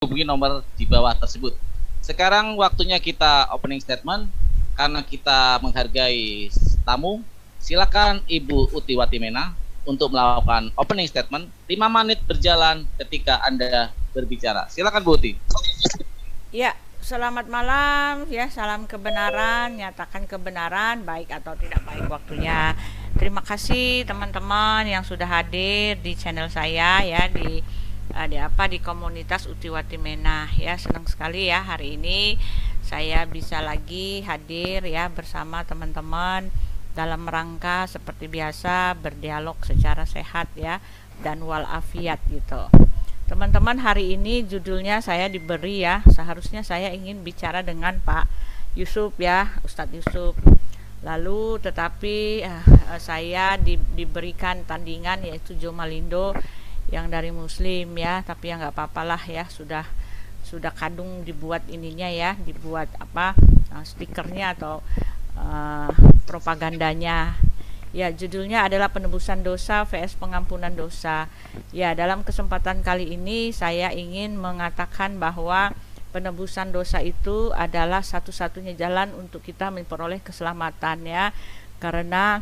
hubungi nomor di bawah tersebut. Sekarang waktunya kita opening statement. Karena kita menghargai tamu, silakan Ibu Utiwati Mena untuk melakukan opening statement. 5 menit berjalan ketika Anda berbicara. Silakan Bu Uti. Ya, selamat malam ya, salam kebenaran, nyatakan kebenaran baik atau tidak baik waktunya. Terima kasih teman-teman yang sudah hadir di channel saya ya di komunitas Utiwati Mena ya. Senang sekali ya hari ini saya bisa lagi hadir ya bersama teman-teman dalam rangka seperti biasa berdialog secara sehat ya dan walafiat gitu. Teman-teman, hari ini judulnya saya diberi ya, seharusnya saya ingin bicara dengan Pak Yusuf ya, Ustadz Yusuf. Lalu tetapi saya diberikan tandingan yaitu Jomalindo yang dari Muslim ya, tapi ya nggak apa-apalah ya, sudah kadung dibuat ininya ya, dibuat stikernya atau propagandanya. Ya, judulnya adalah penebusan dosa vs pengampunan dosa. Ya, dalam kesempatan kali ini saya ingin mengatakan bahwa penebusan dosa itu adalah satu-satunya jalan untuk kita memperoleh keselamatan ya. Karena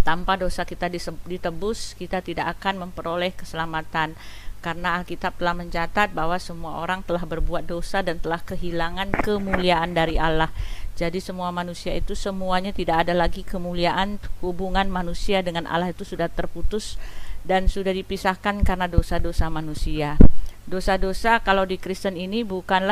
tanpa dosa kita ditebus, kita tidak akan memperoleh keselamatan. Karena Alkitab telah mencatat bahwa semua orang telah berbuat dosa dan telah kehilangan kemuliaan dari Allah. Jadi semua manusia itu semuanya tidak ada lagi kemuliaan. Hubungan manusia dengan Allah itu sudah terputus dan sudah dipisahkan karena dosa-dosa manusia. Dosa-dosa kalau di Kristen ini bukan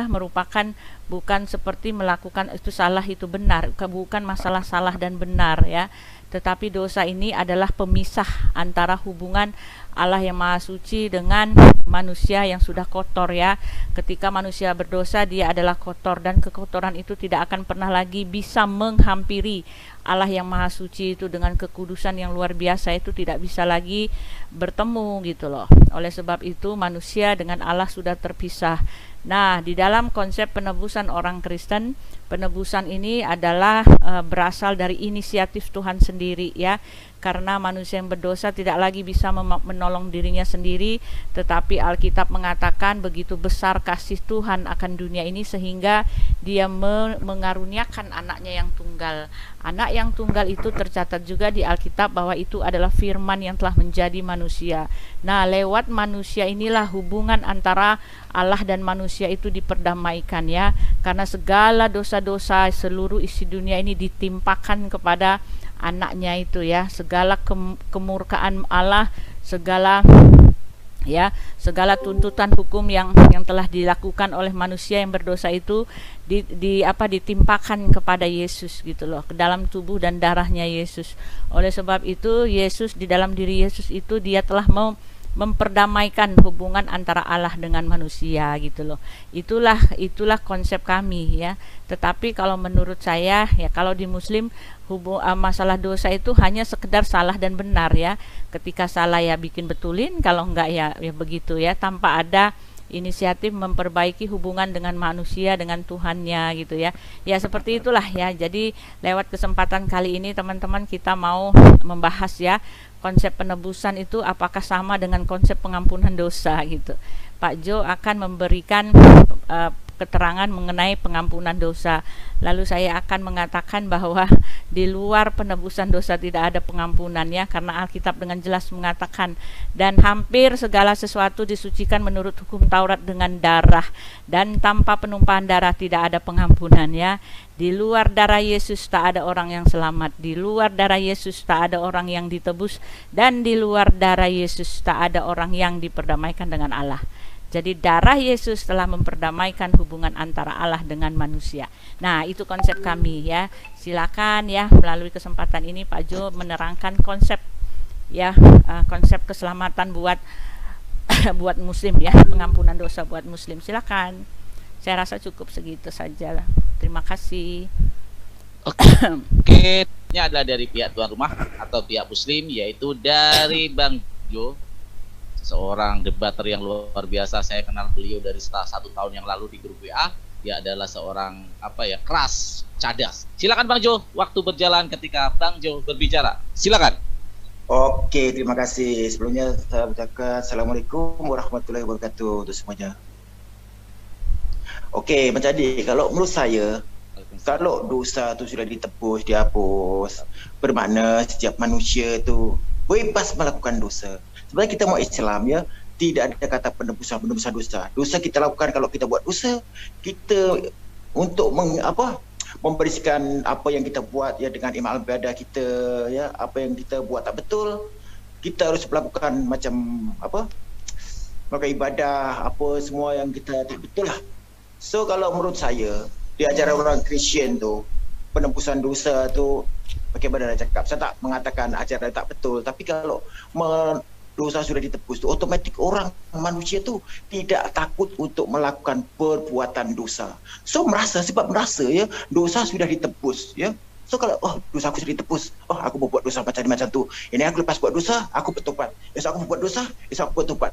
seperti melakukan itu salah itu benar, bukan masalah salah dan benar ya. Tetapi dosa ini adalah pemisah antara hubungan Allah yang Maha Suci dengan manusia yang sudah kotor ya. Ketika manusia berdosa, dia adalah kotor dan kekotoran itu tidak akan pernah lagi bisa menghampiri Allah yang Maha Suci itu dengan kekudusan yang luar biasa, itu tidak bisa lagi bertemu gitu loh. Oleh sebab itu manusia dengan Allah sudah terpisah. Nah, di dalam konsep penebusan orang Kristen, penebusan ini adalah berasal dari inisiatif Tuhan sendiri ya. Karena manusia yang berdosa tidak lagi bisa menolong dirinya sendiri, tetapi Alkitab mengatakan begitu besar kasih Tuhan akan dunia ini sehingga dia mengaruniakan anaknya yang tunggal. Anak yang tunggal itu tercatat juga di Alkitab bahwa itu adalah firman yang telah menjadi manusia. Nah, lewat manusia inilah hubungan antara Allah dan manusia itu diperdamaikan ya. Karena segala dosa-dosa seluruh isi dunia ini ditimpakan kepada anaknya itu ya. Segala kemurkaan Allah, segala tuntutan hukum yang telah dilakukan oleh manusia yang berdosa itu ditimpakan kepada Yesus gitu loh, ke dalam tubuh dan darahnya Yesus. Oleh sebab itu Yesus, di dalam diri Yesus itu dia telah memperdamaikan hubungan antara Allah dengan manusia gitu loh. Itulah konsep kami ya. Tetapi kalau menurut saya ya, kalau di Muslim masalah dosa itu hanya sekedar salah dan benar ya. Ketika salah ya bikin betulin, kalau enggak ya begitu ya, tanpa ada inisiatif memperbaiki hubungan dengan manusia dengan Tuhannya gitu ya. Ya seperti itulah ya. Jadi lewat kesempatan kali ini teman-teman, kita mau membahas ya konsep penebusan itu apakah sama dengan konsep pengampunan dosa gitu. Pak Jo akan memberikan keterangan mengenai pengampunan dosa. Lalu saya akan mengatakan bahwa di luar penebusan dosa tidak ada pengampunan ya, karena Alkitab dengan jelas mengatakan dan hampir segala sesuatu disucikan menurut hukum Taurat dengan darah, dan tanpa penumpahan darah tidak ada pengampunan ya. Di luar darah Yesus tak ada orang yang selamat, di luar darah Yesus tak ada orang yang ditebus, dan di luar darah Yesus tak ada orang yang diperdamaikan dengan Allah. Jadi darah Yesus telah memperdamaikan hubungan antara Allah dengan manusia. Nah, itu konsep kami ya. Silakan ya melalui kesempatan ini Pak Jo menerangkan konsep ya, konsep keselamatan buat buat muslim ya, pengampunan dosa buat muslim. Silakan. Saya rasa cukup segitu saja. Terima kasih. Oke, ini adalah dari pihak tuan rumah atau pihak muslim, yaitu dari Bang Jo, seorang debater yang luar biasa. Saya kenal beliau dari setelah 1 tahun yang lalu di grup WA. Dia adalah seorang keras, cadas. Silakan Bang Jo, waktu berjalan ketika Bang Jo berbicara. Silakan. Oke, terima kasih. Sebelumnya saya ucapkan Assalamualaikum warahmatullahi wabarakatuh untuk semuanya. Okey, macam ni. Kalau menurut saya, kalau dosa tu sudah ditebus, dihapus, bermakna setiap manusia tu bebas melakukan dosa. Sebenarnya kita mau Islam ya, tidak ada kata penebusan dosa. Dosa kita lakukan kalau kita buat dosa, kita untuk membersihkan apa yang kita buat ya dengan iman ibadah kita ya, apa yang kita buat tak betul, kita harus melakukan macam melakukan ibadah apa semua yang kita tak betul lah. So kalau menurut saya, di ajaran orang Kristian tu, penebusan dosa tu, bagaimana nak cakap, saya tak mengatakan ajaran tak betul, tapi kalau dosa sudah ditebus tu, otomatik orang manusia tu tidak takut untuk melakukan perbuatan dosa. So sebab merasa ya, dosa sudah ditebus ya. So kalau dosa aku sudah ditebus, aku berbuat dosa macam ni macam tu. Ini aku lepas buat dosa, aku bertobat. Esok aku buat dosa, esok aku bertobat.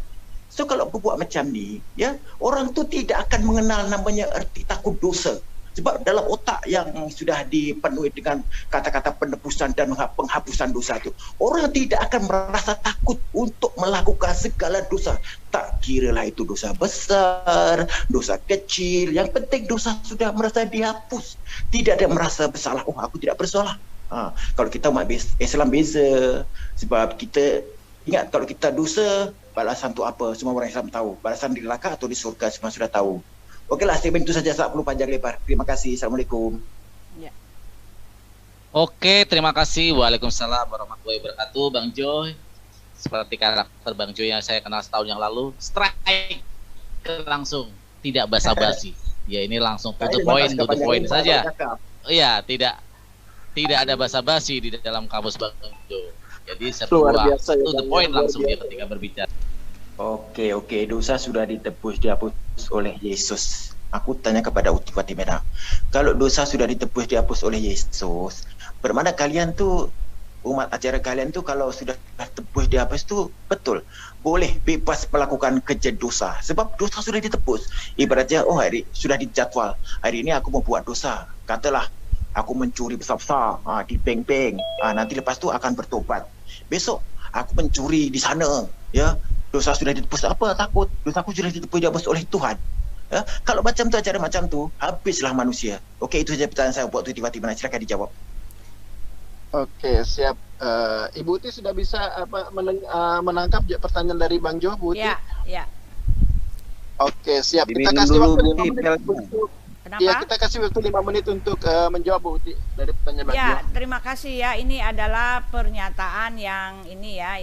So kalau berbuat macam ni, ya, orang tu tidak akan mengenal namanya erti takut dosa. Sebab dalam otak yang sudah dipenuhi dengan kata-kata penebusan dan penghapusan dosa tu, orang tidak akan merasa takut untuk melakukan segala dosa. Tak kiralah itu dosa besar, dosa kecil, yang penting dosa sudah merasa dihapus. Tidak ada merasa bersalah, aku tidak bersalah. Kalau kita umat Islam beza, sebab kita ingat kalau kita dosa, balasan tu apa? Semua orang Islam tahu. Balasan di neraka atau di surga semua sudah tahu. Okeylah, statement itu saja, tak perlu panjang lebar. Terima kasih. Assalamualaikum. Ya. Oke, terima kasih. Waalaikumsalam warahmatullahi wabarakatuh, Bang Joy. Seperti karakter Bang Joy yang saya kenal setahun yang lalu, strike langsung, tidak basa-basi. Ya, ini langsung to the point saja. Iya, tidak ada basa-basi di dalam kamus Bang Joy. Jadi sebuah to the point langsung dia ketika berbicara. Okey, dosa sudah ditebus, dihapus oleh Yesus. Aku tanya kepada Uti Fatimah, kalau dosa sudah ditebus, dihapus oleh Yesus, bermakna kalian tu, umat ajaran kalian tu, kalau sudah tebus, dihapus tu betul, boleh bebas melakukan kerja dosa, sebab dosa sudah ditebus. Ibaratnya, hari sudah dijadual, hari ini aku mau buat dosa, katalah aku mencuri besar-besar di bank-bank, nanti lepas tu akan bertobat. Besok aku mencuri di sana, ya, dosa sudah ditebus, apa takut, dosa aku sudah ditebus, dihapus oleh Tuhan. Ya, kalau macam tu, acara macam tu, habislah manusia. Okey, itu saja pertanyaan saya buat Tuti Fatimah. Silakan dijawab. Okey, siap. Ibu Uti sudah bisa menangkap pertanyaan dari Bang Jo, Bu Uti? Ya. Okey, siap. Kita kasih waktu 5 menit untuk kita kasih waktu 5 menit untuk menjawab, Bu Uti, dari pertanyaan Bang Jo. Ya, terima kasih ya. Ini adalah pernyataan yang ini ya,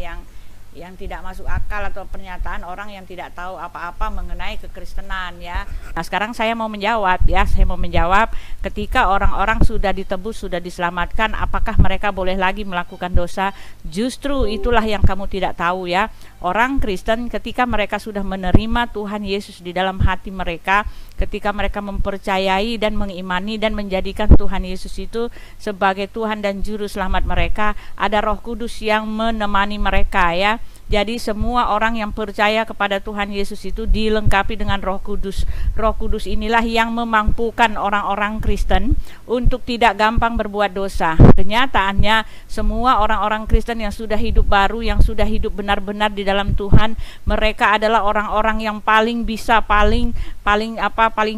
yang tidak masuk akal, atau pernyataan orang yang tidak tahu apa-apa mengenai kekristenan ya. Nah, sekarang saya mau menjawab ya. Saya mau menjawab, ketika orang-orang sudah ditebus, sudah diselamatkan, apakah mereka boleh lagi melakukan dosa? Justru itulah yang kamu tidak tahu ya. Orang Kristen ketika mereka sudah menerima Tuhan Yesus di dalam hati mereka, ketika mereka mempercayai dan mengimani dan menjadikan Tuhan Yesus itu sebagai Tuhan dan Juru Selamat mereka, ada Roh Kudus yang menemani mereka ya. Jadi semua orang yang percaya kepada Tuhan Yesus itu dilengkapi dengan Roh Kudus. Roh Kudus inilah yang memampukan orang-orang Kristen untuk tidak gampang berbuat dosa. Kenyataannya semua orang-orang Kristen yang sudah hidup baru, yang sudah hidup benar-benar di dalam Tuhan, mereka adalah orang-orang yang paling bisa, paling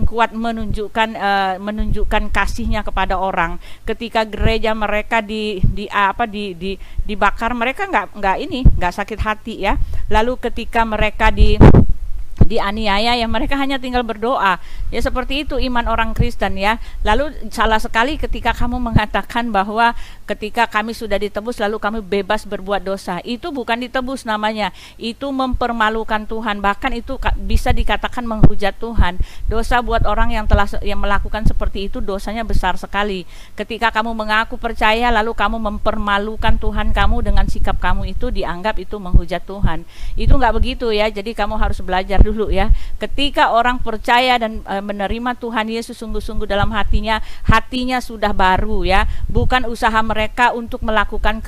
kuat menunjukkan kasihnya kepada orang. Ketika gereja mereka dibakar, mereka nggak sakit hati ya. Lalu ketika mereka dianiaya ya, mereka hanya tinggal berdoa ya. Seperti itu iman orang Kristen ya. Lalu salah sekali ketika kamu mengatakan bahwa ketika kami sudah ditebus lalu kami bebas berbuat dosa. Itu bukan ditebus namanya, itu mempermalukan Tuhan. Bahkan itu bisa dikatakan menghujat Tuhan. Dosa buat orang yang melakukan seperti itu, dosanya besar sekali. Ketika kamu mengaku percaya lalu kamu mempermalukan Tuhan kamu dengan sikap kamu, itu dianggap itu menghujat Tuhan. Itu enggak begitu ya. Jadi kamu harus belajar dulu ya. Ketika orang percaya dan menerima Tuhan Yesus sungguh-sungguh dalam hatinya sudah baru ya. Bukan usaha mereka untuk melakukan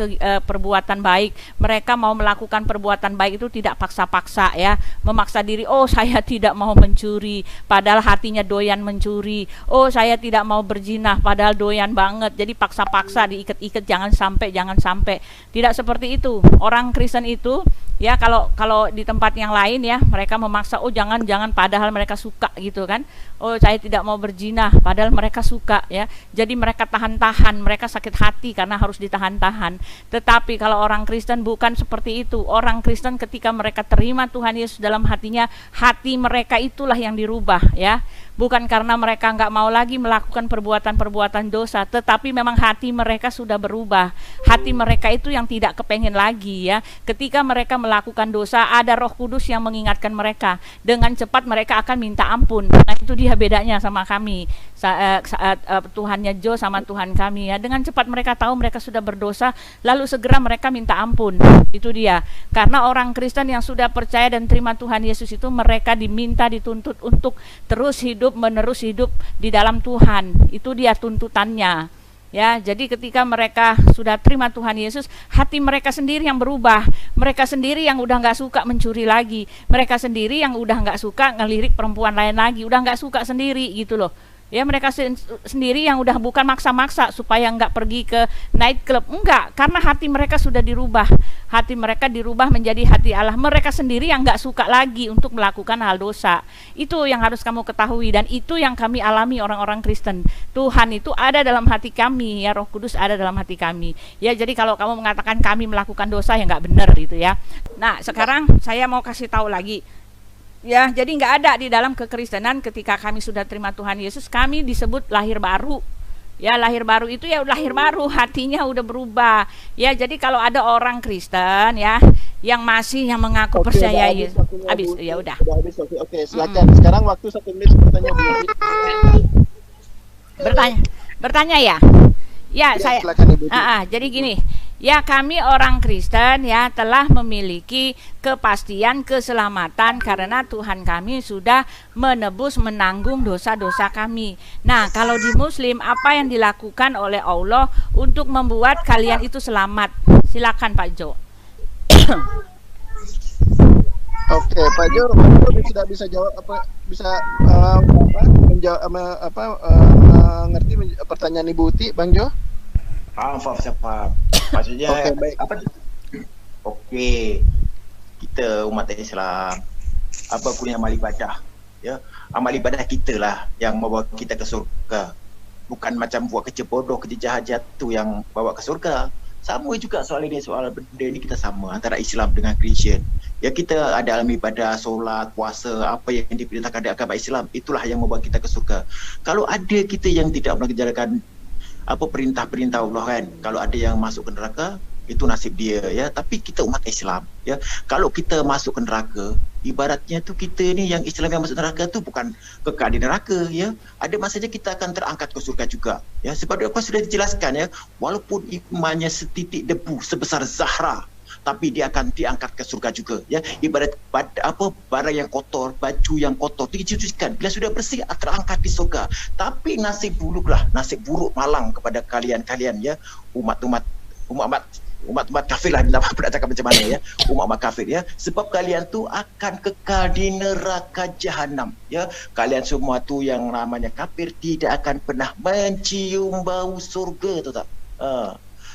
perbuatan baik. Mereka mau melakukan perbuatan baik itu tidak paksa-paksa ya. Memaksa diri, saya tidak mau mencuri padahal hatinya doyan mencuri. Saya tidak mau berzina padahal doyan banget. Jadi paksa-paksa, diikat-ikat, jangan sampai. Tidak seperti itu. Orang Kristen itu ya, kalau di tempat yang lain ya, mereka memaksa merasa oh jangan padahal mereka suka gitu kan. Oh saya tidak mau berzina padahal mereka suka ya. Jadi mereka tahan-tahan, mereka sakit hati karena harus ditahan-tahan. Tetapi kalau orang Kristen bukan seperti itu. Orang Kristen ketika mereka terima Tuhan Yesus dalam hatinya, hati mereka itulah yang dirubah ya. Bukan karena mereka nggak mau lagi melakukan perbuatan-perbuatan dosa, tetapi memang hati mereka sudah berubah. Hati mereka itu yang tidak kepengen lagi ya. Ketika mereka melakukan dosa, ada Roh Kudus yang mengingatkan mereka. Dengan cepat mereka akan minta ampun. Nah itu dia bedanya sama kami, Tuhannya Jo sama Tuhan kami ya. Dengan cepat mereka tahu mereka sudah berdosa, lalu segera mereka minta ampun. Itu dia. Karena orang Kristen yang sudah percaya dan terima Tuhan Yesus itu, mereka diminta, dituntut untuk terus menerus hidup di dalam Tuhan. Itu dia tuntutannya ya. Jadi ketika mereka sudah terima Tuhan Yesus, hati mereka sendiri yang berubah. Mereka sendiri yang udah nggak suka mencuri lagi, mereka sendiri yang udah nggak suka ngelirik perempuan lain lagi, udah nggak suka sendiri gitu loh ya. Mereka sendiri yang udah bukan maksa-maksa supaya nggak pergi ke night club, enggak, karena hati mereka sudah dirubah. Hati mereka dirubah menjadi hati Allah. Mereka sendiri yang nggak suka lagi untuk melakukan hal dosa. Itu yang harus kamu ketahui, dan itu yang kami alami orang-orang Kristen. Tuhan itu ada dalam hati kami ya, Roh Kudus ada dalam hati kami ya. Jadi kalau kamu mengatakan kami melakukan dosa, ya nggak benar gitu ya. Nah sekarang saya mau kasih tahu lagi ya. Jadi nggak ada di dalam kekristenan ketika kami sudah terima Tuhan Yesus, kami disebut lahir baru ya. Lahir baru itu ya lahir baru, hatinya udah berubah ya. Jadi kalau ada orang Kristen ya yang masih yang mengaku percaya Yesus, habis ya udah. Oke, silakan. Sekarang waktu 1 menit bertanya. Bertanya ya. Ya, saya jadi gini. Ya, kami orang Kristen ya telah memiliki kepastian keselamatan karena Tuhan kami sudah menebus, menanggung dosa-dosa kami. Nah, kalau di Muslim, apa yang dilakukan oleh Allah untuk membuat kalian itu selamat? Silakan Pak Jo. Oke, Pak Jo sudah bisa jawab mengerti pertanyaan Ibu Uti, Bang Jo? Paham. Maksudnya Oke. Kita umat Islam, apapun yang amal ibadah ya, amal ibadah kita lah yang membawa kita ke surga. Bukan macam buat kerja bodoh, kerja jahat tu yang bawa ke surga. Sama juga soal benda ini kita sama antara Islam dengan Kristian. Ya, kita ada alam ibadah, solat, puasa, apa yang diperintahkan di agama Islam, itulah yang membawa kita ke surga. Kalau ada kita yang tidak mengerjakan perintah-perintah Allah kan, kalau ada yang masuk ke neraka, itu nasib dia ya. Tapi kita umat Islam ya, kalau kita masuk ke neraka, ibaratnya tu kita ni yang Islam yang masuk neraka tu bukan kekal di neraka ya. Ada masanya kita akan terangkat ke surga juga ya. Sebab apa sudah dijelaskan ya, walaupun imannya setitik debu sebesar Zahra, tapi dia akan diangkat ke surga juga ya. Ibarat barang yang kotor, baju yang kotor dicucikan, bila sudah bersih terangkat di surga. Tapi nasib buruk malang kepada kalian ya, umat kafir lah, nak cakap macam mana ya, umat kafir ya. Sebab kalian tu akan kekal di neraka jahanam ya. Kalian semua tu yang namanya kafir tidak akan pernah mencium bau surga, tu tak?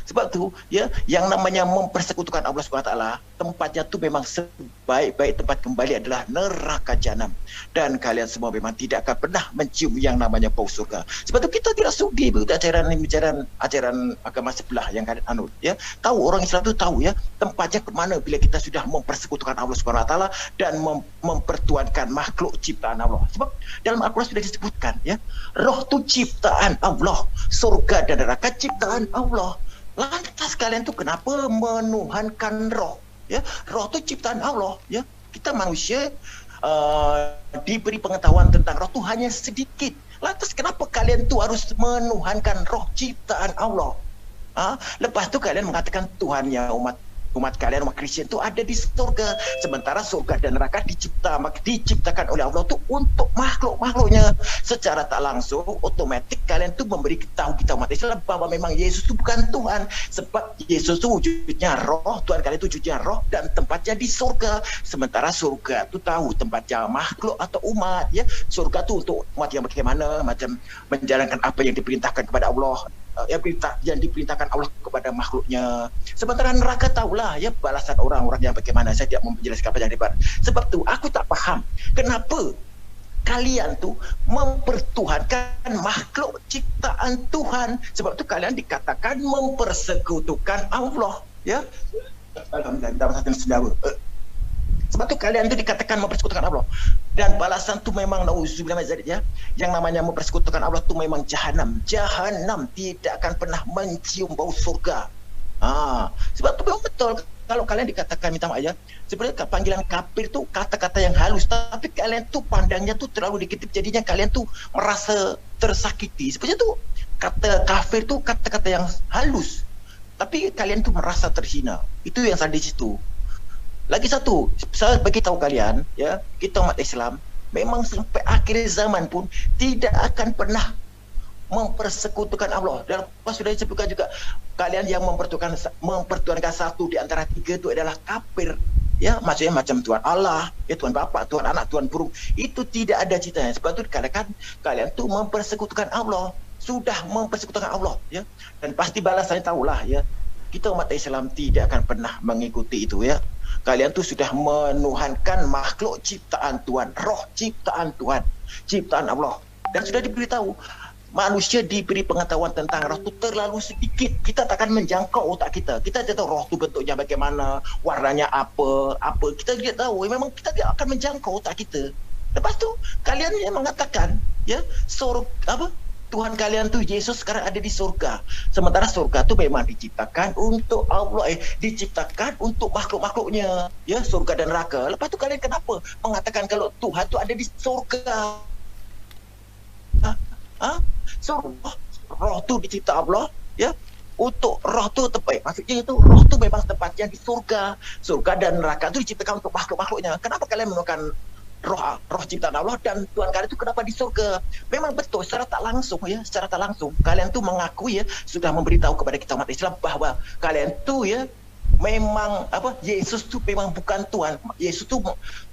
Sebab tu ya, yang namanya mempersekutukan Allah SWT, tempatnya tu memang sebaik-baik tempat kembali adalah neraka jahanam. Dan kalian semua memang tidak akan pernah mencium yang namanya bau surga. Sebab tu kita tidak sudi begitu ajaran agama sebelah yang kalian anut ya. Tahu orang Islam tu tahu ya, tempatnya ke mana bila kita sudah mempersekutukan Allah SWT dan mempertuankan makhluk ciptaan Allah. Sebab dalam Al-Quran sudah disebutkan ya, roh tu ciptaan Allah, surga dan neraka ciptaan Allah. Lantas kalian tu kenapa menuhankan roh ya? Roh tu ciptaan Allah ya. Kita manusia diberi pengetahuan tentang roh tu hanya sedikit. Lantas kenapa kalian tu harus menuhankan roh ciptaan Allah? Lepas tu kalian mengatakan Tuhannya umat kalian, umat Kristian tu ada di surga, sementara surga dan neraka diciptakan oleh Allah tu untuk makhluknya. Secara tak langsung, otomatik kalian tu memberi tahu kita umat Islam bahwa memang Yesus tu bukan Tuhan, sebab Yesus tu wujudnya roh, Tuhan kalian tu wujudnya roh dan tempatnya di surga. Sementara surga tu tahu tempatnya makhluk atau umat ya. Surga tu untuk umat yang bagaimana, macam menjalankan apa yang diperintahkan kepada Allah, yang diperintahkan Allah kepada makhluknya. Sementara neraka tahulah ya balasan orang-orang yang bagaimana. Saya tidak mau menjelaskan apa yang hebat. Sebab tu aku tak faham kenapa kalian tu mempertuhankan makhluk ciptaan Tuhan. Sebab tu kalian dikatakan mempersekutukan Allah, ya. Alhamdulillah, kita bersatu saudara. Sebab tu kalian tu dikatakan mempersekutukan Allah. Dan balasan tu memang nauzubillah min zalik, ya. Yang namanya mempersekutukan Allah tu memang jahanam. Jahanam tidak akan pernah mencium bau surga. Sebab tu memang betul kalau kalian dikatakan, minta maaf ya, sebenarnya panggilan kafir tu kata-kata yang halus, tapi kalian tu pandangnya tu terlalu dikit, jadinya kalian tu merasa tersakiti. Sebenarnya tu kata kafir tu kata-kata yang halus, tapi kalian tu merasa terhina. Itu yang salah di situ. Lagi satu, saya bagi tahu kalian, ya, kita umat Islam memang sampai akhir zaman pun tidak akan pernah mempersekutukan Allah. Dan apa sudah disebutkan juga, kalian yang mempertuhankan satu di antara tiga itu adalah kafir. Ya, maksudnya macam Tuhan Allah, ya, Tuhan Bapa, Tuhan Anak, Tuhan Burung. Itu tidak ada ceritanya. Sebab itu dikatakan kalian tu mempersekutukan Allah, sudah mempersekutukan Allah, ya. Dan pasti balasannya tahulah, ya. Kita umat Islam tidak akan pernah mengikuti itu, ya. Kalian tu sudah menuhankan makhluk ciptaan Tuhan, roh ciptaan Tuhan, ciptaan Allah. Dan sudah diberitahu, manusia diberi pengetahuan tentang roh itu terlalu sedikit. Kita takkan menjangkau otak kita. Kita tidak tahu roh itu bentuknya bagaimana, warnanya apa. Kita tidak tahu. Memang kita tidak akan menjangkau otak kita. Lepas tu kalian yang mengatakan, ya, Tuhan kalian tu Yesus sekarang ada di surga. Sementara surga tu memang diciptakan untuk Allah, diciptakan untuk makhluk-makhluknya, ya, surga dan neraka. Lepas tu kalian kenapa mengatakan kalau Tuhan tu ada di surga? Roh tu dicipta Allah, ya, untuk roh tu tempat, maksudnya itu roh tu memang tempatnya di surga. Surga dan neraka tu diciptakan untuk makhluk-makhluknya. Kenapa kalian menggunakan roh ciptaan Allah dan Tuhan kalian itu kenapa di surga? Memang betul secara tak langsung, ya, secara tak langsung kalian tu mengakui, ya, sudah memberitahu kepada kita umat Islam bahwa kalian tu, ya, memang Yesus tu memang bukan Tuhan. Yesus tu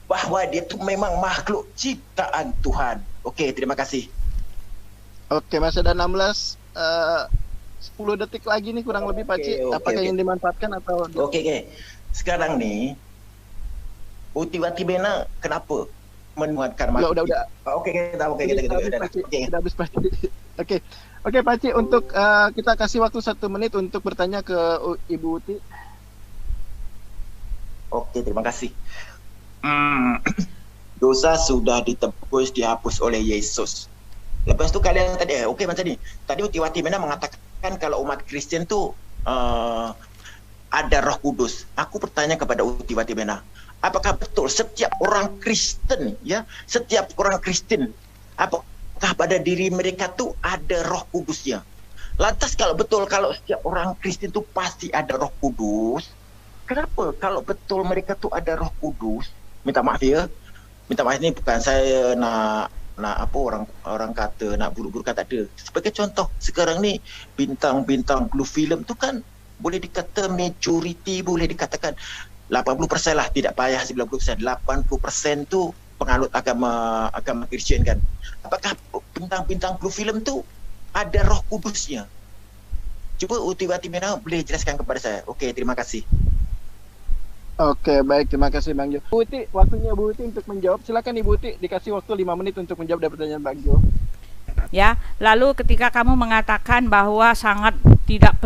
bahwa dia tu memang makhluk ciptaan Tuhan. Okey, terima kasih. Oke, masih ada 16 10 detik lagi nih kurang lebih, Pakcik. Apakah yang dimanfaatkan atau Oke. Sekarang nih Utiwatibena kenapa menuhankan makhluk? Udah. Kita habis, Pakcik. Oke, Pakcik, untuk kita kasih waktu 1 menit untuk bertanya ke Ibu Uti. Oke, terima kasih. Dosa sudah ditebus, dihapus oleh Yesus. Lepas tu kalian tadi, macam ni. Tadi Utiwati Mena mengatakan kalau umat Kristian tu ada Roh Kudus. Aku bertanya kepada Utiwati Mena, apakah betul setiap orang Kristen, ya, setiap orang Kristen, apakah pada diri mereka tu ada Roh Kudusnya? Lantas kalau betul kalau setiap orang Kristen tu pasti ada Roh Kudus, kenapa kalau betul mereka tu ada Roh Kudus? Minta maaf, ya. Minta maaf, ini bukan saya nak orang kata nak buruk-buruk, tak ada. Sebagai contoh, sekarang ni bintang-bintang blue film tu kan boleh dikata majoriti, boleh dikatakan 80% lah, tidak payah 90%. 80% tu penganut agama Kristian kan. Apakah bintang-bintang blue film tu ada Roh Kudusnya? Cuba Utiwati Mena boleh jelaskan kepada saya. Okey, terima kasih. Oke, baik, terima kasih Bang Jo. Bu Uti, waktunya Bu Uti untuk menjawab. Silakan Ibu Uti, dikasih waktu 5 menit untuk menjawab dari pertanyaan Bang Jo. Ya, lalu ketika kamu mengatakan bahwa sangat tidak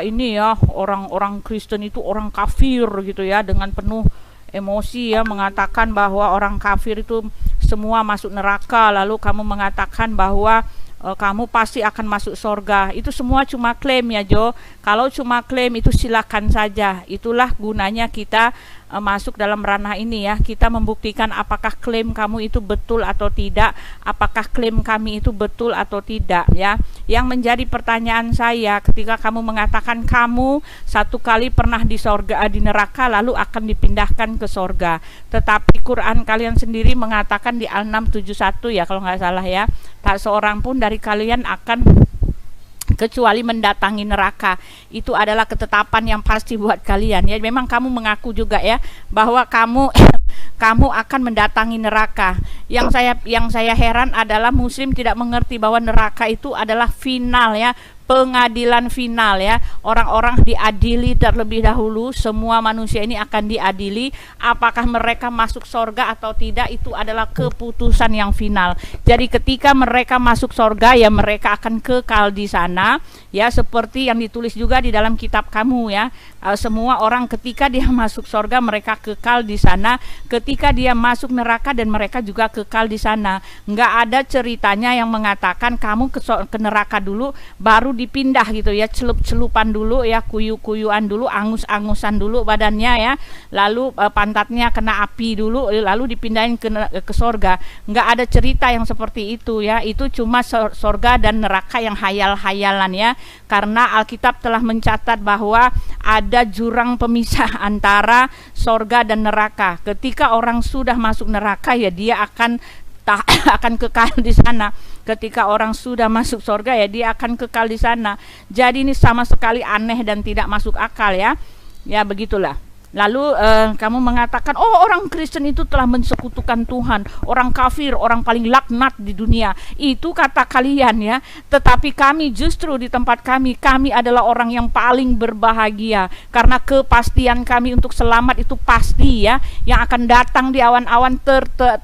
ini ya, orang-orang Kristen itu orang kafir gitu ya, dengan penuh emosi ya, mengatakan bahwa orang kafir itu semua masuk neraka, lalu kamu mengatakan bahwa kamu pasti akan masuk surga. Itu semua cuma klaim ya, Jo. Kalau cuma klaim itu silakan saja. Itulah gunanya kita masuk dalam ranah ini ya. Kita membuktikan apakah klaim kamu itu betul atau tidak, apakah klaim kami itu betul atau tidak ya. Yang menjadi pertanyaan saya ketika kamu mengatakan kamu satu kali pernah di surga, di neraka, lalu akan dipindahkan ke surga. Tetapi Quran kalian sendiri mengatakan di Al-671 ya kalau nggak salah ya, tak seorang pun dari kalian akan kecuali mendatangi neraka. Itu adalah ketetapan yang pasti buat kalian ya. Memang kamu mengaku juga ya bahwa kamu kamu akan mendatangi neraka. Yang saya heran adalah Muslim tidak mengerti bahwa neraka itu adalah final ya, pengadilan final ya. Orang-orang diadili terlebih dahulu, semua manusia ini akan diadili. Apakah mereka masuk sorga atau tidak, itu adalah keputusan yang final. Jadi ketika mereka masuk sorga ya mereka akan kekal di sana ya, seperti yang ditulis juga di dalam kitab kamu ya. Semua orang ketika dia masuk sorga mereka kekal di sana, ketika dia masuk neraka dan mereka juga kekal di sana. Nggak ada ceritanya yang mengatakan kamu ke neraka dulu baru dipindah gitu ya, celup-celupan dulu ya, kuyu-kuyuan dulu, angus-angusan dulu badannya ya, lalu pantatnya kena api dulu, lalu dipindahin ke sorga. Nggak ada cerita yang seperti itu ya, itu cuma sorga dan neraka yang hayal-hayalan ya, karena Alkitab telah mencatat bahwa ada jurang pemisah antara sorga dan neraka. Ketika orang sudah masuk neraka ya dia akan kekal di sana. Ketika orang sudah masuk surga ya dia akan kekal di sana. Jadi ini sama sekali aneh dan tidak masuk akal ya. Ya begitulah. Lalu kamu mengatakan, oh orang Kristen itu telah mensekutukan Tuhan, orang kafir, orang paling laknat di dunia. Itu kata kalian ya. Tetapi kami justru di tempat kami adalah orang yang paling berbahagia. Karena kepastian kami untuk selamat itu pasti ya. Yang akan datang di awan-awan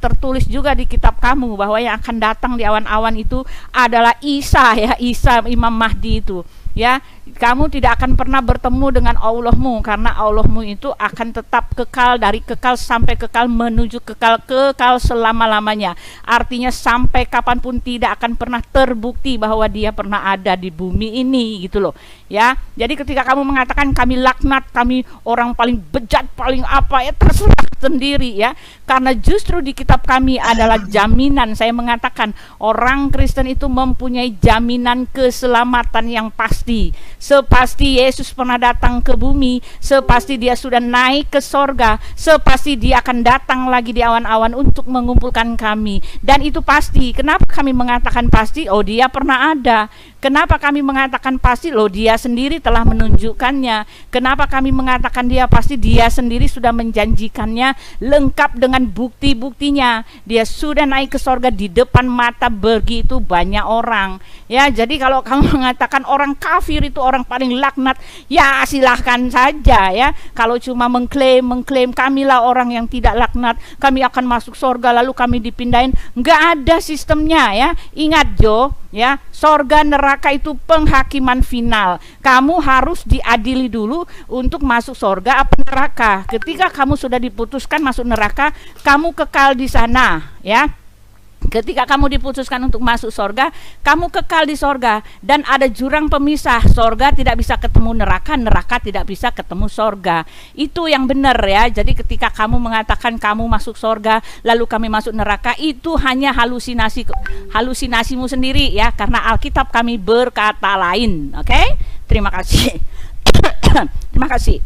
tertulis juga di kitab kamu bahwa yang akan datang di awan-awan itu adalah Isa ya, Isa Imam Mahdi itu. Ya, kamu tidak akan pernah bertemu dengan Allahmu, karena Allahmu itu akan tetap kekal, dari kekal sampai kekal menuju kekal selama-lamanya. Artinya sampai kapanpun tidak akan pernah terbukti bahwa dia pernah ada di bumi ini gitu loh. Ya, jadi ketika kamu mengatakan kami laknat, kami orang paling bejat, paling apa ya, terserah sendiri ya. Karena justru di kitab kami adalah jaminan. Saya mengatakan orang Kristen itu mempunyai jaminan keselamatan yang pasti. Sepasti Yesus pernah datang ke bumi, sepasti dia sudah naik ke sorga, sepasti dia akan datang lagi di awan-awan untuk mengumpulkan kami. Dan itu pasti. Kenapa kami mengatakan pasti? Oh, dia pernah ada. Kenapa kami mengatakan pasti? Loh, dia sendiri telah menunjukkannya. Kenapa kami mengatakan dia pasti? Dia sendiri sudah menjanjikannya lengkap dengan bukti-buktinya. Dia sudah naik ke sorga di depan mata begitu banyak orang. Ya, jadi kalau kamu mengatakan orang kafir itu orang paling laknat, ya silahkan saja ya. Kalau cuma mengklaim kamilah orang yang tidak laknat, kami akan masuk sorga lalu kami dipindahin, nggak ada sistemnya ya. Ingat Jo, ya, sorga neraka itu penghakiman final. Kamu harus diadili dulu untuk masuk sorga apa neraka. Ketika kamu sudah diputuskan masuk neraka, kamu kekal di sana ya. Ketika kamu diputuskan untuk masuk sorga, kamu kekal di sorga. Dan ada jurang pemisah, sorga tidak bisa ketemu neraka, neraka tidak bisa ketemu sorga. Itu yang benar ya. Jadi ketika kamu mengatakan kamu masuk sorga lalu kami masuk neraka, itu hanya halusinasimu sendiri ya. Karena Alkitab kami berkata lain. Oke? Terima kasih. Terima kasih.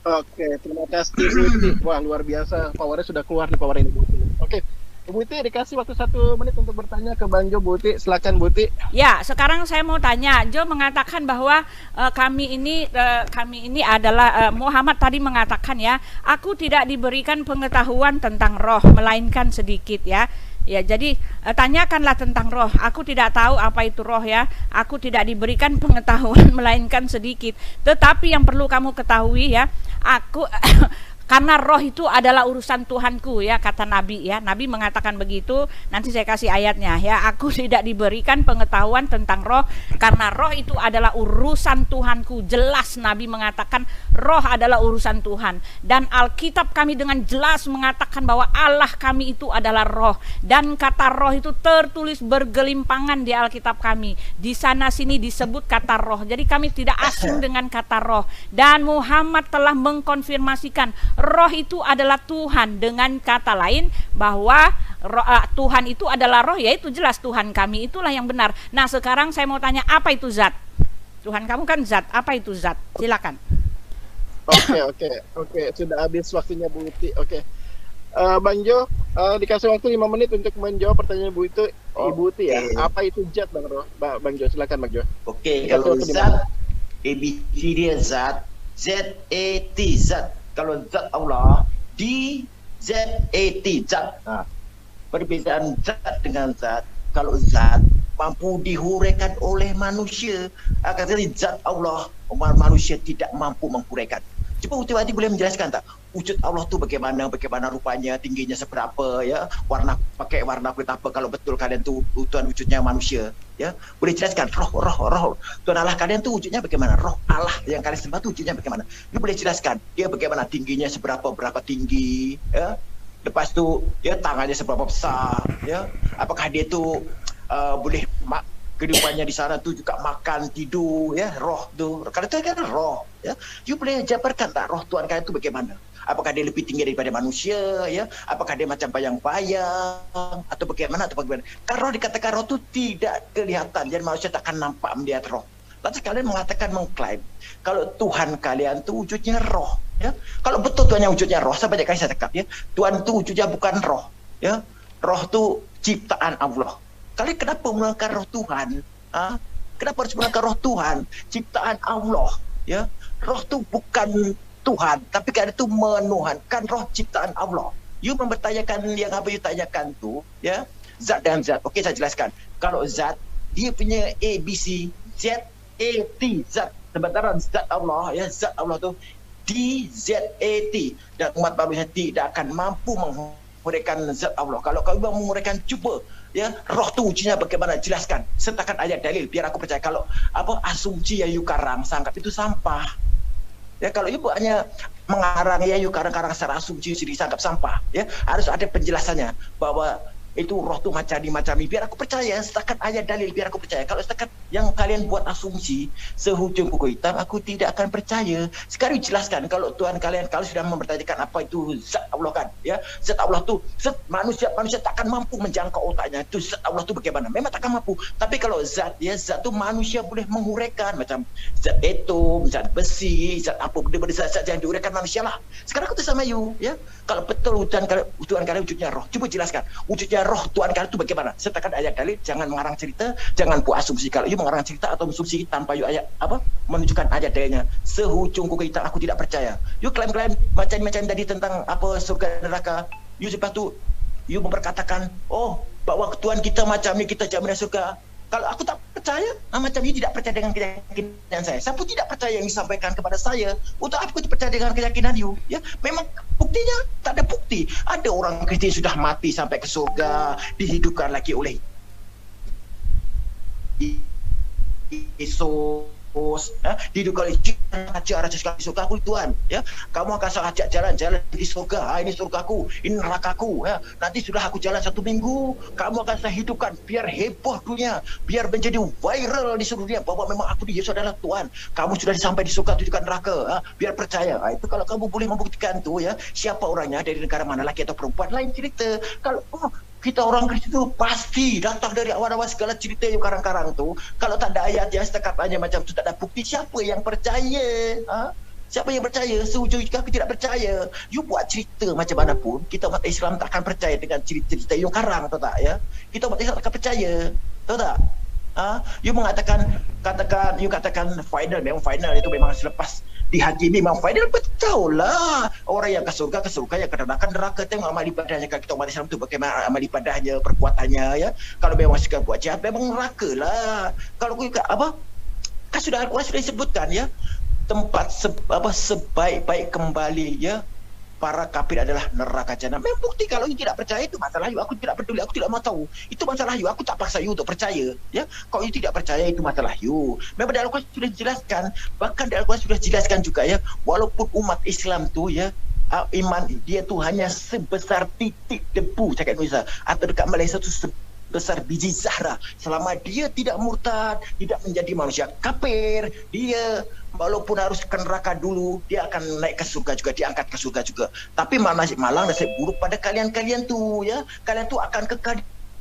Oke, terima kasih Bu Iti. Wah, luar biasa, powernya sudah keluar nih, power ini Bu Iti. Oke, Bu Iti dikasih waktu 1 menit untuk bertanya ke Bang Jo. Bu Iti, silakan Bu Iti. Ya, sekarang saya mau tanya. Jo mengatakan bahwa kami ini adalah Muhammad tadi mengatakan ya, aku tidak diberikan pengetahuan tentang roh, melainkan sedikit ya. Ya, jadi tanyakanlah tentang roh. Aku tidak tahu apa itu roh ya. Aku tidak diberikan pengetahuan melainkan sedikit. Tetapi yang perlu kamu ketahui ya, aku karena roh itu adalah urusan Tuhanku ya, kata Nabi ya. Nabi mengatakan begitu. Nanti saya kasih ayatnya ya. Aku tidak diberikan pengetahuan tentang roh karena roh itu adalah urusan Tuhanku. Jelas Nabi mengatakan roh adalah urusan Tuhan. Dan Alkitab kami dengan jelas mengatakan bahwa Allah kami itu adalah roh. Dan kata roh itu tertulis bergelimpangan di Alkitab kami. Di sana sini disebut kata roh. Jadi kami tidak asing dengan kata roh. Dan Muhammad telah mengkonfirmasikan roh itu adalah Tuhan. Dengan kata lain bahwa Tuhan itu adalah roh, yaitu jelas Tuhan kami itulah yang benar. Nah sekarang saya mau tanya, apa itu zat? Tuhan kamu kan zat, apa itu zat? Silakan. Oke, sudah habis waktunya Bu Iti. Oke. Bang Jo, dikasih waktu 5 menit untuk menjawab pertanyaan Bu Iti. Ibu Iti ya. Apa itu zat Bang Jo? Silakan Bang Jo. Oke, kalau zat ABC dia zat, ZAT, zat. Kalau zat Allah di ZAT, zat. Perbezaan zat dengan zat. Kalau zat mampu dihuraikan oleh manusia, akan tetapi zat Allah manusia tidak mampu menghuraikan. Cuba Uti boleh menjelaskan tak? Wujud Allah tu bagaimana rupanya, tingginya seberapa, ya, pakai warna kulit apa, kalau betul kalian tu Tuhan wujudnya manusia, ya, boleh jelaskan roh Tuhan Allah kalian tu wujudnya bagaimana, roh Allah yang kalian sembah tu wujudnya bagaimana, you boleh jelaskan dia bagaimana, tingginya berapa tinggi, ya, lepas tu ya tangannya seberapa besar, ya, apakah dia tu boleh kehidupannya di sana tu juga makan, tidur, ya, roh tu. Kalau tu kan roh, ya. You boleh jabarkan tak roh Tuhan kalian tu bagaimana? Apakah dia lebih tinggi daripada manusia, ya? Apakah dia macam bayang-bayang atau bagaimana atau bagaimana? Kalau dikatakan roh tu tidak kelihatan, jadi manusia tak akan nampak melihat roh. Lantas kalian mengatakan, mengklaim kalau Tuhan kalian tu wujudnya roh, ya. Kalau betul Tuhan yang wujudnya roh, sampai kali saya cakap, ya, Tuhan tu wujudnya bukan roh, ya. Roh tu ciptaan Allah. Kalian kenapa menggunakan roh Tuhan? Kenapa harus menggunakan roh Tuhan? Ciptaan Allah, ya. Roh tu bukan Tuhan, tapi kalian tu menuhankan roh ciptaan Allah. You mempertanyakan yang apa you tanyakan tu, ya, zat dan zat. Okey, saya jelaskan. Kalau zat, dia punya ABC, ZAT, zat. Sementara zat Allah, ya, zat Allah tu DZAT, dan umat manusia tidak akan mampu menguraikan zat Allah. Kalau kau menguraikan, cuba, ya, roh tu wujudnya bagaimana, jelaskan, sertakan ayat dalil biar aku percaya. Kalau apa asumsi yang you karang, sangkap itu sampah. Ya, kalau you hanya mengarang, ya, you karang-karang secara asumsi sendiri, sangkap sampah, ya. Harus ada penjelasannya bahwa itu roh tu macam ni biar aku percaya, setakat ayat dalil biar aku percaya. Kalau setakat yang kalian buat asumsi sehujung kuku hitam, aku tidak akan percaya. Sekarang jelaskan, kalau Tuhan kalian kalau sudah mempertanyakan apa itu zat Allah, kan, ya, zat Allah tu manusia takkan mampu menjangkau otaknya, itu zat Allah tu bagaimana, memang takkan mampu. Tapi kalau zat, ya, zat tu manusia boleh menguraikan, macam zat atom, zat besi, zat apa benda-benda zat yang diuraikan manusia lah. Sekarang aku tu sama you, ya, kalau betul Tuhan kalian wujudnya roh, cuba jelaskan wujudnya roh Tuhan kalian itu bagaimana, sertakan ayat dalil, jangan mengarang cerita, jangan buat asumsi. Kalau you mengarang cerita atau asumsi tanpa you ayat apa menunjukkan ayat dalilnya, sehujung kuku hitam aku tidak percaya. You klaim-klaim macam-macam tadi tentang apa surga neraka, you lepas tu you memperkatakan, oh, bahwa Tuhan kita macam ni, kita jaminan surga. Kalau aku tak percaya, macam you tidak percaya dengan keyakinan saya. Saya pun tidak percaya yang disampaikan kepada saya. Untuk apa aku percaya dengan keyakinan you? Ya, memang buktinya tak ada bukti. Ada orang Kristian sudah mati sampai ke surga, dihidupkan lagi oleh Yesus, dihidupkan oleh Raja sekali surga aku Tuhan, ya. Kamu akan saya ajak jalan-jalan di surga, ini surgaku, ini nerakaku, ya. Nanti sudah aku jalan 1 minggu, kamu akan saya hidupkan biar heboh dunia, biar menjadi viral di seluruh dunia bahwa memang aku di Yesus adalah Tuhan. Kamu sudah sampai di surga, tujukan neraka, biar percaya. Itu kalau kamu boleh membuktikan tu, ya, siapa orangnya, dari negara mana, laki atau perempuan, lain cerita. Kalau kita orang Kristian itu pasti datang dari awal-awal segala cerita yang karang-karang tu. Kalau tak ada ayat yang setakat hanya macam tu, tak ada bukti, siapa yang percaya? Siapa yang percaya? Sehujung aku tidak percaya. You buat cerita macam mana pun, kita umat Islam tak akan percaya dengan cerita-cerita yang karang, tahu tak, ya? Kita umat Islam tak akan percaya, tahu tak? You katakan final, memang final itu memang selepas dihakimi memang final, betul lah. Orang yang ke surga, yang ke neraka, tengok amal ibadahnya. Kalau kita umat Islam tu bagaimana amal ibadahnya, perbuatannya, ya. Kalau memang suka buat jahat, memang neraka lah. Kalau apa, kan sudah Al-Quran sudah disebutkan, ya, tempat sebaik-baik kembali, ya, para kafir adalah neraka jahanam. Memang bukti. Kalau you tidak percaya, itu masalah you. Aku tidak peduli, aku tidak mau tahu. Itu masalah you. Aku tak paksa you untuk percaya, ya. Kalau you tidak percaya, itu masalah you. Memang dalam Al-Quran sudah dijelaskan. Bahkan dalam Al-Quran sudah dijelaskan juga, ya, walaupun umat Islam tu, ya, iman dia tu hanya sebesar titik debu, cakap Indonesia, atau dekat Malaysia tu besar biji zahra, selama dia tidak murtad, tidak menjadi manusia kafir, dia walaupun harus ke neraka dulu, dia akan naik ke surga juga, diangkat ke surga juga. Tapi malang nasib buruk pada kalian tu, ya. Kalian tu akan kekal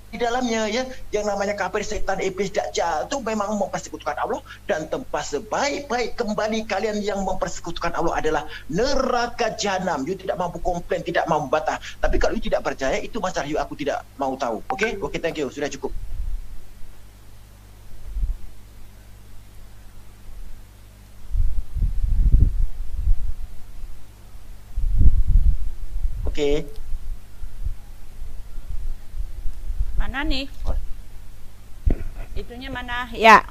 di dalamnya, ya. Yang namanya kafir, setan, iblis, dajjal tu memang mempersekutukan Allah, dan tempat sebaik-baik kembali kalian yang mempersekutukan Allah adalah neraka jahanam. You tidak mampu komplain, tidak mampu bantah. Tapi kalau you tidak percaya, itu masalah you, aku tidak mau tahu. Okey, thank you, sudah cukup. Okey. Mana nih? Itunya mana? Ya.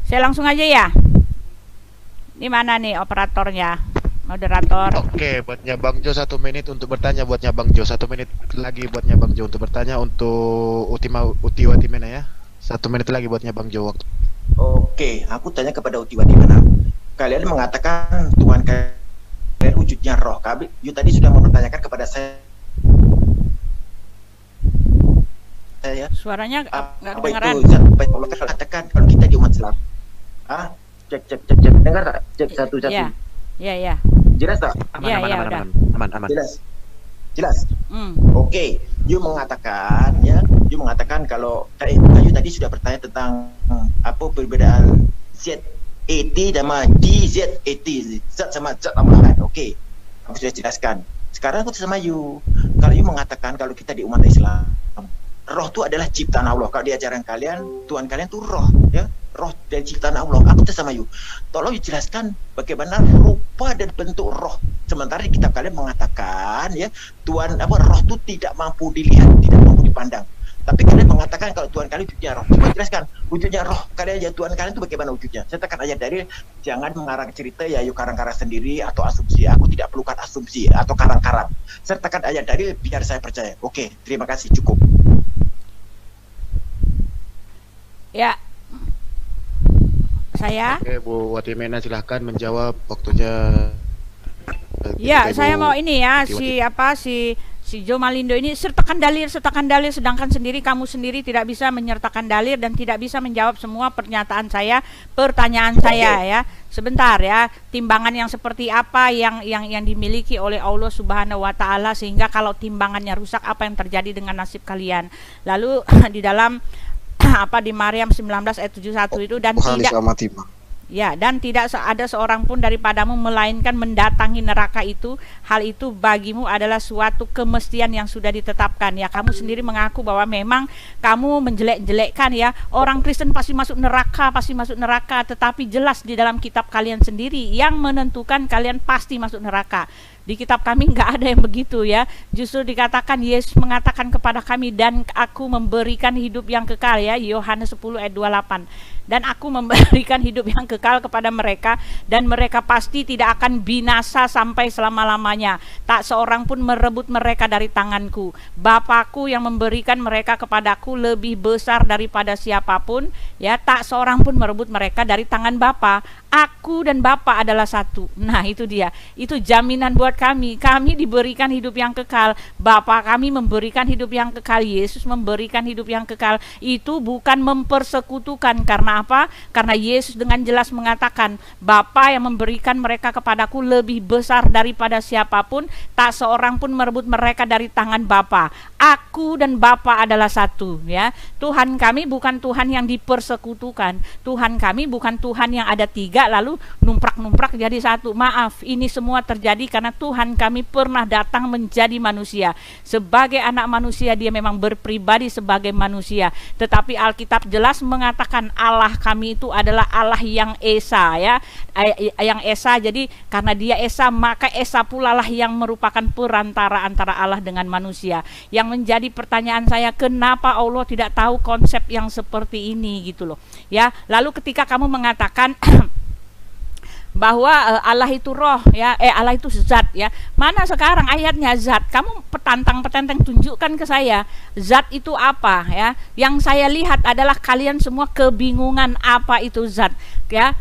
Saya langsung aja ya. Ini mana nih operatornya? Moderator. Oke, buatnya Bang Jo 1 menit untuk bertanya, buatnya Bang Jo 1 menit lagi buatnya Bang Jo untuk bertanya untuk Uti Watimena ya. 1 menit lagi buatnya Bang Jo waktu. Okey, aku tanya kepada Uti Watimena. Kalian mengatakan Tuhan kalian wujudnya roh. You tadi sudah mempertanyakan kepada saya. Suaranya nggak Apa kedengeran. itu zat Allah katakan kalau kita di umat Islam. Cek. Dengar tak? Cek 1 1. Ya. Jelas tak? Aman. Jelas. Okey, you mengatakan kalau you tadi sudah bertanya tentang apa perbezaan ZAT sama DZAT. Zat sama zat tambahan. Okey. Aku sudah jelaskan. Sekarang aku sama you. Kalau you mengatakan kalau kita di umat Islam, roh itu adalah ciptaan Allah. Kalau di ajaran kalian, Tuhan kalian itu roh, ya. Roh dari ciptaan Allah. Aku sama you. Tolong dijelaskan bagaimana rupa dan bentuk roh. Sementara di kitab kalian mengatakan, ya, roh itu tidak mampu dilihat, tidak mampu dipandang. Tapi kalian mengatakan kalau Tuhan kalian wujudnya roh. Coba jelaskan wujudnya roh kalian, ya, Tuhan kalian itu bagaimana wujudnya. Saya tekan ayat dari, jangan mengarang cerita ya you karang-karang sendiri atau asumsi. Aku tidak perlukan asumsi atau karang-karang. Saya tekan ayat dari biar saya percaya. Oke, terima kasih, cukup. Ya. Saya. Oke, Bu Watimena silahkan menjawab waktunya. Ya, saya mau ini ya, si Jo Malindo ini sertakan dalil, sedangkan pertanyaan sendiri tidak bisa menyertakan dalil dan tidak bisa menjawab semua pertanyaan saya ya. Sebentar ya, timbangan yang seperti apa yang dimiliki oleh Allah Subhanahu wa taala sehingga kalau timbangannya rusak apa yang terjadi dengan nasib kalian. Lalu di dalam di Maryam 19 ayat 71 itu dan tidak ada seorang pun daripadamu melainkan mendatangi neraka itu. Hal itu bagimu adalah suatu kemestian yang sudah ditetapkan. Ya, kamu sendiri mengaku bahwa memang kamu menjelek-jelekkan ya. Orang Kristen pasti masuk neraka, tetapi jelas di dalam kitab kalian sendiri yang menentukan kalian pasti masuk neraka. Di kitab kami nggak ada yang begitu ya. Justru dikatakan Yesus mengatakan kepada kami, dan aku memberikan hidup yang kekal ya. Yohanes 10 ayat 28. Dan aku memberikan hidup yang kekal kepada mereka, dan mereka pasti tidak akan binasa sampai selama-lamanya. Tak seorang pun merebut mereka dari tanganku. Bapakku yang memberikan mereka kepadaku lebih besar daripada siapapun ya. Tak seorang pun merebut mereka dari tangan Bapa. Aku dan Bapa adalah satu. Nah, itu dia. Itu jaminan buat kami. Kami diberikan hidup yang kekal. Bapa kami memberikan hidup yang kekal. Yesus memberikan hidup yang kekal. Itu bukan mempersekutukan. Karena apa? Karena Yesus dengan jelas mengatakan, Bapa yang memberikan mereka kepadaku lebih besar daripada siapapun. Tak seorang pun merebut mereka dari tangan Bapa. Aku dan Bapa adalah satu ya. Tuhan kami bukan Tuhan yang dipersekutukan. Tuhan kami bukan Tuhan yang ada tiga lalu numprak-numprak jadi satu. Maaf, ini semua terjadi karena Tuhan kami pernah datang menjadi manusia. Sebagai anak manusia dia memang berpribadi sebagai manusia. Tetapi Alkitab jelas mengatakan Allah kami itu adalah Allah yang Esa ya. Yang Esa, jadi karena dia Esa maka Esa pula lah yang merupakan perantara antara Allah dengan manusia. Yang menjadi pertanyaan saya, kenapa Allah tidak tahu konsep yang seperti ini gitu loh ya. Lalu ketika kamu mengatakan bahwa Allah itu roh ya, Allah itu zat ya. Mana sekarang ayatnya zat? Kamu petantang tunjukkan ke saya zat itu apa ya. Yang saya lihat adalah kalian semua kebingungan apa itu zat ya.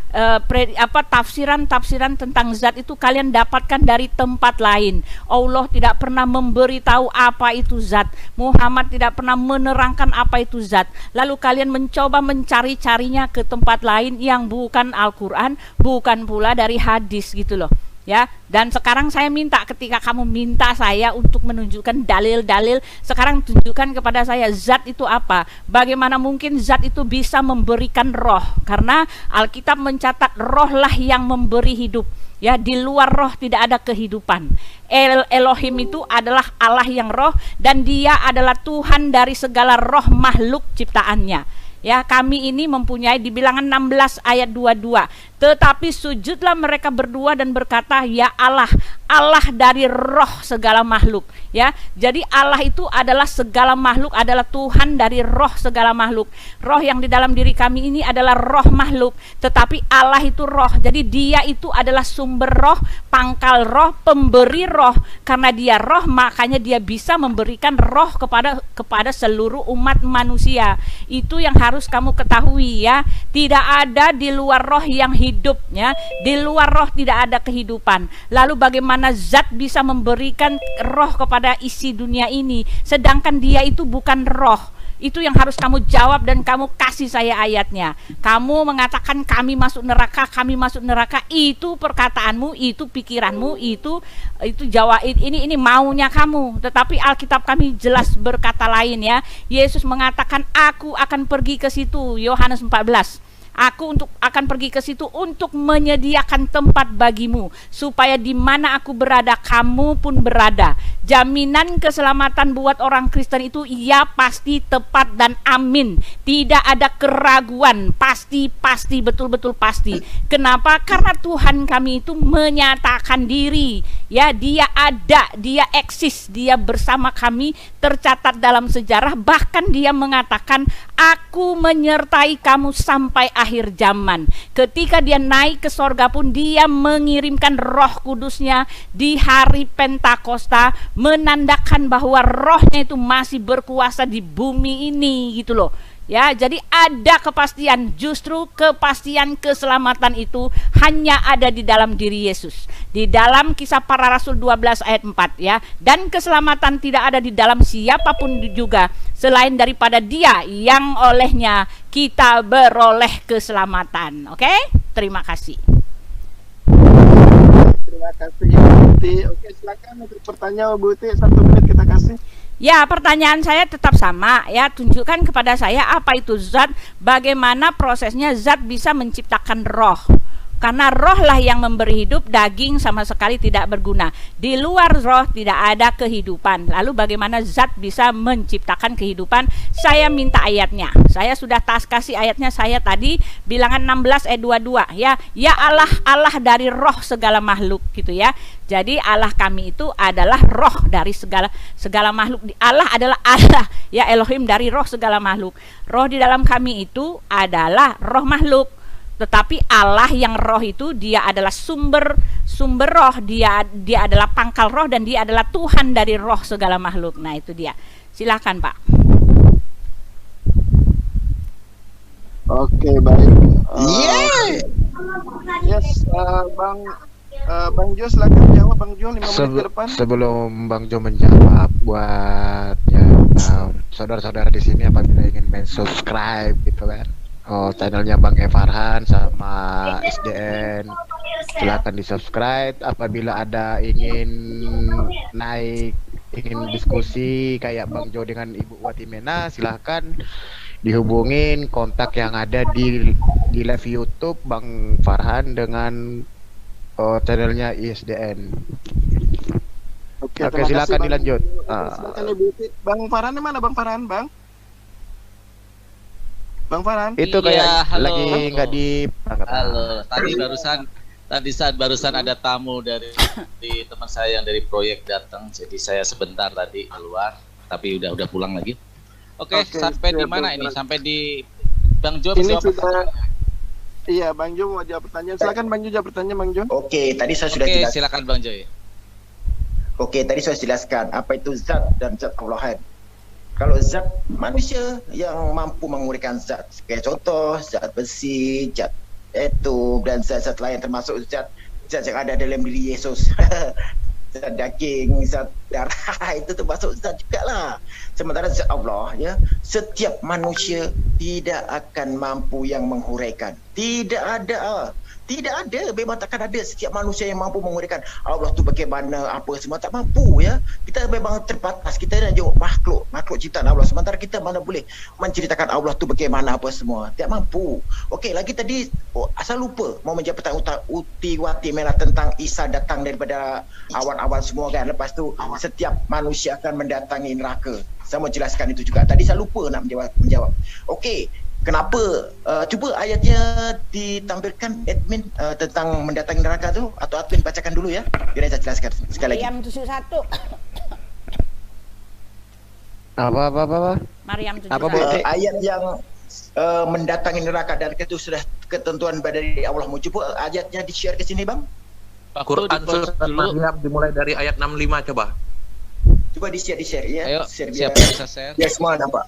Tafsiran tentang zat itu kalian dapatkan dari tempat lain. Allah tidak pernah memberitahu apa itu zat. Muhammad tidak pernah menerangkan apa itu zat. Lalu kalian mencoba mencari-carinya ke tempat lain yang bukan Al-Quran, bukan pula dari hadis gitu loh ya. Dan sekarang saya minta, ketika kamu minta saya untuk menunjukkan dalil-dalil, sekarang tunjukkan kepada saya zat itu apa. Bagaimana mungkin zat itu bisa memberikan roh? Karena Alkitab mencatat roh lah yang memberi hidup ya. Di luar roh tidak ada kehidupan. Elohim itu adalah Allah yang roh, dan dia adalah Tuhan dari segala roh makhluk ciptaannya. Ya, kami ini mempunyai di Bilangan 16 ayat 22. Tetapi sujudlah mereka berdua dan berkata, ya Allah, Allah dari roh segala makhluk. Ya, jadi Allah itu adalah segala makhluk, adalah Tuhan dari roh segala makhluk. Roh yang di dalam diri kami ini adalah roh makhluk, tetapi Allah itu roh. Jadi dia itu adalah sumber roh, pangkal roh, pemberi roh. Karena dia roh, makanya dia bisa memberikan roh kepada seluruh umat manusia. Itu yang harus kamu ketahui ya. Tidak ada di luar roh yang hidup ya. Di luar roh tidak ada kehidupan. Lalu bagaimana zat bisa memberikan roh kepada isi dunia ini, sedangkan dia itu bukan roh? Itu yang harus kamu jawab dan kamu kasih saya ayatnya. Kamu mengatakan kami masuk neraka, itu perkataanmu, itu pikiranmu, itu jawab ini maunya kamu. Tetapi Alkitab kami jelas berkata lain ya. Yesus mengatakan aku akan pergi ke situ, Yohanes 14. Aku akan pergi ke situ untuk menyediakan tempat bagimu, supaya di mana aku berada, kamu pun berada. Jaminan keselamatan buat orang Kristen itu ya pasti, tepat, dan amin. Tidak ada keraguan, pasti, betul-betul pasti. Kenapa? Karena Tuhan kami itu menyatakan diri. Ya, dia ada, dia eksis, dia bersama kami, tercatat dalam sejarah. Bahkan dia mengatakan, aku menyertai kamu sampai akhir zaman. Ketika dia naik ke sorga pun dia mengirimkan Roh Kudusnya di hari Pentakosta, menandakan bahwa rohnya itu masih berkuasa di bumi ini gitu loh. Ya, jadi ada kepastian, justru kepastian keselamatan itu hanya ada di dalam diri Yesus. Di dalam Kisah Para Rasul 12 ayat 4 ya. Dan keselamatan tidak ada di dalam siapapun juga selain daripada Dia yang olehnya kita beroleh keselamatan. Oke? Terima kasih. Terima kasih ya Bu Uti. Oke, silakan untuk pertanyaan Bu Uti, 1 menit kita kasih. Ya, pertanyaan saya tetap sama ya, tunjukkan kepada saya apa itu zat, bagaimana prosesnya zat bisa menciptakan roh. Karena roh lah yang memberi hidup, daging sama sekali tidak berguna. Di luar roh tidak ada kehidupan. Lalu bagaimana zat bisa menciptakan kehidupan? Saya minta ayatnya. Saya sudah kasih ayatnya saya tadi, Bilangan 16 ayat 22 ya. Ya Allah, Allah dari roh segala makhluk gitu ya. Jadi Allah kami itu adalah roh dari segala makhluk. Allah adalah Allah ya, Elohim dari roh segala makhluk. Roh di dalam kami itu adalah roh makhluk. Tetapi Allah yang roh itu dia adalah sumber roh, dia adalah pangkal roh, dan dia adalah Tuhan dari roh segala makhluk. Nah itu dia. Silakan Pak. Oke, baik. Yeah. Yes, Bang Jo silakan jawab, Bang Jo, 5 menit ke depan. Sebelum Bang Jo menjawab, buat ya, saudara-saudara di sini apabila ingin subscribe gitu kan, channelnya Bang Farhan sama SDN, silakan di subscribe. Apabila ada ingin diskusi kayak Bang Jo dengan Ibu Watimena, silahkan dihubungin kontak yang ada di live YouTube Bang Farhan dengan channelnya ISDN. Oke, silakan dilanjut. Silakan Ibu Uti. Bang Farhan mana Bang Farhan, Bang? Bang Farhan? Itu kayak halo. lagi nggak di. Halo, tadi saat barusan ada tamu dari teman saya yang dari proyek datang, jadi saya sebentar tadi keluar, tapi udah pulang lagi. Oke, sampai di mana ini? Sampai di Bang Jo. Ini sudah. Iya, Bang Jo mau jawab pertanyaan. Silakan Bang Jo jawab pertanyaan, Bang Jo. Oke, tadi saya sudah jelaskan. Silakan Bang Jo. Oke, tadi saya jelaskan apa itu zat dan zat Allahan. Kalau zat manusia yang mampu menguraikan zat, kayak contoh zat besi, zat itu dan zat-zat lain, termasuk zat yang ada dalam diri Yesus. Zat daging, zat darah itu termasuk zat juga lah. Sementara zat Allah ya, setiap manusia tidak akan mampu yang menghuraikan. Tidak ada. Memang takkan ada setiap manusia yang mampu menguraikan. Allah tu bagaimana, apa semua tak mampu ya. Kita memang terbatas. Kita dah jawab makhluk ciptaan Allah. Sementara kita mana boleh menceritakan Allah tu bagaimana apa semua. Tak mampu. Okey, lagi tadi asal lupa mau menjawab pertanyaan Uti Watimena tentang Isa datang daripada awal-awal semua kan. Lepas tu setiap manusia akan mendatangi neraka. Saya mau jelaskan itu juga. Tadi saya lupa nak menjawab. Okey, Kenapa? Cuba ayatnya ditampilkan admin tentang mendatangi neraka tu, atau admin bacakan dulu ya. Biar saya jelaskan sekali lagi. Maryam 71. Apa? Maryam 71. Apa, Bu? Ayat yang mendatangi neraka dan itu sudah ketentuan dari Allah. Cuba ayatnya di-share ke sini, Bang. Quran surat Maryam dimulai dari ayat 65 coba. Coba di-share ya. Ayo, Share siapa yang bisa share? biar semua nampak.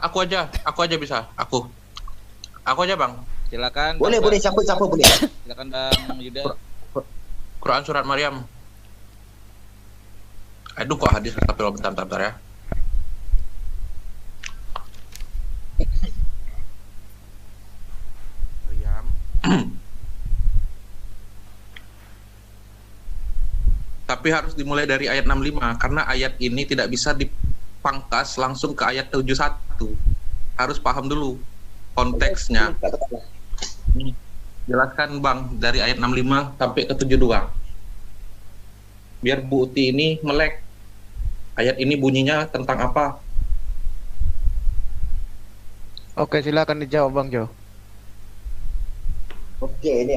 Aku aja bisa. Aku aja, Bang. Silakan. Boleh, siapa boleh. Silakan Bang Yuda. Quran surat Maryam. Aduh kok hadis, tapi lo bentar ya. Maryam. Tapi harus dimulai dari ayat 65 karena ayat ini tidak bisa dipangkas langsung ke ayat 71. Harus paham dulu konteksnya. Jelaskan Bang dari ayat 65 sampai ke 72. Biar Bu Uti ini melek. Ayat ini bunyinya tentang apa? Oke, silakan dijawab Bang Jo. Oke, ini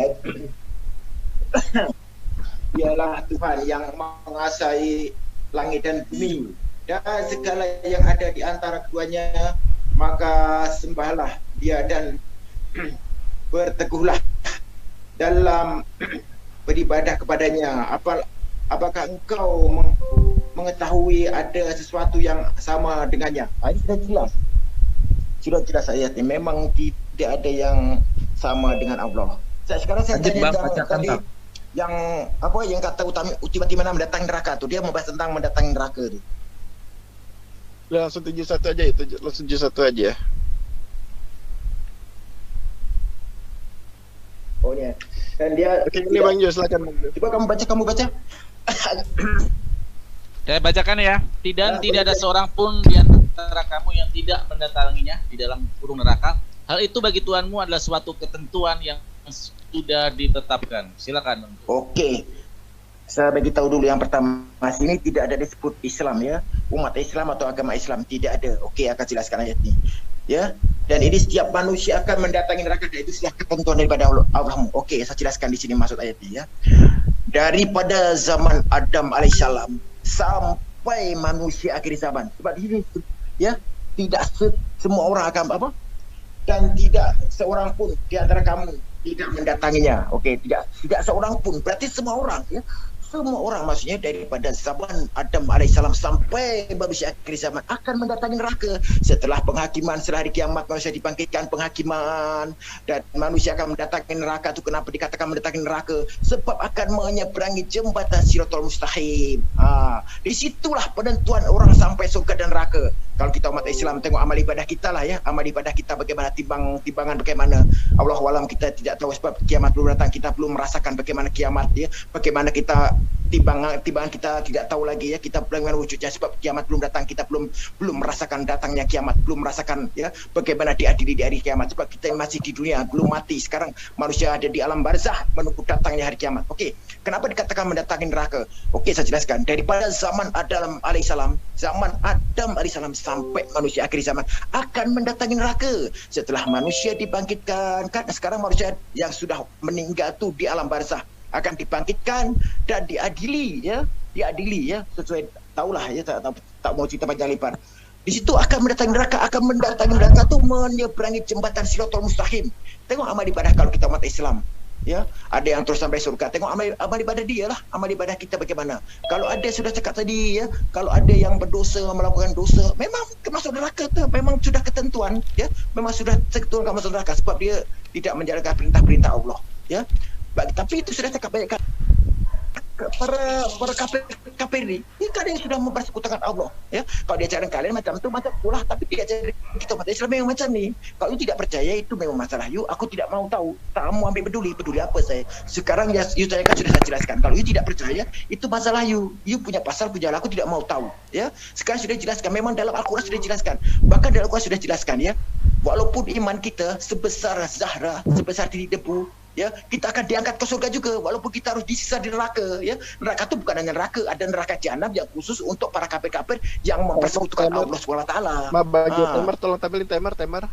dialah Tuhan yang menguasai langit dan bumi dan segala yang ada di antara keduanya, maka sembahlah dia dan berteguhlah dalam beribadah kepadanya. Apakah engkau mengetahui ada sesuatu yang sama dengannya? Ini sudah jelas ayatnya. Memang tidak ada yang sama dengan Allah. Sekarang saya tanya tadi yang apa yang kata Utimana mendatangi neraka tuh, dia membahas tentang mendatangi neraka tuh. Langsung 71 aja itu, langsung 71 aja. Oh ya. Dan dia Oke, ini Bang Jo, silakan Bang Jo. Coba kamu baca. Saya bacakan ya. Tidak ada seorang pun di antara kamu yang tidak mendatanginya di dalam kurung neraka. Hal itu bagi Tuhanmu adalah suatu ketentuan yang sudah ditetapkan. Silakan. Oke. Saya bagi tahu dulu yang pertama, sini tidak ada disebut Islam ya. Umat Islam atau agama Islam tidak ada. Oke, akan jelaskan ayat ini. Ya. Dan ini setiap manusia akan mendatangi neraka, dan itu sudah ketentuan daripada Allah. Oke, saya jelaskan di sini maksud ayatnya ya. Daripada zaman Adam alaihissalam sampai manusia akhir zaman. Sebab di sini ya, tidak semua orang akan apa? Dan tidak seorang pun di antara kamu tidak mendatanginya. Oke, tidak seorang pun, berarti semua orang ya. Semua orang maksudnya daripada zaman Adam alaihissalam sampai manusia akhir zaman akan mendatangi neraka. Setelah penghakiman, setelah hari kiamat manusia dibangkitkan penghakiman dan manusia akan mendatangi neraka. Itu kenapa dikatakan mendatangi neraka? Sebab akan menyeberangi jembatan Siratul Mustaqim. Disitulah penentuan orang sampai surga dan neraka. Kalau kita umat Islam tengok amal ibadah kita lah ya, amal ibadah kita bagaimana, timbangan bagaimana. Allah walam kita tidak tahu sebab kiamat belum datang, kita belum merasakan bagaimana kiamat ya, bagaimana kita timbangan kita tidak tahu lagi ya, kita bagaimana wujudnya sebab kiamat belum datang, kita belum merasakan datangnya kiamat, belum merasakan ya bagaimana diadili di hari kiamat sebab kita masih di dunia, belum mati. Sekarang manusia ada di alam barzah menunggu datangnya hari kiamat. Oke, kenapa dikatakan mendatangi neraka? Oke, saya jelaskan. Daripada zaman Adam alaihissalam sampai manusia akhir zaman akan mendatangi neraka. Setelah manusia dibangkitkan, kan sekarang manusia yang sudah meninggal tuh di alam barzah akan dibangkitkan dan diadili ya, sesuai tahulah ya, tak mau cerita panjang lebar. Di situ akan mendatangi neraka, tuh menyeberangi jembatan Siratul Mustaqim. Tengok amal ibadah kalau kita umat Islam ya, ada yang terus sampai surga. Tengok amal ibadah dia lah, amal ibadah kita bagaimana. Kalau ada sudah cakap tadi ya, kalau ada yang berdosa, melakukan dosa, memang masuk neraka tu, memang sudah ketentuan ya, memang sudah ketentuan masuk neraka sebab dia tidak menjalankan perintah-perintah Allah ya. Tapi itu sudah cakap banyak para kafir ini kadang sudah mempersekutukan Allah ya. Kalau dia ajaran kalian macam tu macam pula, tapi dia ajaran kita umat Islam memang macam ni. Kalau you tidak percaya itu memang masalah you, aku tidak mau tahu, tak mau ambil peduli apa saya. Sekarang ya you saya kan sudah saya jelaskan. Kalau you tidak percaya itu masalah you punya pasal punya, aku tidak mau tahu ya. Sekarang sudah jelaskan, memang dalam Al-Quran sudah jelaskan, bahkan dalam Al-Quran sudah jelaskan ya, walaupun iman kita sebesar zahra, sebesar titik debu ya, kita akan diangkat ke surga juga walaupun kita harus disisa di neraka ya. Neraka itu bukan hanya neraka, ada neraka jahanam yang khusus untuk para kafir-kafir yang mempersekutukan Allah SWT. Bagi timer, tolong tampilin timer.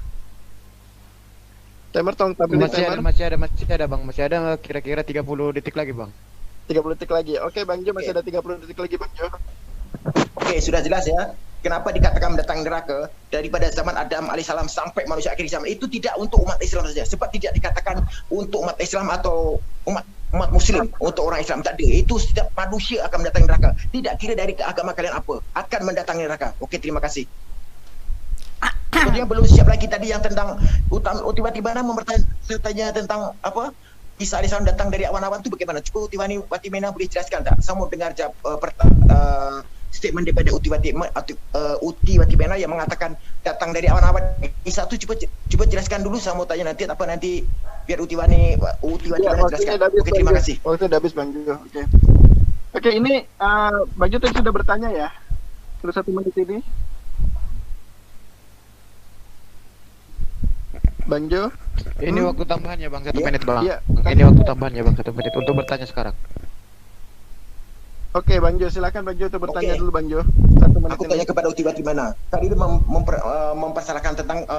Timer tolong tampilin timer. Masih ada Bang. Masih ada kira-kira 30 detik lagi Bang. 30 detik lagi. Oke, Bang Jo masih ada 30 detik lagi, Bang Jo. Oke, sudah jelas ya. Kenapa dikatakan mendatang neraka daripada zaman Adam alaihissalam sampai manusia akhir zaman itu tidak untuk umat Islam saja. Sebab tidak dikatakan untuk umat Islam atau umat Muslim, untuk orang Islam tak ada. Itu setiap manusia akan mendatangi neraka. Tidak kira dari agama kalian apa, akan mendatangi neraka. Oke, terima kasih. Kemudian belum siap lagi tadi yang tentang tiba-tiba bertanya tentang apa? Isa alaihissalam datang dari awan-awan itu bagaimana? Cukup Wati Mena boleh jelaskan tak? Saya mau dengar statement daripada Uti Wati Mena yang mengatakan datang dari awan-awan. Isa tu cuba jelaskan dulu. Saya mau tanya nanti biar Uti Wati Mena jelaskan. Oke, terima kasih. Oh, itu udah habis Bang Jo. Oke, ini Bang Jo tadi sudah bertanya ya. Terus 1 menit ini. Bang Jo. Ini waktu tambahannya Bang 1 menit Bang. Iya. Ini waktu tambahannya Bang 1 menit untuk bertanya sekarang. Oke, Bang Jo, silakan Bang Jo untuk bertanya dulu Bang Jo. 1 menit. Aku tanya kepada Uti Wati Mena. Tadi dia mempersalahkan tentang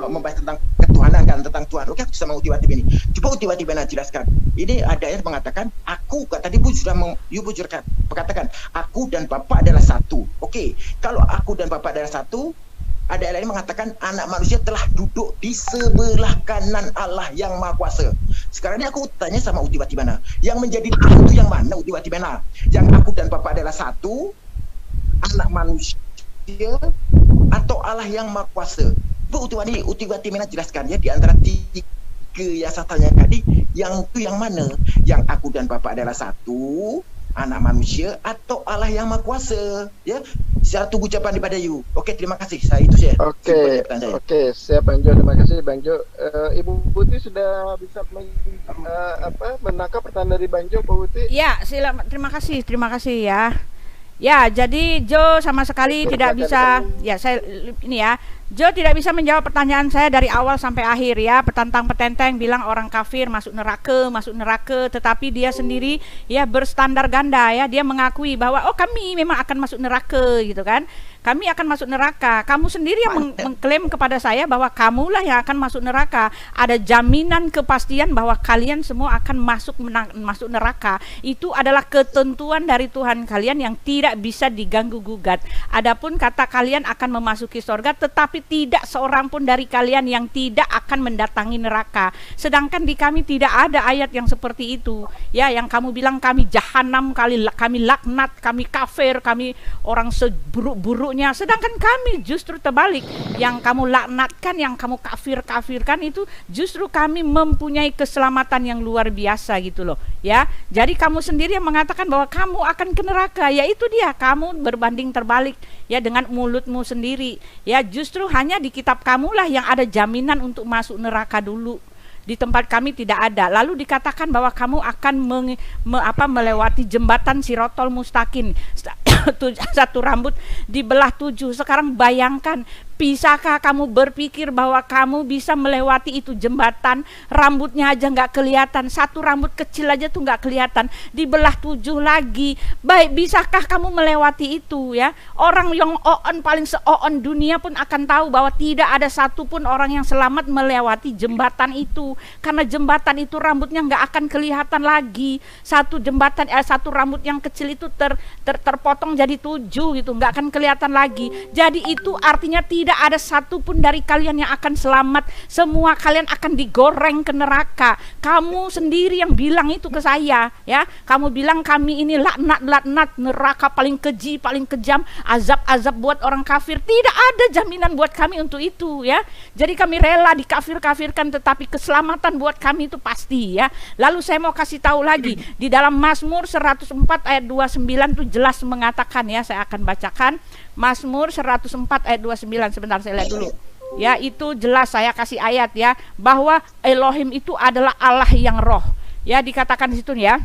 membahas tentang ketuhanan kan, tentang Tuhan. Oke, aku sama Uti Wati Mena. Coba Uti Wati Mena jelaskan. Ini ada yang mengatakan aku tadi pun sudah bujurkan, katakan aku dan Bapa adalah satu. Oke, kalau aku dan Bapa adalah satu, ada yang mengatakan anak manusia telah duduk di sebelah kanan Allah yang Maha Kuasa. Sekarang ini aku tanya sama Uti Wati Mena, yang menjadi Tuhan itu yang mana Uti Wati Mena? Yang aku dan Bapa adalah satu, anak manusia atau Allah yang Maha Kuasa? Uti Wati Mena jelaskan ya, di antara 3 yang saya tanya tadi, yang itu yang mana? Yang aku dan Bapa adalah satu, anak manusia atau Allah yang Maha Kuasa? Ya, saya tunggu jawapan daripada you. Oke, terima kasih. Itu saya. Oke, siap Bang Jo. Terima kasih Bang Jo. Ibu Putih sudah bisa menangkap pertanyaan dari Bang Jo, Bu Putih? Ya, terima kasih ya. Ya, jadi Jo sama sekali tidak bisa. Ya, saya ini ya. Jo tidak bisa menjawab pertanyaan saya dari awal sampai akhir ya. Petantang-petenteng bilang orang kafir masuk neraka, tetapi dia sendiri ya berstandar ganda ya. Dia mengakui bahwa kami memang akan masuk neraka gitu kan. Kami akan masuk neraka. Kamu sendiri yang mengklaim kepada saya bahwa kamulah yang akan masuk neraka. Ada jaminan kepastian bahwa kalian semua akan masuk neraka. Itu adalah ketentuan dari Tuhan kalian yang tidak bisa diganggu gugat. Adapun kata kalian akan memasuki surga, tetapi tidak seorang pun dari kalian yang tidak akan mendatangi neraka. Sedangkan di kami tidak ada ayat yang seperti itu. Ya, yang kamu bilang kami jahanam, kami laknat, kami kafir, kami orang seburuk-buruknya. Sedangkan kami justru terbalik. Yang kamu laknatkan, yang kamu kafirkan itu justru kami mempunyai keselamatan yang luar biasa gitu loh. Ya, jadi kamu sendiri yang mengatakan bahwa kamu akan ke neraka. Ya itu dia, kamu berbanding terbalik ya dengan mulutmu sendiri. Ya, justru hanya di kitab kamulah yang ada jaminan untuk masuk neraka dulu. Di tempat kami tidak ada. Lalu dikatakan bahwa kamu akan melewati jembatan Sirotol Mustaqim. Satu rambut dibelah 7. Sekarang bayangkan, bisakah kamu berpikir bahwa kamu bisa melewati itu jembatan, rambutnya aja nggak kelihatan, satu rambut kecil aja tuh nggak kelihatan, dibelah 7 lagi. Baik, bisakah kamu melewati itu ya? Orang yang paling se-on dunia pun akan tahu bahwa tidak ada satupun orang yang selamat melewati jembatan itu, karena jembatan itu rambutnya nggak akan kelihatan lagi. Satu rambut yang kecil itu terpotong jadi 7 gitu, nggak akan kelihatan lagi. Jadi itu artinya tidak ada satupun dari kalian yang akan selamat. Semua kalian akan digoreng ke neraka. Kamu sendiri yang bilang itu ke saya ya. Kamu bilang kami ini laknat, neraka paling keji, paling kejam, azab buat orang kafir. Tidak ada jaminan buat kami untuk itu ya. Jadi kami rela dikafir-kafirkan, tetapi keselamatan buat kami itu pasti ya. Lalu saya mau kasih tahu lagi, di dalam Mazmur 104 ayat 29 itu jelas mengatakan ya, saya akan bacakan Mazmur 104 ayat 29. Sebentar saya lihat dulu. Ya, itu jelas saya kasih ayat ya, bahwa Elohim itu adalah Allah yang roh. Ya, dikatakan di situ ya.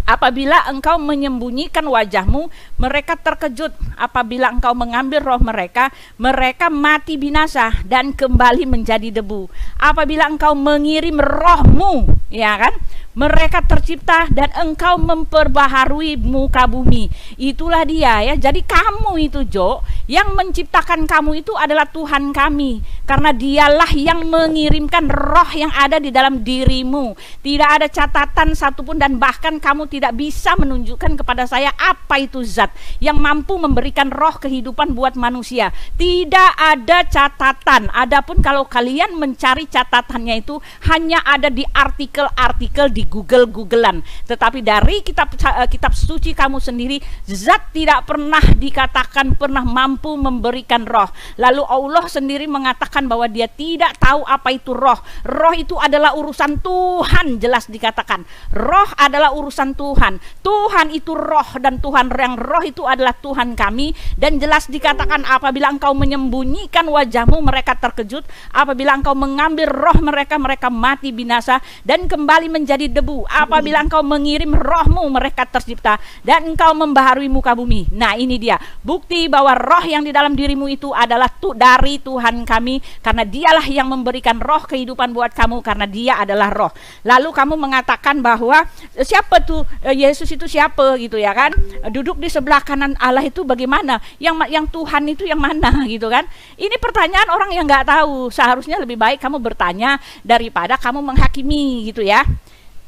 Apabila engkau menyembunyikan wajahmu, mereka terkejut. Apabila engkau mengambil roh mereka, mereka mati binasa dan kembali menjadi debu. Apabila engkau mengirim rohmu, ya kan, mereka tercipta dan engkau memperbaharui muka bumi. Itulah dia ya. Jadi kamu itu Jo, yang menciptakan kamu itu adalah Tuhan kami, karena dialah yang mengirimkan roh yang ada di dalam dirimu. Tidak ada catatan satupun, dan bahkan kamu tidak bisa menunjukkan kepada saya apa itu zat yang mampu memberikan roh kehidupan buat manusia. Tidak ada catatan. Adapun kalau kalian mencari catatannya itu hanya ada di artikel-artikel di Google-Googlean. Tetapi dari kitab suci kamu sendiri, zat tidak pernah dikatakan pernah mampu memberikan roh. Lalu Allah sendiri mengatakan bahwa dia tidak tahu apa itu roh. Roh itu adalah urusan Tuhan, jelas dikatakan. Roh adalah urusan Tuhan. Tuhan itu roh, dan Tuhan yang roh itu adalah Tuhan kami. Dan jelas dikatakan apabila engkau menyembunyikan wajahmu, mereka terkejut. Apabila engkau mengambil roh mereka, mereka mati binasa dan kembali menjadi debu. Apabila engkau mengirim rohmu, mereka tercipta dan engkau membaharui muka bumi. Nah, ini dia bukti bahwa roh yang di dalam dirimu itu adalah dari Tuhan kami, karena dialah yang memberikan roh kehidupan buat kamu, karena dia adalah roh. Lalu kamu mengatakan bahwa siapa tuh Yesus itu siapa gitu ya kan? Duduk di sebelah kanan Allah itu bagaimana? Yang Tuhan itu yang mana gitu kan? Ini pertanyaan orang yang nggak tahu. Seharusnya lebih baik kamu bertanya daripada kamu menghakimi gitu ya.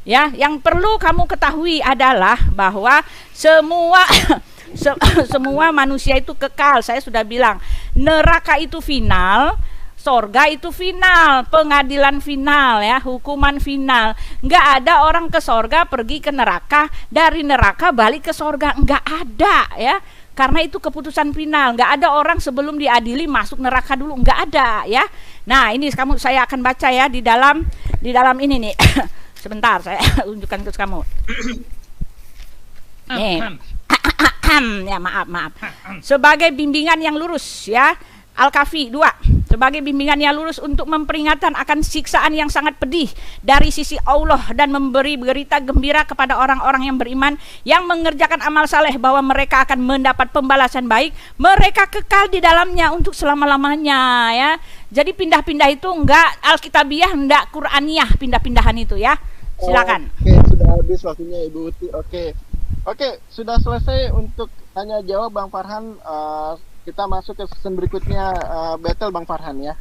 Ya, yang perlu kamu ketahui adalah bahwa semua semua manusia itu kekal. Saya sudah bilang, neraka itu final, sorga itu final, pengadilan final ya, hukuman final. Nggak ada orang ke sorga pergi ke neraka, dari neraka balik ke sorga, nggak ada ya. Karena itu keputusan final. Nggak ada orang sebelum diadili masuk neraka dulu, nggak ada ya. Nah, ini saya akan baca ya di dalam ini nih. Sebentar, saya tunjukkan ke kamu. Nih. Ya, maaf. Sebagai bimbingan yang lurus ya. Al-Kahfi 2. Sebagai bimbingan yang lurus untuk memperingatkan akan siksaan yang sangat pedih dari sisi Allah, dan memberi berita gembira kepada orang-orang yang beriman yang mengerjakan amal saleh bahwa mereka akan mendapat pembalasan baik, mereka kekal di dalamnya untuk selama-lamanya ya. Jadi pindah-pindah itu enggak Alkitabiah, enggak Qur'aniyah, pindah-pindahan itu ya. Silakan. Oke, sudah habis waktunya Ibu Uti. Oke, sudah selesai untuk tanya jawab Bang Farhan. Kita masuk ke season berikutnya, battle Bang Farhan ya.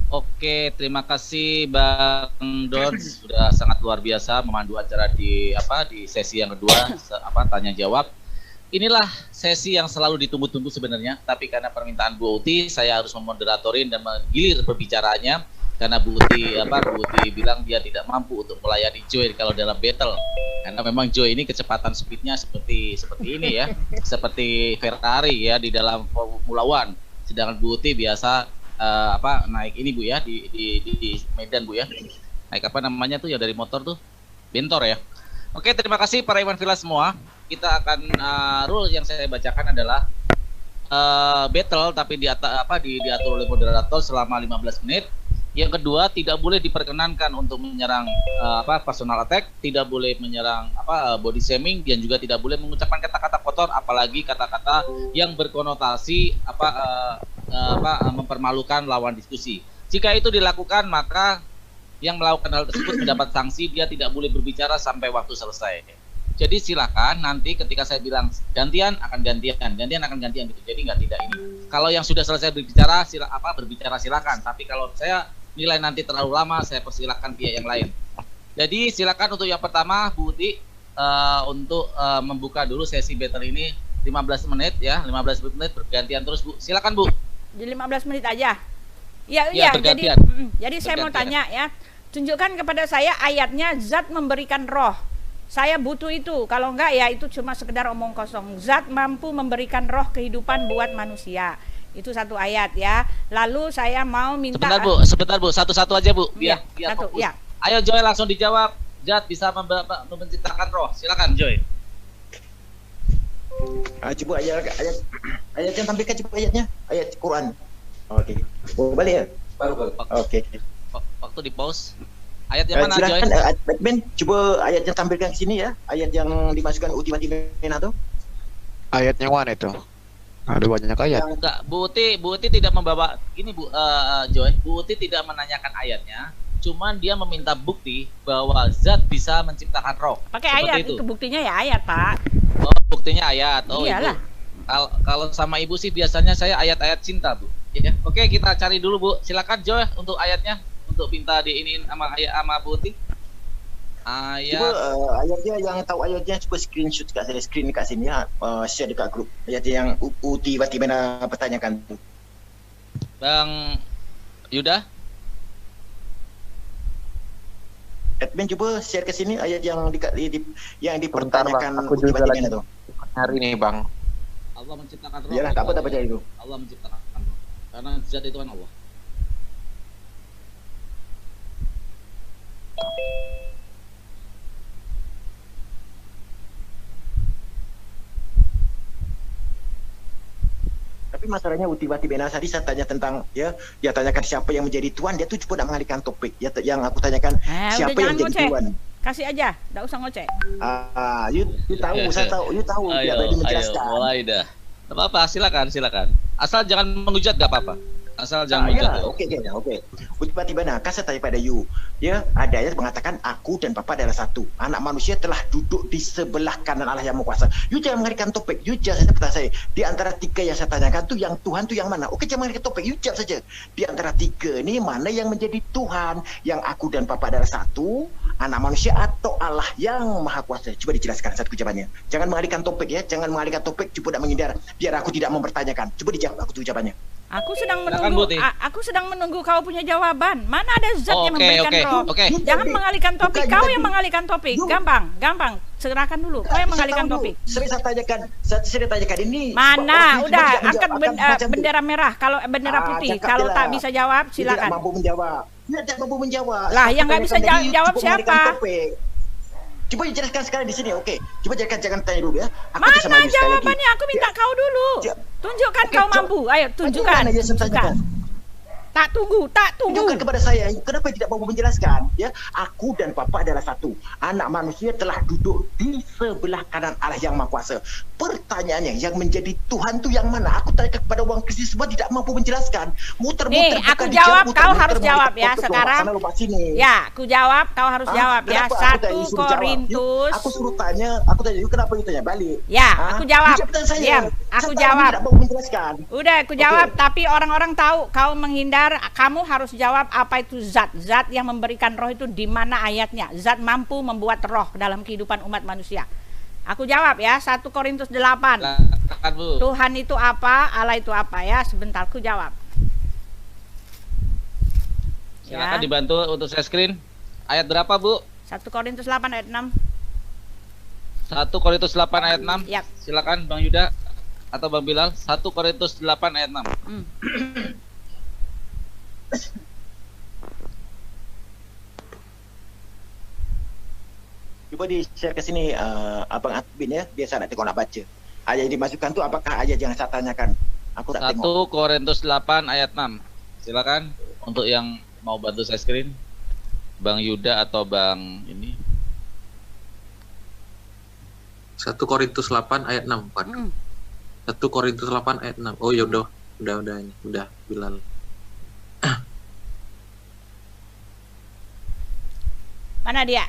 Oke, terima kasih Bang Don, sudah sangat luar biasa memandu acara di sesi yang kedua, tanya jawab. Inilah sesi yang selalu ditunggu-tunggu sebenarnya, tapi karena permintaan Bu Uti, saya harus memoderatorin dan menggilir perbicaranya. Karena Bu Uti bilang dia tidak mampu untuk melayani Joy kalau dalam battle, karena memang Joy ini kecepatan speednya seperti ini ya, seperti Ferrari ya di dalam Formula One. Sedangkan Bu Uti biasa naik ini Bu ya di Medan Bu ya, naik apa namanya tuh ya dari motor tuh, bentor ya. Oke, terima kasih para Iwan Villa semua. Kita akan rule yang saya bacakan adalah battle, tapi diatur oleh moderator selama 15 menit. Yang kedua, tidak boleh diperkenankan untuk menyerang personal attack, tidak boleh menyerang body shaming, dan juga tidak boleh mengucapkan kata-kata kotor, apalagi kata-kata yang berkonotasi mempermalukan lawan diskusi. Jika itu dilakukan, maka yang melakukan hal tersebut mendapat sanksi, dia tidak boleh berbicara sampai waktu selesai. Jadi silakan nanti ketika saya bilang gantian akan gantian gitu. Jadi tidak ini. Kalau yang sudah selesai berbicara berbicara silakan. Tapi kalau saya nilai nanti terlalu lama, saya persilakan pihak yang lain. Jadi silakan untuk yang pertama Bu Uti untuk membuka dulu sesi battle ini 15 menit ya, 15 menit bergantian terus Bu. Silakan Bu. Di 15 menit aja. Iya, jadi saya mau tanya ya. Tunjukkan kepada saya ayatnya zat memberikan roh. Saya butuh itu, kalau enggak ya itu cuma sekedar omong kosong. Zat mampu memberikan roh kehidupan buat manusia. Itu satu ayat ya. Lalu saya mau minta Sebentar Bu, satu-satu aja Bu. Biar satu, fokus. Ya. Ayo Joy langsung dijawab. Zat bisa menciptakan roh. Silakan Joy. Coba ayatnya tampilkan, coba ayatnya. Ayat Quran. Oke. Balik ya? Baru. Oke. Waktu di pause. Ayat yang mana Joy? Batman, coba ayatnya tampilkan ke sini ya. Ayat yang dimasukkan Ultimate Mena tuh. Ayat yang mana itu? Ada banyak ayat. Enggak, Bu Uti tidak membawa ini Bu Joy. Bu Uti tidak menanyakan ayatnya. cuman dia meminta bukti bahwa zat bisa menciptakan roh. Pakai ayat itu buktinya ya ayat, Pak. Oh, buktinya ayat. Oh, iyalah. Kalau sama Ibu sih biasanya saya ayat-ayat cinta, Bu. Ya. Oke, kita cari dulu, Bu. Silakan Jo untuk ayatnya, untuk minta diiniin sama ayat sama Bu Uti. Coba ayatnya yang tahu ayatnya coba screenshot kat saya, screen kat sini ya, share dekat grup. Ayatnya yang Uti Watimena pertanyakan tu. Bang Yuda, admin coba share ke sini ayat yang yang Bentar, dipertanyakan Bang. Aku juga lagi tu. hari nih, Bang. Allah menciptakan roh. Iyalah, tak apa baca itu. Allah menciptakan roh. Karena zat itu kan Allah. Tapi masalahnya Uti Watimena tadi saya tanya tentang dia tanyakan siapa yang menjadi tuan, dia tuh cuma nak mengalihkan topik. Yang aku tanyakan siapa yang jadi tuan. Kasih aja, enggak usah ngoceh. You tahu, saya tahu, you tahu tidak boleh menjelaskan. Ayo, mulai dah. Tak apa-apa, silakan. Asal jangan menghujat, enggak apa-apa. Asal jangan menghujat. Oke. Tiba-tiba saya tanya pada you, ada ayat mengatakan aku dan Bapa adalah satu. Anak manusia telah duduk di sebelah kanan Allah yang Maha Kuasa. You jangan mengalihkan topik. You jawab saja pertanyaan saya. Di antara tiga yang saya tanyakan tu yang Tuhan tu yang mana? Oke, jangan mengalihkan topik. You jawab saja. Di antara tiga ni mana yang menjadi Tuhan? Yang aku dan Bapa adalah satu, anak manusia atau Allah yang Maha Kuasa? Coba dijelaskan satu jawabannya. Jangan mengalihkan topik ya. Jangan mengalihkan topik. Coba tidak menghindar. Biar aku tidak mempertanyakan. Coba dijawab aku tu jawabannya. Aku sedang menunggu kau punya jawaban. Mana ada zat yang memberikan roh? Jangan mengalihkan topik. Kau yang mengalihkan topik. Gampang. Serahkan dulu. Kau yang mengalihkan topik. Sering saya tanyakan ini. Mana? Udah angkat bendera merah. Kalau bendera putih. Kalau tak bisa jawab, silakan. Tidak mampu menjawab. Tidak mampu menjawab. Lah, yang nggak bisa jawab siapa? Coba jelaskan sekarang di sini, oke? Coba jelaskan, jangan tanya dulu ya. Mana jawabannya? Aku minta kau dulu. Tunjukkan kau mampu. Ayo, tunjukkan. Tak tunggu. Tunjukkan kepada saya. Kenapa tidak mampu menjelaskan? Ya, aku dan Bapa adalah satu. Anak manusia telah duduk di sebelah kanan Allah yang Maha Kuasa. Pertanyaannya, yang menjadi Tuhan tu yang mana? Aku tanya kepada orang Kristian semua tidak mampu menjelaskan. Nih, aku jawab, kau harus jawab ya sekarang. Ya, aku jawab, kau harus jawab ya. 1 Korintus. Aku suruh tanya, kenapa you tanya balik? Ya, aku jawab. Diam, aku jawab. Tidak mampu menjelaskan. Udah, aku jawab, tapi orang-orang tahu kau menghindar. Kamu harus jawab apa itu zat. Zat yang memberikan roh itu di mana ayatnya? Zat mampu membuat roh dalam kehidupan umat manusia. Aku jawab ya, 1 Korintus 8. Tuhan itu apa? Allah itu apa ya? Sebentar, aku jawab. Silakan dibantu untuk saya screen. Ayat berapa, Bu? 1 Korintus 8 ayat 6. 1 Korintus 8 ayat 6. Yap. Silakan Bang Yuda atau Bang Bilal. 1 Korintus 8 ayat 6. Coba di-share ke sini Abang admin ya, biasa nak tengok nak baca. Ayat yang dimasukkan tu apakah ayat yang saya tanyakan? Aku tak 1 tengok. Korintus 8 ayat 6. Silakan untuk yang mau bantu saya screen. Bang Yuda atau Bang ini. 1 Korintus 8 ayat 6, Pak. 1 Korintus 8 ayat 6. Oh ya udah Bilal. Mana dia?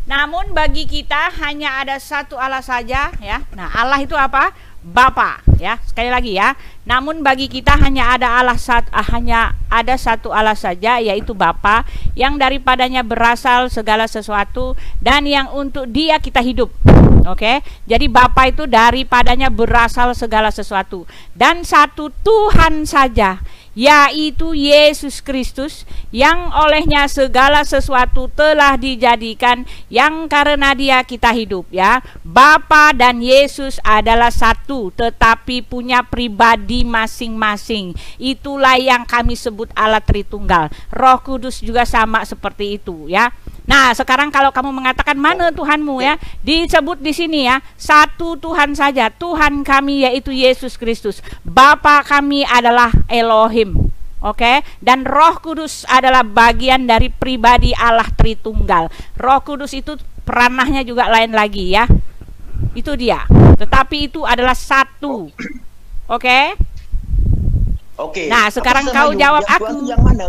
Namun bagi kita hanya ada satu Allah saja ya. Nah, Allah itu apa? Bapa ya. Sekali lagi ya. Namun bagi kita hanya ada satu Allah saja, yaitu Bapa, yang daripadanya berasal segala sesuatu dan yang untuk Dia kita hidup. Oke. Jadi Bapa itu daripadanya berasal segala sesuatu dan satu Tuhan saja, yaitu Yesus Kristus, yang olehnya segala sesuatu telah dijadikan, yang karena Dia kita hidup ya. Bapa dan Yesus adalah satu, tetapi punya pribadi masing-masing. Itulah yang kami sebut Allah Tritunggal. Roh Kudus juga sama seperti itu ya. Nah, sekarang kalau kamu mengatakan mana Tuhanmu ya, disebut di sini ya, satu Tuhan saja. Tuhan kami yaitu Yesus Kristus. Bapa kami adalah Elohim. Oke, dan Roh Kudus adalah bagian dari pribadi Allah Tritunggal. Roh Kudus itu peranahnya juga lain lagi ya. Itu dia. Tetapi itu adalah satu. Oke? Oke. Nah, sekarang kau jawab aku. Yang mana?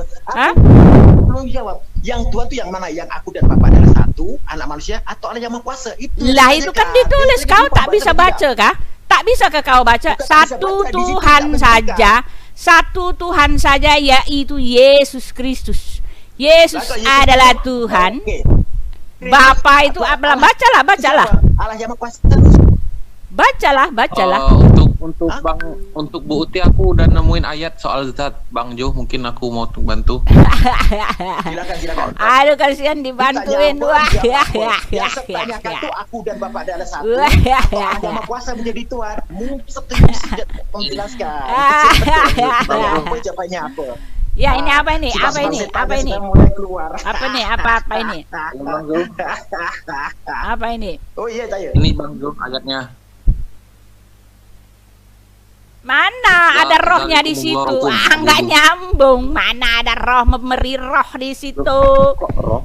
belum jawab. Yang Tuhan tuh yang mana? Yang aku dan Bapa adalah satu, anak manusia atau Allah yang Maha Kuasa? Lah itu kan ditulis, kau tak bisa baca kah? Tak bisa ke kau baca? Satu Tuhan saja, satu Tuhan saja, yaitu Yesus Kristus. Yesus adalah Tuhan. Bapa itu adalah, bacalah. Allah yang Maha Kuasa. Bacalah. Untuk Bu Uti aku udah nemuin ayat soal zat, Bang Jo, mungkin aku mau bantu. Silakan. Aduh, kasihan dibantuin. Wah. Yang setanyakan tuh aku dan Bapak adalah satu. Allah yang Maha Kuasa menjadi Tuhan. Setuju menjelaskan. Apa jawabannya apa? Ya, ini apa ini? Apa ini? Apa ini? Apa ini? Oh iya, saya. Ini Bang Jo ayatnya. Mana ada rohnya di situ? Nggak nyambung. Mana ada roh, memberi roh di situ?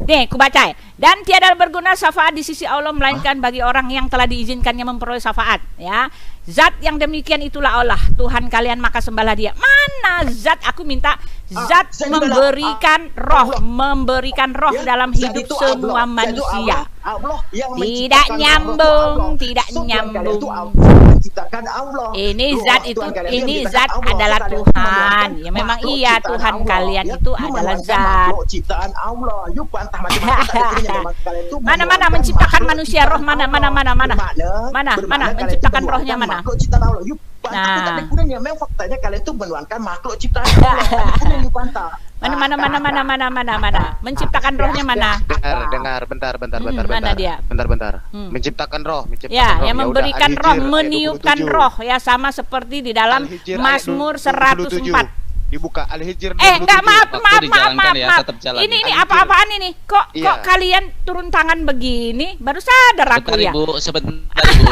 Nih, ku baca. Dan tiada berguna syafaat di sisi Allah melainkan bagi orang yang telah diizinkannya memperoleh syafaat. Ya, zat yang demikian itulah Allah, Tuhan kalian, maka sembahlah Dia. Mana zat? Aku minta zat memberikan roh dalam hidup semua manusia. Tidak nyambung. Ini zat adalah Tuhan. Ya memang iya, Tuhan kalian itu adalah zat. Mana menciptakan manusia, roh mana menciptakan rohnya mana? Nah, memang faktanya kalian itu menuankan makhluk ciptaan Allah. Mana menciptakan rohnya mana? Dengar, bentar. Mana dia? Bentar. Menciptakan roh. Ya, yang memberikan roh, meniupkan roh, ya sama seperti di dalam Mazmur 104. Dibuka Al-Hijr 27. Enggak, maaf. Ya, Ini apa-apaan ini? Kok kalian turun tangan begini? Baru sadar aku ya. Sebentar Ibu.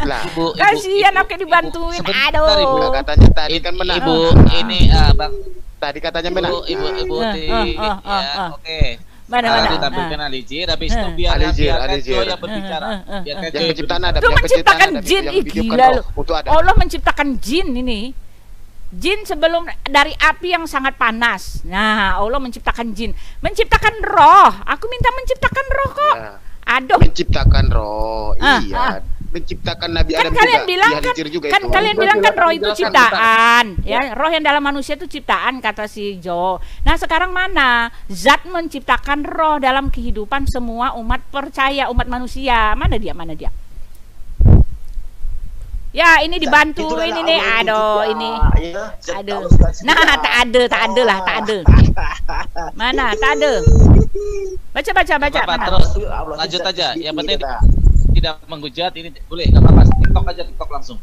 Ibu, kasihan aku dibantuin. Aduh. Katanya tadi kan menang. Ibu, ini Bang. Tadi katanya menang. Ibu. Ya, oke. Mana? Ditampilkan Al-Hijr, habis itu biarkan Joe yang berbicara. Yang penciptaan ada. Itu menciptakan jin, gila lu. Allah menciptakan jin ini. Jin sebelum dari api yang sangat panas. Nah, Allah menciptakan jin, menciptakan roh. Aku minta menciptakan roh kok. Ya. Aduh. Menciptakan roh. Iya. Menciptakan Nabi Adam kalian juga. Bilang kan kalian bilang kan roh itu ciptaan. Ya, roh yang dalam manusia itu ciptaan kata si Jo. Nah, sekarang mana zat menciptakan roh dalam kehidupan semua umat percaya, umat manusia? Mana dia? Ya, ini dibantu ini nih. Aduh, ini. Aduh. Nah, tak ada. Mana? Tak ada. Baca. Mana? Terus lanjut aja. Yang penting tidak menghujat, ini boleh, enggak apa-apa. TikTok langsung.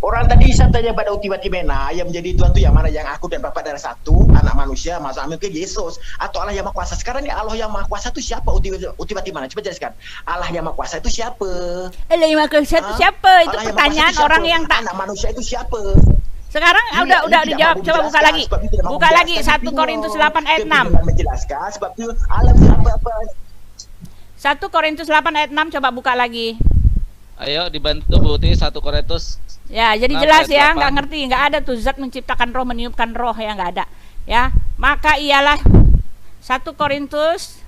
Orang tadi saya tanya pada Uti Batimena, yang menjadi Tuhan itu yang mana? Yang aku dan Bapa adalah satu, anak manusia, masuk amin ke Yesus, atau Allah yang Maha Kuasa. Sekarang ini Allah yang Maha Kuasa itu siapa? Uti Batimena, coba jelaskan. Allah yang Maha Kuasa itu siapa? Allah yang Maha Kuasa itu siapa? Itu pertanyaan orang yang tak. Anak manusia itu siapa? Sekarang udah dijawab. Coba buka lagi. Buka lagi 1 Korintus 8 ayat 6. Menjelaskan sebab itu Allah apa? 1 Korintus 8 ayat 6, coba buka lagi. Ayo dibantu Bu Uti, 1 Korintus. Ya, jadi jelas ya, nggak ngerti, nggak ada tuh zat menciptakan roh, meniupkan roh, ya nggak ada. Ya, maka ialah 1 Korintus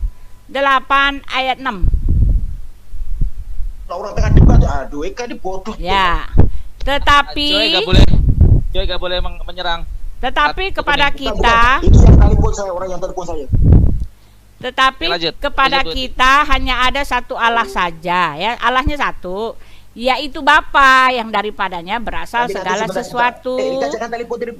8 ayat 6. Orang tengah debat, aduh, ini bodoh. Ya, tetapi Joy nggak boleh menyerang. Tetapi kepada kita, itu yang telepon saya, orang yang telepon saya. Tetapi kepada kita hanya ada satu Allah saja, ya, Allahnya satu, yaitu Bapa yang daripadanya berasal segala sesuatu,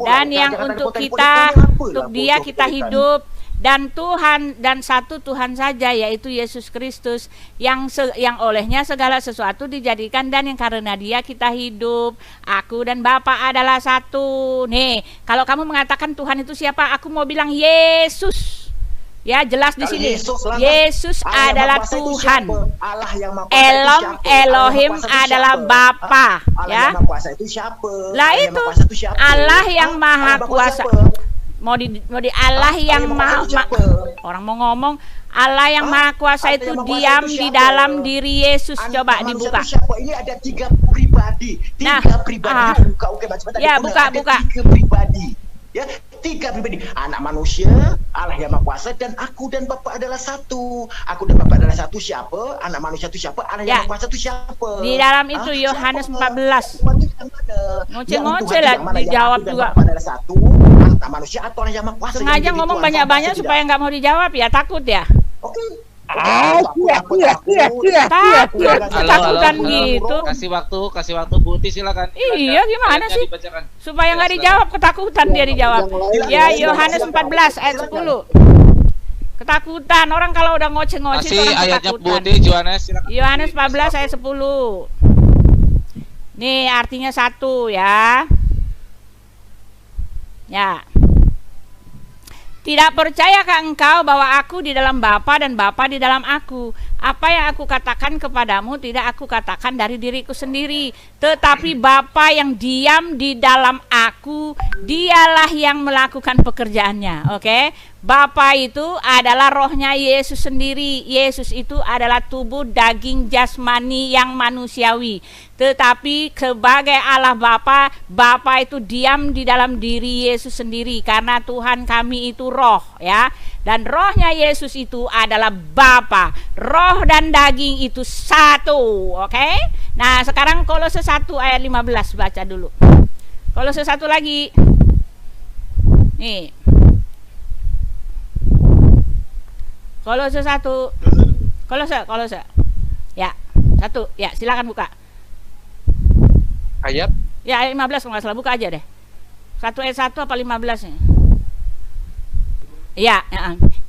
dan yang untuk kita, untuk Dia kita hidup, dan Tuhan, dan satu Tuhan saja, yaitu Yesus Kristus, yang olehnya segala sesuatu dijadikan, dan yang karena Dia kita hidup. Aku dan Bapa adalah satu. Nih, kalau kamu mengatakan Tuhan itu siapa, aku mau bilang Yesus. Ya, jelas di sini. Yesus adalah Tuhan. Elohim adalah Bapa. Ya. Lah itu Allah yang Maha Kuasa. Mau di Allah yang Maha, orang mau ngomong Allah yang Maha Kuasa itu diam di dalam diri Yesus. Coba dibuka. Ini ada 3 pribadi. 3 pribadi. Ya, buka. Ya, 3 pribadi. Anak manusia, Allah yang Maha Kuasa, dan aku dan Bapa adalah satu. Aku dan Bapa adalah satu. Siapa? Anak manusia itu siapa? Allah yang Maha Kuasa itu siapa? Di dalam itu Yohanes 14. Ngoceh-ngoceh lah dijawab juga. Bapa adalah satu. Anak manusia atau Allah yang Maha Kuasa. Sengaja ngomong banyak-banyak supaya nggak mau dijawab ya, takut ya. Oke. Takut, ketakutan gitu. Kasih waktu Bu Uti, silakan. Iya, gimana Ayatnya sih? dibacakan. Supaya nggak dijawab, ketakutan dia dijawab. Ya, Yohanes 14 ayat 10. Ketakutan, orang kalau udah ngoceh-ngoceh Kasih orang ayatnya Bu ketakutan. Uti, Yohanes, silakan. Yohanes 14 ayat 10. Nih artinya satu ya. Ya. Tidak percayakah engkau bahwa aku di dalam Bapa dan Bapa di dalam aku? Apa yang aku katakan kepadamu tidak aku katakan dari diriku sendiri, tetapi Bapa yang diam di dalam aku, dialah yang melakukan pekerjaannya. Oke? Bapa itu adalah rohnya Yesus sendiri. Yesus itu adalah tubuh daging jasmani yang manusiawi. Tetapi sebagai Allah Bapa, Bapa itu diam di dalam diri Yesus sendiri karena Tuhan kami itu roh ya. Dan rohnya Yesus itu adalah Bapa. Roh dan daging itu satu. Oke? Nah, sekarang Kolose 1 ayat 15 baca dulu. Kolose 1 lagi. Nih. Kolose 1. Kolose. Ya, 1. Ya, silakan buka. Ayat Ya, ayat 15 kalau nggak salah, buka aja deh. 1 ayat 1 apa 15 nih? Ya,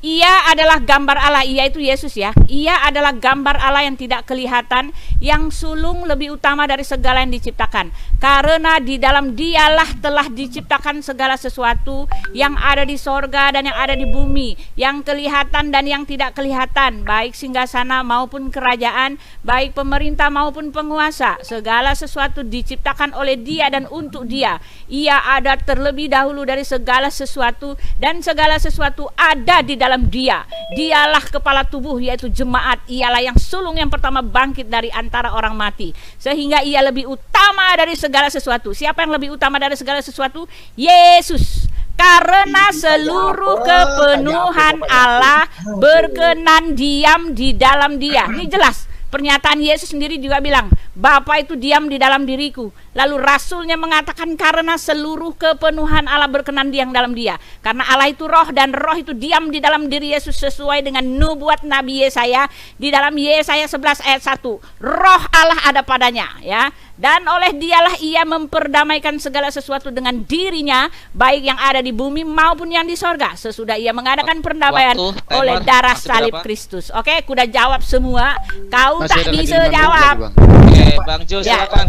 ia adalah gambar Allah, ia itu Yesus ya. Ia adalah gambar Allah yang tidak kelihatan, yang sulung lebih utama dari segala yang diciptakan. Karena di dalam dialah telah diciptakan segala sesuatu yang ada di sorga dan yang ada di bumi, yang kelihatan dan yang tidak kelihatan, baik singgasana maupun kerajaan, baik pemerintah maupun penguasa. Segala sesuatu diciptakan oleh Dia dan untuk Dia. Ia ada terlebih dahulu dari segala sesuatu, dan segala sesuatu ada di dalam Dia. Dialah kepala tubuh, yaitu jemaat. Ialah yang sulung yang pertama bangkit dari antara orang mati, sehingga Ia lebih utama dari segala sesuatu. Siapa yang lebih utama dari segala sesuatu? Yesus. Karena seluruh kepenuhan Allah berkenan diam di dalam Dia. Ini jelas. Pernyataan Yesus sendiri juga bilang, Bapa itu diam di dalam diriku. Lalu rasulnya mengatakan karena seluruh kepenuhan Allah berkenan diam dalam Dia. Karena Allah itu roh dan roh itu diam di dalam diri Yesus sesuai dengan nubuat Nabi Yesaya di dalam Yesaya 11 ayat 1. Roh Allah ada padanya ya. Dan oleh Dialah Ia memperdamaikan segala sesuatu dengan dirinya, baik yang ada di bumi maupun yang di sorga, sesudah Ia mengadakan perdamaian oleh darah salib Kristus. Oke, kuda jawab semua. Kau tak bisa jawab. Oke, Bang Jo, silakan.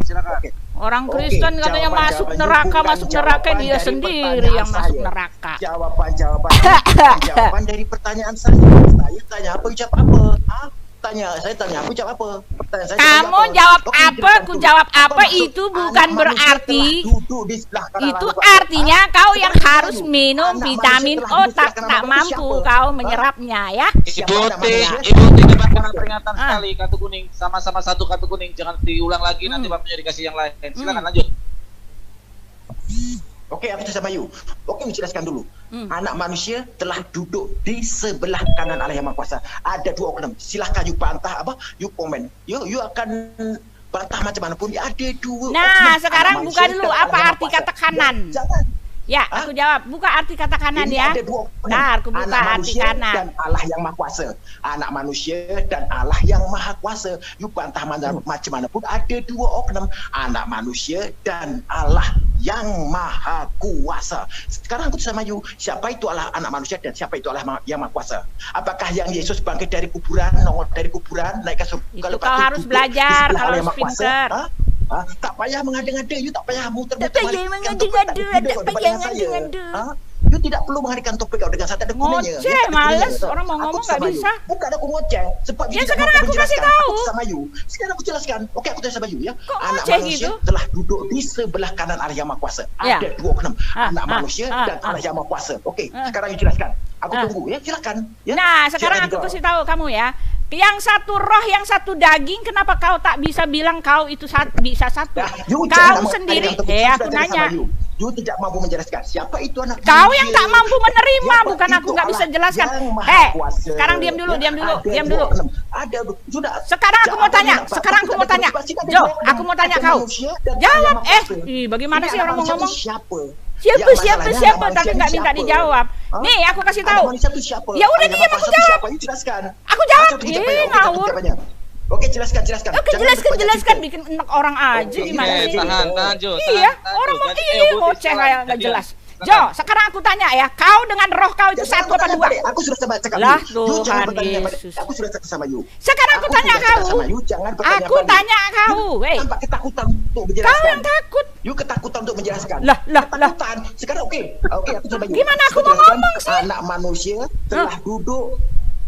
Silakan. Orang Kristen katanya masuk neraka, dia sendiri yang masuk neraka. Jawaban dari pertanyaan saya. Saya tanya apa, jawab apa? Saya tanya aku jawab apa? Pertanyaan saya kamu jawab apa, aku jawab apa, itu bukan berarti itu artinya kau yang harus minum vitamin otak, tak mampu kau menyerapnya ya. Ibu Uti debatkan peringatan sekali, kartu kuning, sama-sama satu kartu kuning, jangan diulang lagi, nanti waktunya dikasih yang lain. Silakan lanjut. Oke, aku sama you. Oke, menjelaskan dulu. Anak manusia telah duduk di sebelah kanan Allah yang Maha Kuasa. Ada 2 oknum. Silahkan you bantah apa? You komen. You akan bantah macam mana pun. Ada 2. Nah, sekarang buka dulu apa arti kata kanan. Ya, aku jawab. Buka arti kata kanan ya. Nah, aku buka arti kanan. Dan Allah yang Maha Kuasa. Anak manusia dan Allah yang Maha Kuasa. You bantah macam mana pun. Ada 2 oknum. Anak manusia dan Allah yang Maha Kuasa. Sekarang aku sama you, siapa itu Allah anak manusia dan siapa itu Allah yang Maha Kuasa? Apakah yang Yesus bangkit dari kuburan, nongol dari kuburan, naik ke surga? Itu kau harus belajar, kalau harus pinter. Tak payah mengada-ngada, you tak payah muter-muter. Tak payah mengada-ngada, tak payah mengada-ngada. You tidak perlu menghadirkan topik kau dengan santai, ada gunanya. Ngoceh, males. Orang mau ngomong gak bisa. Bukan aku ngoceh. Ya sekarang aku kasih tahu. Sama you. Sekarang aku jelaskan. Oke, aku tanya sama you ya. Kok anak ngoceh manusia gitu? telah duduk di sebelah kanan Allah yang Maha Kuasa. Ya. Ada 2 oknum. Anak manusia dan Allah yang Maha Kuasa. Oke, sekarang you jelaskan. Aku tunggu ya, silakan. Ya. Nah, sekarang aku kasih tahu kamu ya. Yang satu roh, yang satu daging, kenapa kau tak bisa bilang kau itu bisa satu? Nah, you kau sendiri, aku nanya. You tidak mampu menjelaskan siapa itu anak Kau manusia. yang tak mampu menerima, Siapa bukan aku itu nggak bisa Allah jelaskan. yang Maha Kuasa. Sekarang diam dulu. Ada Diam dulu. 26. Ada sudah. Sekarang aku mau tanya. Jo, aku mau tanya kau. Jawab. Bagaimana sih orang mau ngomong? Siapa? Tapi nggak minta dijawab. Nih, aku kasih tahu. Ya udah diam, aku jawab. Aku jawab. Ngawur. Oke, jelaskan. Oke, jelaskan. Bikin enak orang aja gimana sih? Tahan, Jo. Iya, orang mau ngoceh kayak nggak jelas. Jo, sekarang aku tanya ya, kau dengan roh kau itu satu apa dua? Aku sudah sama cakap. Lah, Tuhan Yesus. Aku sudah cakap sama you. Sekarang aku tanya kau. Aku tanya kau, weh. Tanpa ketakutan untuk menjelaskan. Kau yang takut. You ketakutan untuk menjelaskan. Lah. Ketakutan. Sekarang oke, aku coba you. Gimana aku mau ngomong sih? Anak manusia telah duduk.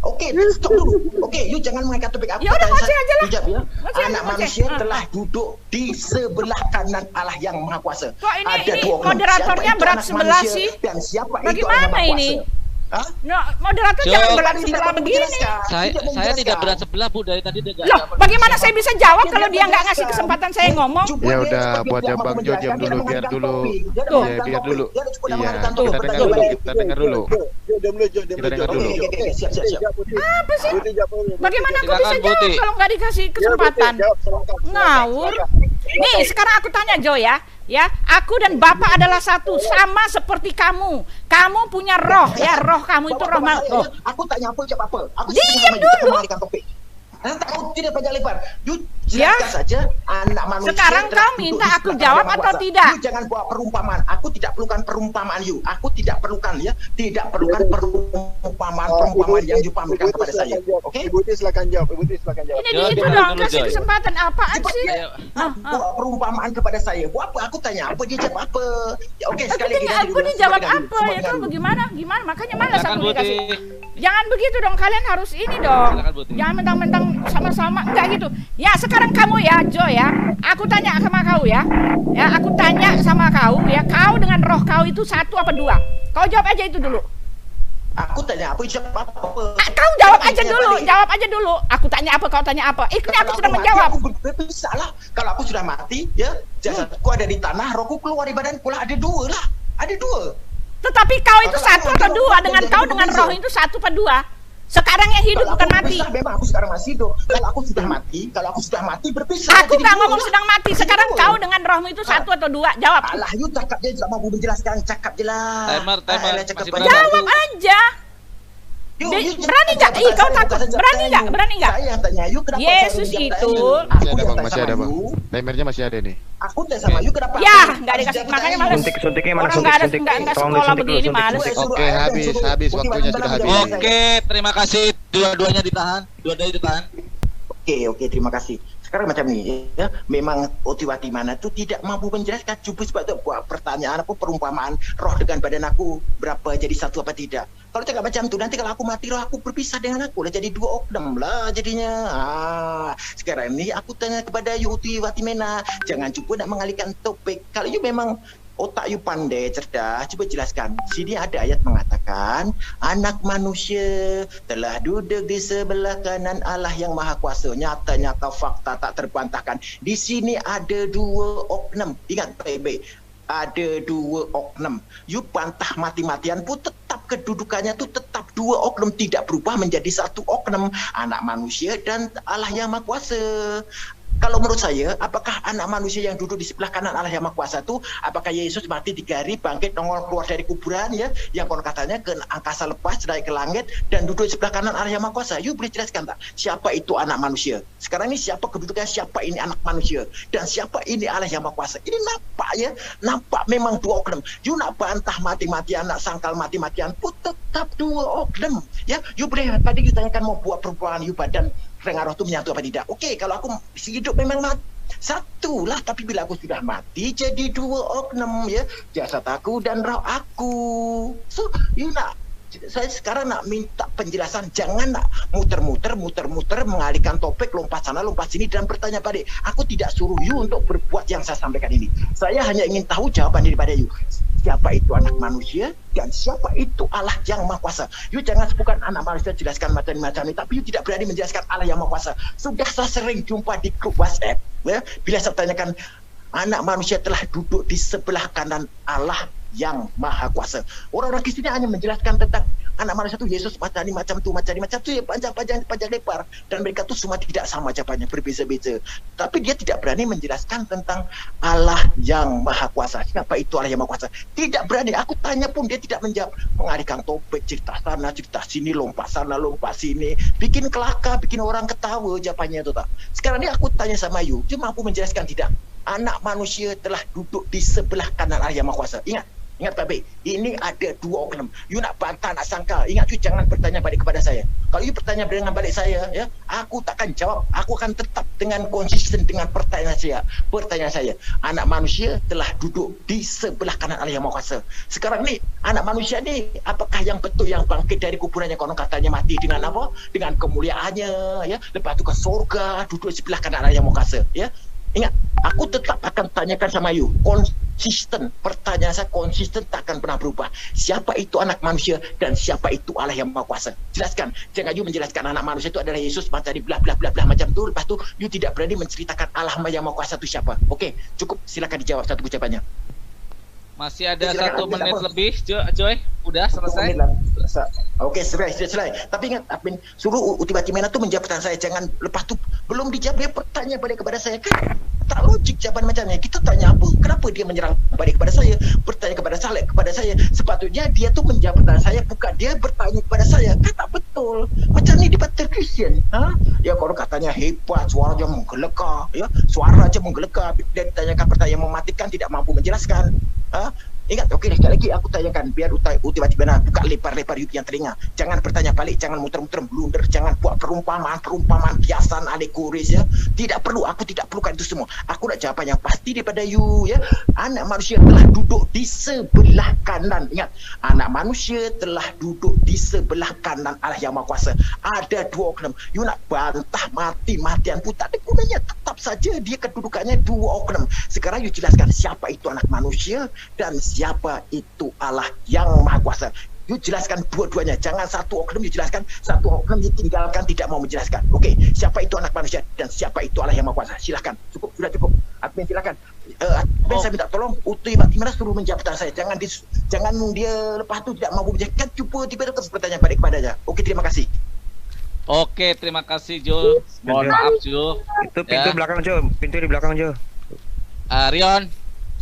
Oke, stop dulu. Oke, you jangan mengangkat topik aku. Ya udah, ngoceh aja lah. Ya. Ngoceh, Anak ngoceh. manusia telah duduk di sebelah kanan Allah yang Maha Kuasa. Kok ini dua oknum. moderatornya Siapa itu berat anak sebelah manusia sih? Dan siapa itu Bagaimana Allah Maha Kuasa? ini? Hah? No, moderator Jo, jangan berat Tidak sebelah mau begini. menjelaskan. Saya tidak berat sebelah, Bu. Dari tadi dia Loh, bagaimana saya bisa jawab kalau dia nggak ngasih kesempatan saya ngomong? Ya udah, buat Bang Jo diam dulu, biar dulu. Tuh. Ya, biar dulu. Iya, Tuh. kita dengar dulu. Kita dengar dulu. Siap. Apa sih? Bagaimana aku Silakan, bisa jawab Buti. kalau nggak dikasih kesempatan? Ngawur. Nih, sekarang aku tanya Jo ya. Ya, aku dan Bapak adalah satu, sama seperti kamu. Kamu punya roh, ya, roh kamu itu roh Oh. Aku tanya apa jawab apa. Aku Diam dulu. mengalihkan topik. Aku tidak panjang lebar. You Ya. jelaskan saja anak manusia. Sekarang telah kau duduk minta di aku sebelah jawab kanan yang atau Maha Kuasa. tidak? You jangan bawa perumpamaan. Aku tidak perlukan perumpamaan you. Aku tidak perlukan ya. Tidak perlukan perumpamaan yang you pamerkan kepada saya. Oke? Ibu Ti silakan jawab. Ini Jo, gitu dengar dong, dulu, kasih Joy. kesempatan apaan sih? Ayo. Bawa perumpamaan kepada saya. Buat apa? Aku tanya apa dia jawab apa. Ya, oke, sekali lagi. Aku dijawab apa ya kan bagaimana? Makanya malas Silakan, aku Buti. dikasih. Jangan begitu dong, kalian harus ini dong. Silakan, Buti. Jangan mentang-mentang sama-sama, enggak gitu. Ya, sekarang kamu ya, Jo ya. Aku tanya sama kau ya. Ya, aku tanya sama kau ya. Kau dengan roh kau itu satu apa dua? Kau jawab aja itu dulu. Aku tanya apa jawab apa. Kau jawab aja dulu. Aku tanya apa, kau tanya apa. Ini aku sedang menjawab. Aku berpisah lah. Kalau aku sudah mati, ya jasadku ada di tanah, rohku keluar di badanku lah. Ada dua. Tetapi kau itu satu atau dua? Dengan kau dengan roh itu satu atau dua? Sekarang yang hidup Kalau bukan aku mati. berpisah, memang aku sekarang masih hidup. Kalau aku sudah mati berpisah. Aku Jadi nggak dua ngomong lah. sedang mati. Sekarang Jadi kau dua. dengan rohmu itu satu atau dua? Jawab. Alah, you cakap dia tidak mampu menjelaskan. Cakap je lah. Timer, Alah, cakap masih aja. berapa? Jawab aja. Berani nggak? Ih, kau takut. Berani nggak? Saya tanya you kenapa Yesus saya itu. Masih ada Bang, masih ada Bang. Timernya masih ada nih. Aku tanya sama you kenapa? Ya, nggak dikasih. Makanya malas. Suntiknya mana? Orang nggak ada, Suntik. nggak Tolong sekolah disuntik begini dulu, malas. suntik. Oke, habis waktunya sudah habis. Oke, terima kasih. Dua-duanya ditahan. Oke, terima kasih. Sekarang macam ni ya, memang Otiwati mana tu tidak mampu menjelaskan. Cuba sebab tu buat pertanyaan apa perumpamaan roh dengan badan aku berapa jadi satu apa tidak. Kalau cakap macam tu nanti kalau aku mati roh aku berpisah dengan aku lah jadi dua oknum lah jadinya. Sekarang ni aku tanya kepada you Otiwati Mena, jangan cuba nak mengalihkan topik. Kalau you memang otak you pandai, cerdas, cuba jelaskan. Sini ada ayat mengatakan anak manusia telah duduk di sebelah kanan Allah yang Maha Kuasa. Nyata-nyata fakta tak terbantahkan. Di sini ada dua oknum. Ingat baik-baik. Ada dua oknum. You bantah mati-matian pun tetap kedudukannya tu tetap dua oknum, tidak berubah menjadi satu oknum. Anak manusia dan Allah yang Maha Kuasa. Kalau menurut saya, apakah anak manusia yang duduk di sebelah kanan Allah yang Maha Kuasa itu, apakah Yesus mati 3 hari, bangkit, nongol keluar dari kuburan ya, yang konon katanya ke angkasa lepas, naik ke langit, dan duduk di sebelah kanan Allah yang Maha Kuasa? You boleh jelaskan tak? Siapa itu anak manusia? Sekarang ini siapa kedudukannya, siapa ini anak manusia? Dan siapa ini Allah yang Maha Kuasa? Ini nampak ya, nampak memang dua oknum. You nak bantah mati-matian, nak sangkal mati-matian pun tetap dua oknum. Ya, you boleh, tadi you tanyakan mau buat perumpamaan you badan dengan roh itu menyatu apa tidak. Okey, kalau aku hidup memang mati satu lah, tapi bila aku sudah mati jadi dua oknum ya, jasad aku dan roh aku. So you nak, saya sekarang nak minta penjelasan, jangan nak muter-muter mengalihkan topik, lompat sana lompat sini dan bertanya pada. Aku tidak suruh you untuk berbuat yang saya sampaikan ini. Saya hanya ingin tahu jawaban daripada you. Siapa itu anak manusia dan siapa itu Allah yang Maha Kuasa? You jangan sebutkan anak manusia, jelaskan macam-macam ini, tapi you tidak berani menjelaskan Allah yang Maha Kuasa. Sudah saya sering jumpa di grup WhatsApp ya, bila saya tanyakan anak manusia telah duduk di sebelah kanan Allah yang Maha Kuasa. Orang-orang Kristen hanya menjelaskan tentang anak manusia itu Yesus macam ni, macam tu ya, panjang lebar, dan mereka tu semua tidak sama jawabannya, berbeza-beza. Tapi dia tidak berani menjelaskan tentang Allah yang Maha Kuasa. Siapa itu Allah yang Maha Kuasa? Tidak berani. Aku tanya pun dia tidak menjawab. Mengalihkan topik, cerita sana, cerita sini, lompat sana, lompat sini, bikin kelakar, bikin orang ketawa jawapannya itu tak. Sekarang ni aku tanya sama you, dia mampu menjelaskan tidak? Anak manusia telah duduk di sebelah kanan Allah yang Maha Kuasa. Ingat baik-baik, ini ada dua oknum. You nak bantah, nak sangkal, ingat you jangan bertanya balik kepada saya. Kalau you bertanya dengan balik saya, ya, aku takkan jawab. Aku akan tetap dengan konsisten dengan pertanyaan saya. Anak manusia telah duduk di sebelah kanan Allah yang Maha Kuasa. Sekarang ni, anak manusia ni, apakah yang betul yang bangkit dari kuburannya? Konon katanya mati dengan apa? Dengan kemuliaannya, ya. Lepas tu ke surga, duduk di sebelah kanan Allah yang Maha Kuasa, ya. Ingat, aku tetap akan tanyakan sama you. Konsisten, pertanyaan saya konsisten, takkan pernah berubah. Siapa itu anak manusia dan siapa itu Allah yang Maha Kuasa? Jelaskan. Jangan you menjelaskan anak manusia itu adalah Yesus macam di blah macam tu. Lepas tu you tidak berani menceritakan Allah yang Maha Kuasa itu siapa. Okey, cukup, silakan dijawab satu ucapannya. Masih ada 1 menit lebih, Joy. Udah selesai. Okey, selesai. Tapi ingat, admin suruh Uti Batimena tu menjawab pertanyaan saya. Jangan lepas tu belum dijawab dia bertanya balik kepada saya, kan tak logik jawapan macamnya. Kita tanya apa? Kenapa dia menyerang balik kepada saya? Bertanya kepada saya. Sepatutnya dia tu menjawab pertanyaan saya, bukan dia bertanya kepada saya. Kan tak betul. Macam ni debat Christian. Ya, kalau katanya hebat, suara dia menggelekar, ya, suara aja menggelekar. Dia ditanyakan pertanyaan yang mematikan, tidak mampu menjelaskan. Ingat, okey, sekali lagi aku tanyakan, biar Uti Batimena buka lebar-lebar you yang telinga. Jangan bertanya balik, jangan muter-muter blunder, jangan buat perumpamaan kiasan, alegoris, ya. Tidak perlu, aku tidak perlukan itu semua. Aku nak jawapan yang pasti daripada you, ya. Anak manusia telah duduk di sebelah kanan. Ingat, anak manusia telah duduk di sebelah kanan Allah yang Maha Kuasa. Ada dua oknum. You nak bantah mati-matian pun tak ada gunanya. Tetap saja dia kedudukannya dua oknum. Sekarang you jelaskan siapa itu anak manusia dan siapa itu Allah yang Maha Kuasa. You jelaskan dua-duanya. Jangan satu oknum you jelaskan, satu oknum you tinggalkan, tidak mau menjelaskan. Okey, siapa itu anak manusia dan siapa itu Allah yang Maha Kuasa. Silakan. Cukup, sudah cukup. Admin silakan. Admin saya minta tolong Uti Batimena suruh menjawab pertanyaan saya. Jangan dia lepas tu tidak mampu menjelaskan, cuba tiba-tiba pertanyaan balik kepadanya. Okey, terima kasih. Oke, terima kasih Jo. Mohon maaf Jo. Itu pintu belakang Jo, pintu di belakang Jo. Rion,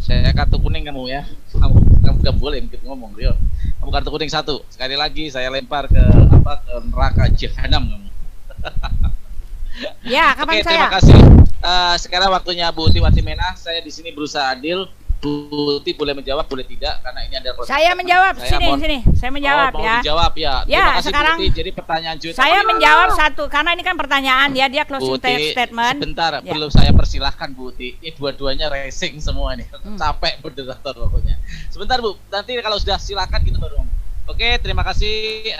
saya kartu kuning kamu ya. Kamu gak boleh ngomong Rion. Kamu kartu kuning 1. Sekali lagi saya lempar ke neraka jahanam kamu. Ya, kapan Oke, saya? terima kasih. Sekarang waktunya Bu Uti Batimena. Saya di sini berusaha adil. Bu Uti boleh menjawab, boleh tidak, karena ini ada proses. Saya menjawab. Sini. Saya menjawab mau ya. dijawab ya. Ya, Terima kasih sekarang Bu Uti. Jadi pertanyaan Juta. Saya menjawab satu karena ini kan pertanyaan ya, dia closing Bu Uti, statement. Sebentar, Ya. belum saya persilahkan Bu Uti. Ini dua-duanya racing semua nih. Capek moderator pokoknya. Sebentar Bu, nanti kalau sudah silakan kita baru ngomong. Oke, terima kasih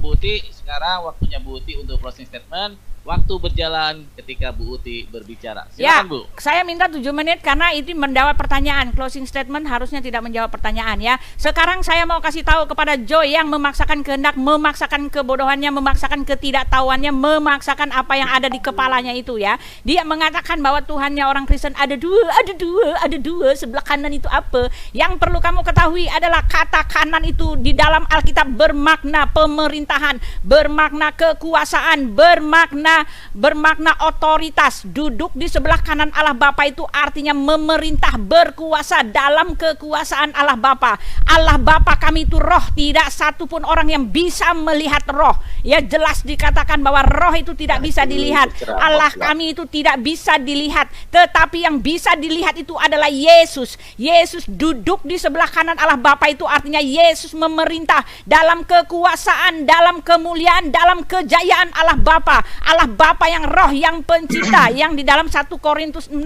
Bu Uti. Sekarang waktunya Bu Uti untuk closing statement. Waktu berjalan ketika Bu Uti berbicara. Silakan Bu. Saya minta 7 menit karena itu menjawab pertanyaan. Closing statement harusnya tidak menjawab pertanyaan ya. Sekarang saya mau kasih tahu kepada Joy yang memaksakan kehendak, memaksakan kebodohannya, memaksakan ketidaktahuannya, memaksakan apa yang ada di kepalanya itu ya. Dia mengatakan bahwa Tuhannya orang Kristen ada dua, sebelah kanan itu apa? Yang perlu kamu ketahui adalah kata kanan itu di dalam Alkitab bermakna pemerintahan, bermakna kekuasaan, bermakna otoritas. Duduk di sebelah kanan Allah Bapa itu artinya memerintah, berkuasa dalam kekuasaan Allah Bapa. Allah Bapa kami itu roh, tidak satu pun orang yang bisa melihat roh. Ya, jelas dikatakan bahwa roh itu tidak bisa dilihat. Allah kami itu tidak bisa dilihat, tetapi yang bisa dilihat itu adalah Yesus. Yesus duduk di sebelah kanan Allah Bapa itu artinya Yesus memerintah dalam kekuasaan, dalam kemuliaan, dalam kejayaan Allah Bapa. Allah Bapa yang roh, yang pencipta, yang di dalam 1 Korintus 8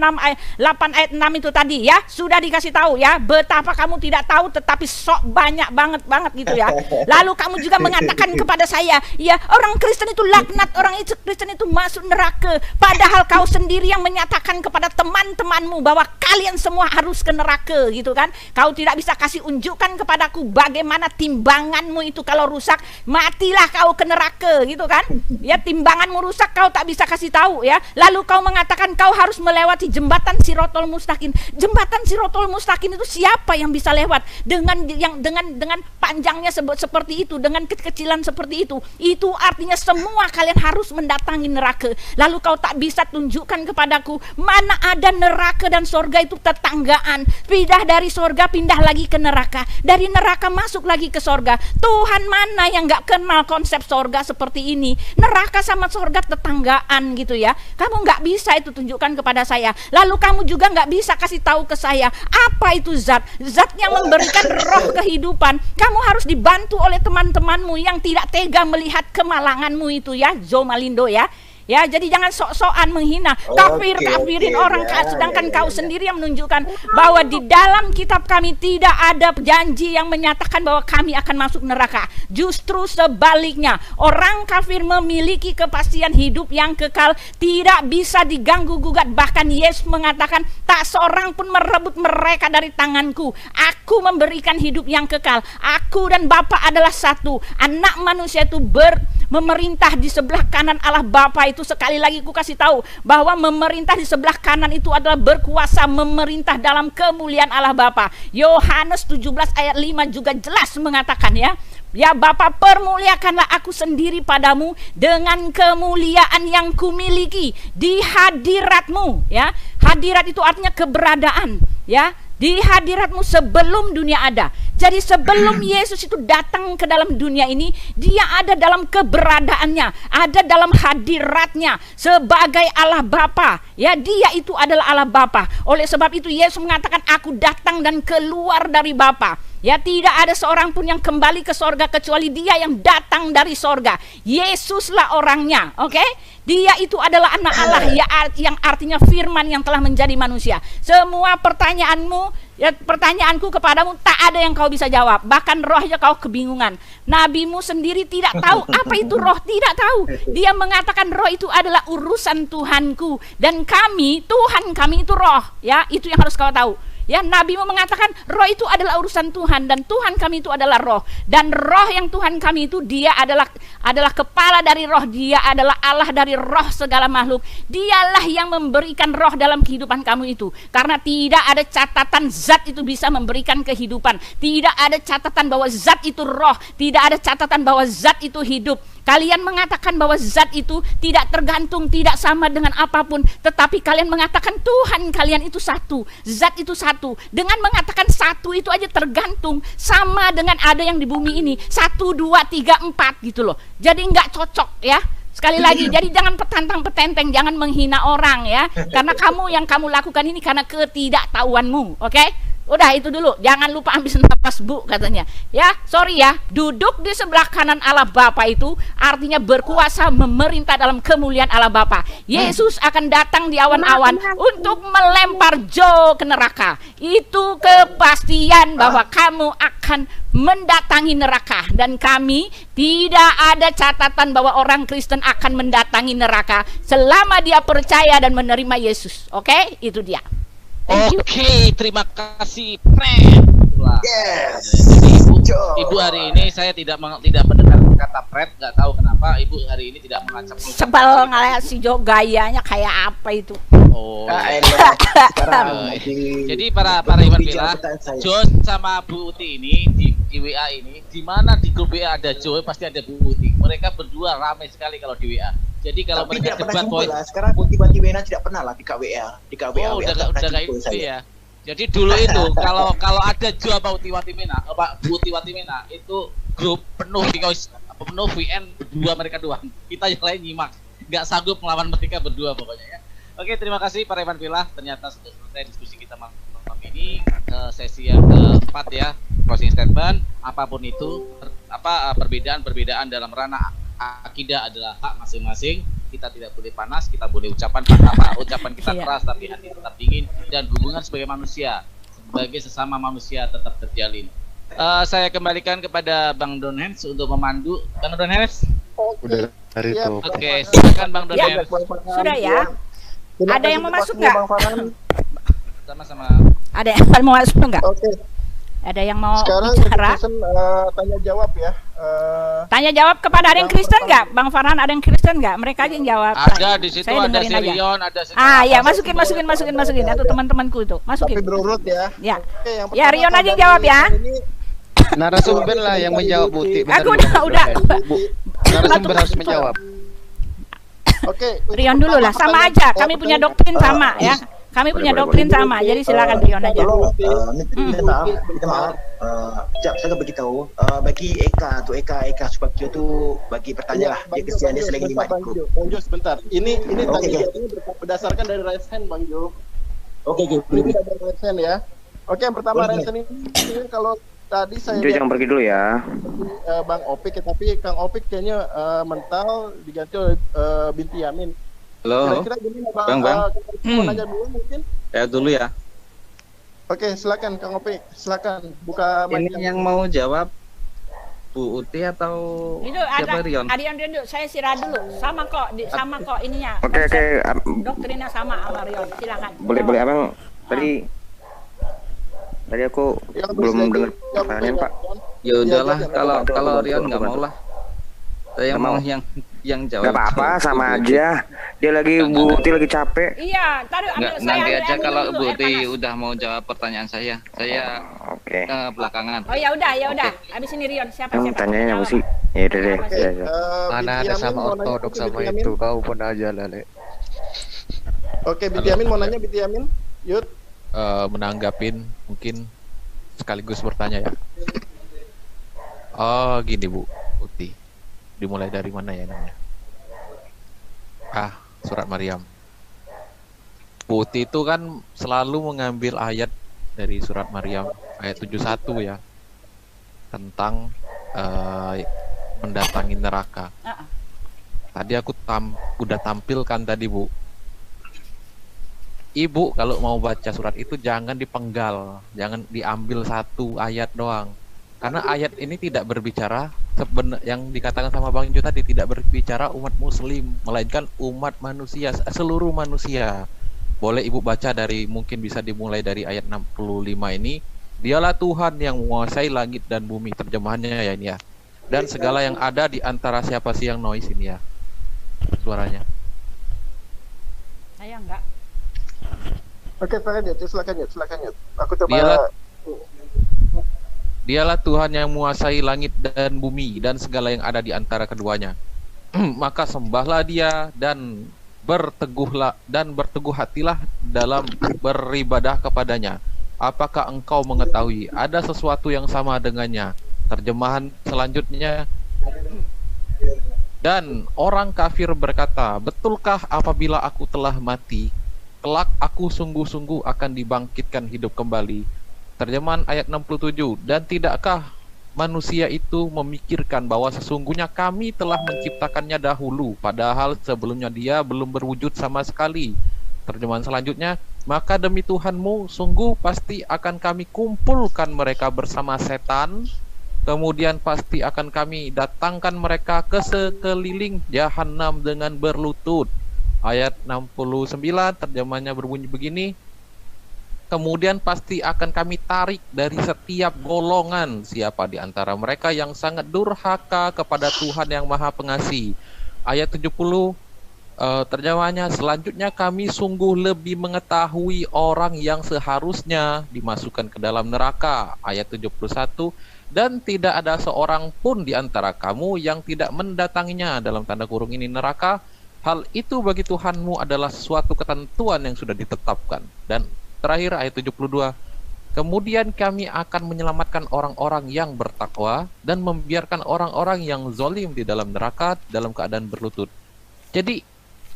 ayat 6 itu tadi ya, sudah dikasih tahu ya, betapa kamu tidak tahu tetapi sok banyak banget gitu ya. Lalu kamu juga mengatakan kepada saya, ya orang Kristen itu laknat, orang Kristen itu masuk neraka, padahal kau sendiri yang menyatakan kepada teman-temanmu bahwa kalian semua harus ke neraka gitu kan. Kau tidak bisa kasih unjukkan kepadaku bagaimana timbanganmu itu kalau rusak, matilah kau ke neraka gitu kan. Ya, timbanganmu rusak, kau tak bisa kasih tahu ya? Lalu kau mengatakan kau harus melewati jembatan Sirotol Mustaqim. Jembatan Sirotol Mustaqim itu siapa yang bisa lewat dengan panjangnya seperti itu, dengan kekecilan seperti itu? Itu artinya semua kalian harus mendatangi neraka. Lalu kau tak bisa tunjukkan kepadaku mana ada neraka dan sorga itu tetanggaan. Pindah dari sorga, pindah lagi ke neraka. Dari neraka masuk lagi ke sorga. Tuhan mana yang gak kenal konsep sorga seperti ini? Neraka sama sorga tetanggaan gitu ya. Kamu gak bisa itu tunjukkan kepada saya. Lalu kamu juga gak bisa kasih tahu ke saya apa itu zat. Zat yang memberikan roh kehidupan. Kamu harus dibantu oleh teman-temanmu yang tidak tega melihat kemalanganmu itu ya, Zo Malindo ya. Ya, jadi jangan sok-sokan menghina, kafirin orang, sedangkan kau sendiri yang menunjukkan bahwa di dalam kitab kami tidak ada janji yang menyatakan bahwa kami akan masuk neraka. Justru sebaliknya, orang kafir memiliki kepastian hidup yang kekal, tidak bisa diganggu-gugat. Bahkan Yesus mengatakan, tak seorang pun merebut mereka dari tanganku. Aku memberikan hidup yang kekal. Aku dan Bapa adalah satu. Anak manusia itu memerintah di sebelah kanan Allah Bapa itu. Sekali lagi ku kasih tahu bahwa memerintah di sebelah kanan itu adalah berkuasa memerintah dalam kemuliaan Allah Bapa. Yohanes 17 ayat 5 juga jelas mengatakan ya. Ya Bapa, permuliakanlah aku sendiri padamu dengan kemuliaan yang kumiliki di hadiratmu ya. Hadirat itu artinya keberadaan ya. Di hadiratmu sebelum dunia ada. Jadi sebelum Yesus itu datang ke dalam dunia ini, dia ada dalam keberadaannya, ada dalam hadiratnya sebagai Allah Bapa. Ya, dia itu adalah Allah Bapa. Oleh sebab itu Yesus mengatakan, aku datang dan keluar dari Bapa. Ya, tidak ada seorang pun yang kembali ke sorga kecuali dia yang datang dari sorga. Yesuslah orangnya, oke? Dia itu adalah anak Allah ya, yang artinya firman yang telah menjadi manusia. Semua pertanyaanmu, ya, pertanyaanku kepadamu tak ada yang kau bisa jawab. Bahkan rohnya kau kebingungan. Nabimu sendiri tidak tahu apa itu roh, tidak tahu. Dia mengatakan roh itu adalah urusan Tuhanku dan kami, Tuhan kami itu roh. Ya, itu yang harus kau tahu. Ya, nabimu mengatakan roh itu adalah urusan Tuhan dan Tuhan kami itu adalah roh. Dan roh yang Tuhan kami itu dia adalah kepala dari roh, dia adalah Allah dari roh segala makhluk. Dialah yang memberikan roh dalam kehidupan kamu itu. Karena tidak ada catatan zat itu bisa memberikan kehidupan. Tidak ada catatan bahwa zat itu roh, tidak ada catatan bahwa zat itu hidup. Kalian mengatakan bahwa zat itu tidak tergantung, tidak sama dengan apapun. Tetapi kalian mengatakan Tuhan kalian itu satu, zat itu satu. Dengan mengatakan satu itu aja tergantung, sama dengan ada yang di bumi ini 1, 2, 3, 4 gitu loh. Jadi nggak cocok ya. Sekali lagi, jadi jangan petantang-petenteng, jangan menghina orang ya. Karena yang kamu lakukan ini karena ketidaktahuanmu, oke? Udah itu dulu, jangan lupa ambil nafas Bu katanya. Ya, sorry ya, duduk di sebelah kanan Allah Bapa itu artinya berkuasa memerintah dalam kemuliaan Allah Bapa. Yesus akan datang di awan-awan untuk melempar Joe ke neraka. Itu kepastian bahwa kamu akan mendatangi neraka. Dan kami tidak ada catatan bahwa orang Kristen akan mendatangi neraka selama dia percaya dan menerima Yesus. Oke, itu dia. Oke, terima kasih, Fred. Yes. Jadi, Ibu hari ini saya tidak mendengar kata Fred, nggak tahu kenapa Ibu hari ini tidak mengacap. Sebel ngeliat si Jo gayanya kayak apa itu. Oh. Jadi para Iwan Villa, Jo sama Bu Uti ini di WA ini, di mana di grup WA ada Jo, pasti ada Bu Uti. Mereka berdua ramai sekali kalau di WA. Jadi kalau tapi mereka debat poin, sekarang tiba-tiba tidak pernah lah di KWA, udah kayak itu ya. Jadi dulu itu kalau ada Jo apa Uti Watimena, Bu Uti Watimena itu grup penuh penuh VN berdua mereka doang. Kita yang lain nyimak, nggak sanggup melawan mereka berdua pokoknya ya. Oke, terima kasih para Iwan Villa. Ternyata sudah selesai diskusi kita malam ini ke sesi yang keempat ya, closing statement. Apapun itu, perbedaan dalam ranah akidah adalah hak masing-masing. Kita tidak boleh panas, kita boleh ucapan kita keras tapi hati tetap dingin, dan hubungan sebagai manusia, sebagai sesama manusia tetap terjalin. Saya kembalikan kepada Bang Don Hens untuk memandu. Bang Don Hens. Udah dari itu. Oke, silakan Bang Don Hens. Sudah ya. Ada yang mau masuk nggak? Sama-sama. Ada yang mau masuk nggak? Oke. Ada yang mau Sekarang bicara? tanya jawab ya. Tanya jawab kepada ada yang Kristen nggak? Bang Farhan ada yang Kristen nggak? Mereka aja yang jawab. Ada di situ, Saya ada dengerin aja. Sirion, ada si Ya masukin. Itu teman-temanku itu, masukin. Tapi berurut ya. Ya. Oke, yang Ya, pertama Rion aja yang dari jawab ya. ini, Narasumber lah yang menjawab Buti. Bentar, Aku bentar, udah. Bu. Narasumber harus menjawab. Oke, untuk Rion dulu lah, sama pertanyaan- aja. Kami punya doktrin sama ya. Kami punya doktrin sama. Jadi silakan Rion aja. Tolong, minta maaf. Sekejap, saya akan beritahu. Bagi Eka Subagio tu bagi pertanyaan lah. Dia kesian dia selagi lima adikku. Bang Jo sebentar. Ini Oke, tanya oke. jawabnya berdasarkan dari raise hand Bang Jo. Oke. Ini ada raise hand ya. Oke, yang pertama Boleh. raise hand ini kalau tadi saya Jo jangan pergi dulu ya. Bang Opik ya, tapi Kang Opik kayaknya mental diganti oleh Binti Yamin. Halo, Kira-kira gini Bang. Mau nanya dulu mungkin? ya dulu ya. Oke, silakan Kang Opik, silakan buka mic. Ini yang mau jawab Bu Uti atau Itu siapa Rion? ada Rion dulu. Saya istirahat dulu. Sama kok ininya. Oke. Doktrinnya sama Rion. Silakan. Boleh Abang. Tadi aku Yang belum bersedia dengar jawab pertanyaan dulu, Pak. Ya udahlah, Iya, kalau bantu, Rion nggak bantu. mau lah. Saya Nggak mau mau. yang jawab. Gak apa-apa, sama Bu Uti. aja. Dia lagi Bu Uti lagi capek. Iya, taruh ambil saya Nanti ambil aja air kalau minum Bu dulu, air Uti panas. udah mau jawab pertanyaan saya Oke. belakangan. Oh ya udah. Habis ini Rion siapa? Tanyanya apa sih? Ya udah deh. Oke, Ya, ya. Mana Binti ada Yamin sama mau nanya ortodok mungkin, sama Binti Yamin. itu. Kau pun aja lah, Le. Oke, Binti Yamin mau nanya Binti Yamin. Yud. Menanggapin mungkin sekaligus bertanya ya. Oh gini Bu Uti, dimulai dari mana ya namanya? Surat Maryam. Bu Uti itu kan selalu mengambil ayat dari surat Maryam ayat 71 ya, tentang mendatangi neraka. Tadi aku udah tampilkan tadi Bu. Ibu kalau mau baca surat itu jangan dipenggal, jangan diambil satu ayat doang. Karena ayat ini tidak berbicara yang dikatakan sama Bang Jo tadi, tidak berbicara umat muslim, melainkan umat manusia, seluruh manusia. Boleh Ibu baca mungkin bisa dimulai dari ayat 65 ini. Dialah Tuhan yang menguasai langit dan bumi, terjemahannya ya ini ya. Dan segala yang ada di antara siapa sih yang noise ini ya. Suaranya. Saya enggak. Oke, silakan Yud. Aku coba Dialah Tuhan yang menguasai langit dan bumi dan segala yang ada di antara keduanya. Maka sembahlah Dia dan berteguh hatilah dalam beribadah kepadanya. Apakah engkau mengetahui ada sesuatu yang sama dengannya? Terjemahan selanjutnya. Dan orang kafir berkata, betulkah apabila aku telah mati, kelak aku sungguh-sungguh akan dibangkitkan hidup kembali? Terjemahan ayat 67. Dan tidakkah manusia itu memikirkan bahwa sesungguhnya kami telah menciptakannya dahulu, padahal sebelumnya dia belum berwujud sama sekali? Terjemahan selanjutnya, maka demi Tuhanmu sungguh pasti akan kami kumpulkan mereka bersama setan, kemudian pasti akan kami datangkan mereka ke sekeliling jahanam dengan berlutut. Ayat 69 terjemahannya berbunyi begini, kemudian pasti akan kami tarik dari setiap golongan siapa di antara mereka yang sangat durhaka kepada Tuhan yang Maha Pengasih. Ayat 70 terjemahannya, selanjutnya kami sungguh lebih mengetahui orang yang seharusnya dimasukkan ke dalam neraka. Ayat 71, dan tidak ada seorang pun di antara kamu yang tidak mendatanginya, dalam tanda kurung ini neraka. Hal itu bagi Tuhanmu adalah suatu ketentuan yang sudah ditetapkan. Dan terakhir ayat 72, kemudian kami akan menyelamatkan orang-orang yang bertakwa dan membiarkan orang-orang yang zalim di dalam neraka dalam keadaan berlutut. Jadi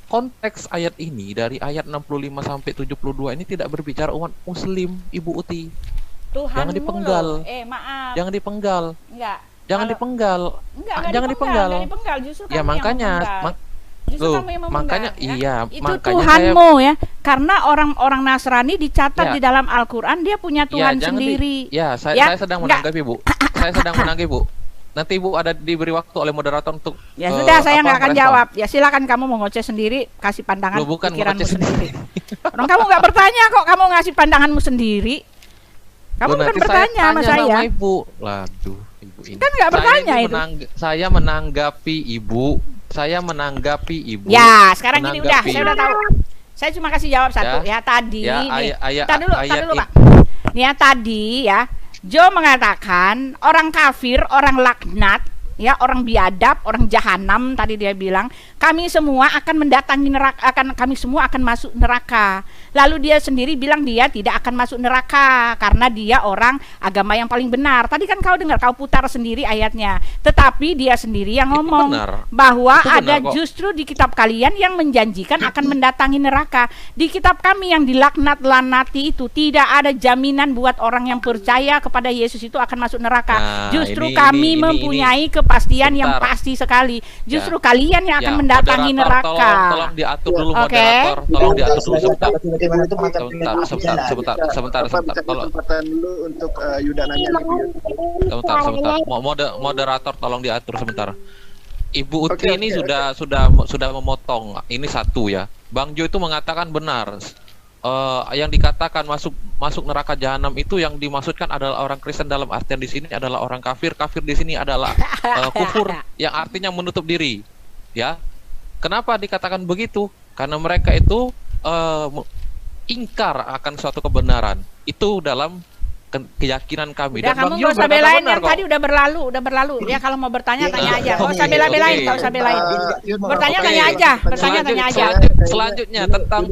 konteks ayat ini dari ayat 65 sampai 72 ini tidak berbicara umat muslim, Ibu Uti. Tuhanmu Jangan dipenggal. loh. Maaf. Jangan dipenggal. Enggak. Jangan dipenggal. Enggak Jangan dipenggal. Enggak dipenggal, justru Ya kamu makanya yang memenggal. Justru loh, kamu yang memenggal, makanya ya. iya, Itu makanya Tuhanmu ya. Karena orang-orang Nasrani dicatat Ya. di dalam Al-Qur'an dia punya Tuhan jangan sendiri. saya sedang Enggak. menanggapi Bu. Saya sedang menanggapi Bu. Nanti Ibu ada diberi waktu oleh moderator untuk Ya sudah, saya nggak akan merespon. jawab. Ya silakan kamu mau ngoceh sendiri, kasih pandangan Loh, bukan pikiranmu ngoceh sendiri. Orang kamu nggak bertanya kok, kamu ngasih pandanganmu sendiri. Kamu Loh, bukan nanti bertanya sama tanya saya. Ibu. Waduh, Ibu ini. Kan nggak bertanya ini itu. Saya menanggapi Ibu. Saya menanggapi Ibu. Ya, sekarang gini udah, Menanggapi. saya udah tahu. Saya cuma kasih jawab satu ya, tadi Ya, nih. ayat- Tar dulu ayat Pak. Nih ya tadi ya, Jo mengatakan orang kafir, orang laknat, ya orang biadab, orang jahanam tadi dia bilang, kami semua akan mendatangi neraka, kami semua akan masuk neraka. Lalu dia sendiri bilang dia tidak akan masuk neraka karena dia orang agama yang paling benar. Tadi kan kau dengar, kau putar sendiri ayatnya. Tetapi dia sendiri yang ngomong benar. bahwa Itu benar ada kok. justru di kitab kalian yang menjanjikan akan mendatangi neraka. Di kitab kami yang dilaknat-lanati itu tidak ada jaminan buat orang yang percaya kepada Yesus itu akan masuk neraka. Nah, Justru ini- kami ini- mempunyai kepastian yang Sebentar. pasti sekali. Justru Ya. kalian yang akan mendatangi moderator, neraka. Tolong diatur dulu Oke. moderator. Tolong diatur dulu sebentar. Bagaimana itu makan Sebentar. Minta Tolong kesempatan dulu untuk Yuda nanya nih, Bu. sebentar. Moderator tolong diatur sebentar. Ibu Uti Oke, ini oke, sudah memotong. Ini satu ya. Bang Jo itu mengatakan benar. Yang dikatakan masuk neraka jahanam itu yang dimaksudkan adalah orang Kristen, dalam artian di sini adalah orang kafir. Kafir di sini adalah kufur yang artinya menutup diri. Ya. Kenapa dikatakan begitu? Karena mereka itu ingkar akan suatu kebenaran. Itu dalam keyakinan kami. Udah, Dan kamu Bang Jo nggak usah berkata belain benar yang kok. tadi udah berlalu. Ya kalau mau bertanya tanya aja. Nggak usah Oke. bela-belain, nggak usah belain. Bertanya Oke. tanya aja, bertanya tanya aja. Selanjutnya tentang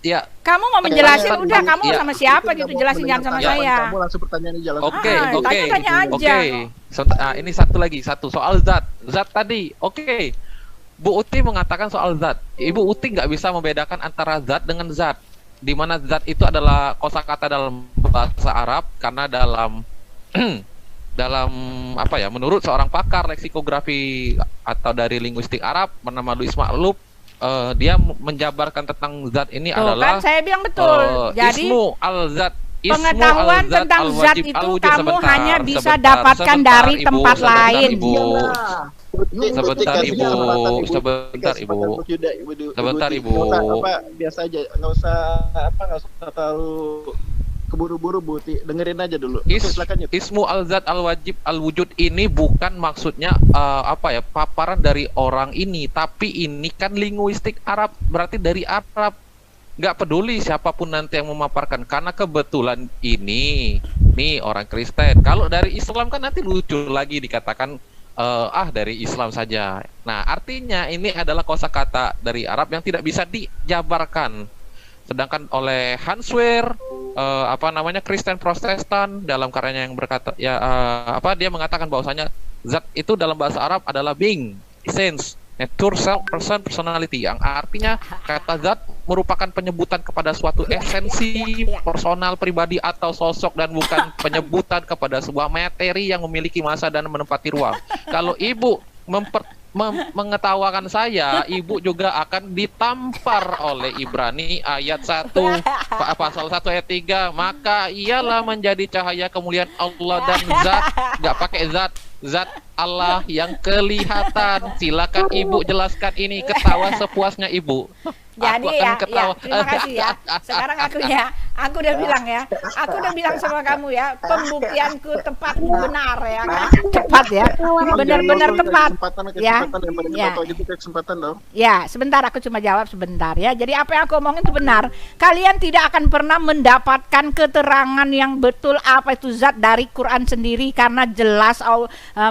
ya. Kamu mau menjelasin Penjelasan udah, dulu. kamu Ya. sama siapa gitu, jelasin jangan sama Ya. saya. Kamu langsung pertanyaan aja langsung. Oke, Ah, oke. tanya aja. Oke. Ini satu lagi, soal zat. Zat tadi. Oke. Bu Uti mengatakan soal zat. Ibu Uti nggak bisa membedakan antara zat dengan zat. Di mana zat itu adalah kosakata dalam bahasa Arab, karena dalam apa ya, menurut seorang pakar leksikografi atau dari linguistik Arab bernama Louis Maklub, dia menjabarkan tentang zat ini Tuh, adalah kan saya bilang betul. Jadi ismu al-zat. pengetahuan tentang zat itu kamu hanya bisa dapatkan dari tempat lain. Ibu. Sebentar, Kasih Ibu. kesempatan, Sebentar, Kasih Ibu. kesempatan untuk Yuda, Sebentar, Uti. Ibu. Nggak usah, apa, biasa aja, nggak usah terlalu keburu-buru, Bu Uti. Dengerin aja dulu. Oke, silakan, Yud. Ismu al-zat al-wajib al-wujud ini bukan maksudnya apa ya, paparan dari orang ini, tapi ini kan linguistik Arab, berarti dari Arab. Nggak peduli siapapun nanti yang memaparkan, karena kebetulan ini nih orang Kristen. Kalau dari Islam kan nanti lucu lagi dikatakan dari Islam saja. Nah, artinya ini adalah kosakata dari Arab yang tidak bisa dijabarkan. Sedangkan oleh Hans Wehr, Kristen Protestan, dalam karyanya yang berkata dia mengatakan bahwasanya zat itu dalam bahasa Arab adalah being, essence, nature, self, person, personality, yang artinya kata zat merupakan penyebutan kepada suatu esensi personal, pribadi atau sosok, dan bukan penyebutan kepada sebuah materi yang memiliki masa dan menempati ruang. Kalau Ibu mengetawakan saya, Ibu juga akan ditampar oleh Ibrani ayat 1 pasal 1 ayat 3, maka ialah menjadi cahaya kemuliaan Allah dan zat, nggak pakai zat Allah yang kelihatan. Silakan Ibu jelaskan ini, ketawa sepuasnya Ibu. Jadi Aku akan ya, ketawa. terima kasih ya. Sekarang aku udah bilang ya, aku udah bilang sama kamu ya, pembuktianku tepat benar ya kan, tepat ya, benar-benar tepat. Ya, Kesempatan dong. Ya, sebentar aku cuma jawab sebentar ya. Jadi apa yang aku omongin itu benar. Kalian tidak akan pernah mendapatkan keterangan yang betul apa itu zat dari Quran sendiri, karena jelas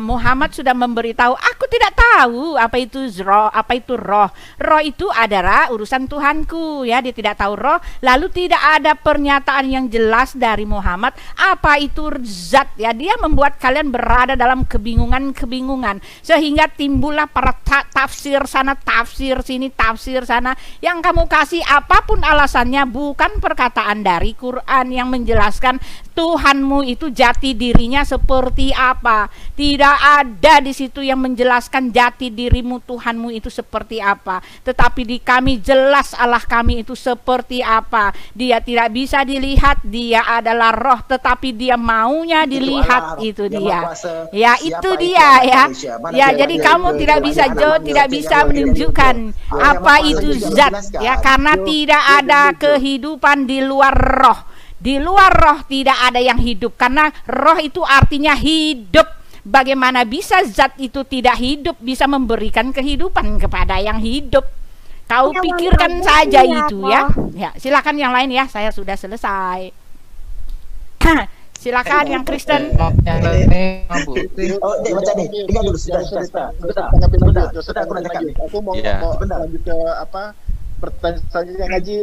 Muhammad sudah memberitahu, aku tidak tahu apa itu roh, apa itu roh. Roh itu adalah urusan Tuhanku ya, dia tidak tahu roh. Lalu tidak ada pernyataan yang jelas dari Muhammad apa itu zat ya. Dia membuat kalian berada dalam kebingungan sehingga timbullah para tafsir sana, tafsir sini, tafsir sana. Yang kamu kasih apapun alasannya bukan perkataan dari Quran yang menjelaskan Tuhanmu itu jati dirinya seperti apa. Tidak ada di situ yang menjelaskan jati dirimu Tuhanmu itu seperti apa. Tetapi di kami jelas Allah kami itu seperti apa. Dia tidak bisa dilihat, dia adalah roh, tetapi dia maunya dilihat, itu dia. Ya, itu dia ya. Ya, jadi kamu tidak bisa tidak bisa menunjukkan apa itu zat ya, karena tidak ada kehidupan di luar roh. Di luar roh tidak ada yang hidup, karena roh itu artinya hidup. Bagaimana bisa zat itu tidak hidup bisa memberikan kehidupan kepada yang hidup? Kau pikirkan saja itu ya. Ya, silakan yang lain ya. Saya sudah selesai. Silakan yang Kristen. Oh, baca nih. Dengar dulu, sebentar. Aku nanyakan nih. Aku mau lanjut ke apa? Pertanyaan selanjutnya ngaji.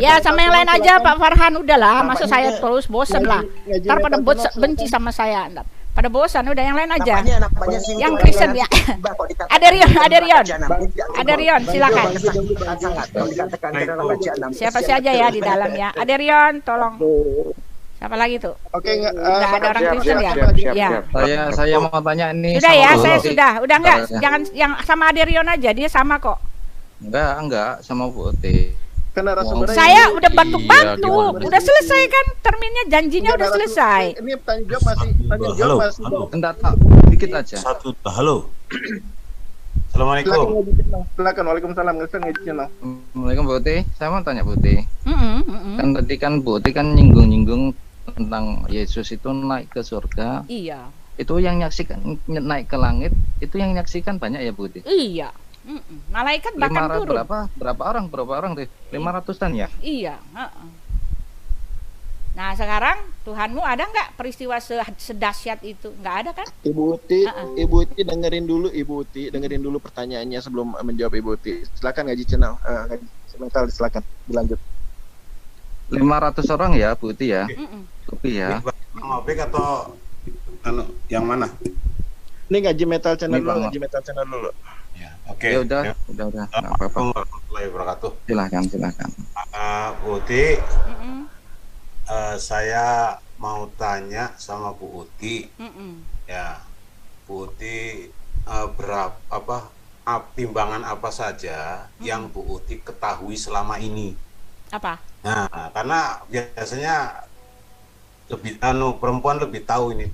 Ya, sama yang lain aja Pak Farhan, udahlah. Masa saya terus bosan lah. Ntar pada benci sama saya. Pada bosan, udah yang lain aja. Yang Kristen ya. Aderion, silakan. Siapa saja ya di dalam ya. Aderion, tolong. Siapa lagi tuh? Oke, nggak ada orang Kristen ya? Ya. Saya mau tanya ini. Sudah ya, saya sudah. Udah enggak? Jangan yang sama Aderion aja, dia sama kok. Enggak sama Bu Uti. Saya udah bantu-bantu, udah selesai kan terminnya, janjinya udah selesai. Ini tanya jawab masih. Enggak, dikit aja. Halo. Assalamualaikum. Silakan. Waalaikumsalam. Assalamualaikum Bu Uti. Saya mau tanya Bu Uti. Kan tadi kan Bu Uti kan nyinggung tentang Yesus itu naik ke surga. Iya. Itu yang nyaksikan naik ke langit, itu yang nyaksikan banyak ya Bu Uti? Iya. Malaikat bahkan turun. Berapa orang tuh? 500-an ya? Iya. Nah sekarang Tuhanmu ada nggak peristiwa sedahsyat itu? Nggak ada kan? Ibu Uti dengerin dulu pertanyaannya sebelum menjawab Ibu Uti. Silakan ngaji channel. Mental silakan dilanjut. 500 orang ya Bu Uti ya? Lebih ya. Ngobek atau yang mana? Ini ngaji metal channel dulu. Ya, oke. Ya udah. Enggak apa-apa. Warahmatullahi wabarakatuh. Silakan. Bu Uti, saya mau tanya sama Bu Uti. Ya, Bu Uti timbangan apa saja yang Bu Uti ketahui selama ini? Apa? Nah, karena biasanya perempuan lebih tahu ini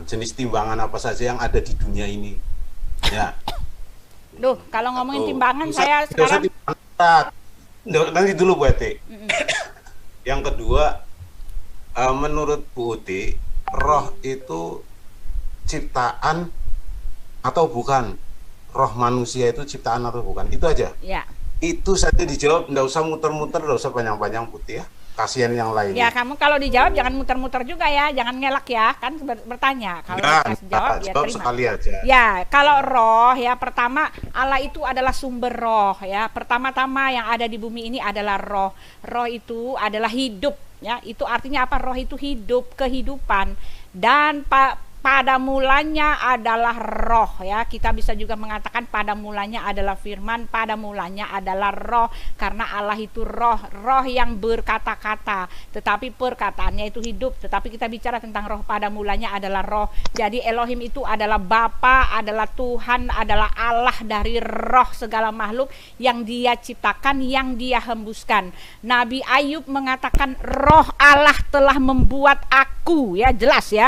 jenis timbangan apa saja yang ada di dunia ini. Ya. Duh, kalau ngomongin timbangan saya sekarang nanti dulu Bu Uti. Yang kedua, menurut Bu Uti, roh itu ciptaan atau bukan? Roh manusia itu ciptaan atau bukan? Itu aja. Ya. Itu saja dijawab, enggak usah muter-muter, enggak usah panjang-panjang Putih ya. Kasihan yang lain. Ya, kamu kalau dijawab jangan muter-muter juga ya, jangan ngelak ya, kan bertanya. Kalau kasih jawab ya terima. Sekali aja. Ya, kalau roh ya pertama Allah itu adalah sumber roh ya. Pertama-tama yang ada di bumi ini adalah roh. Roh itu adalah hidup ya. Itu artinya apa? Roh itu hidup, kehidupan. Dan pada mulanya adalah roh ya. Kita bisa juga mengatakan pada mulanya adalah firman, pada mulanya adalah roh, karena Allah itu roh yang berkata-kata, tetapi perkataannya itu hidup. Tetapi kita bicara tentang roh, pada mulanya adalah roh. Jadi Elohim itu adalah Bapa, adalah Tuhan, adalah Allah dari roh segala makhluk yang Dia ciptakan, yang Dia hembuskan. Nabi Ayub mengatakan roh Allah telah membuat aku, ya jelas ya.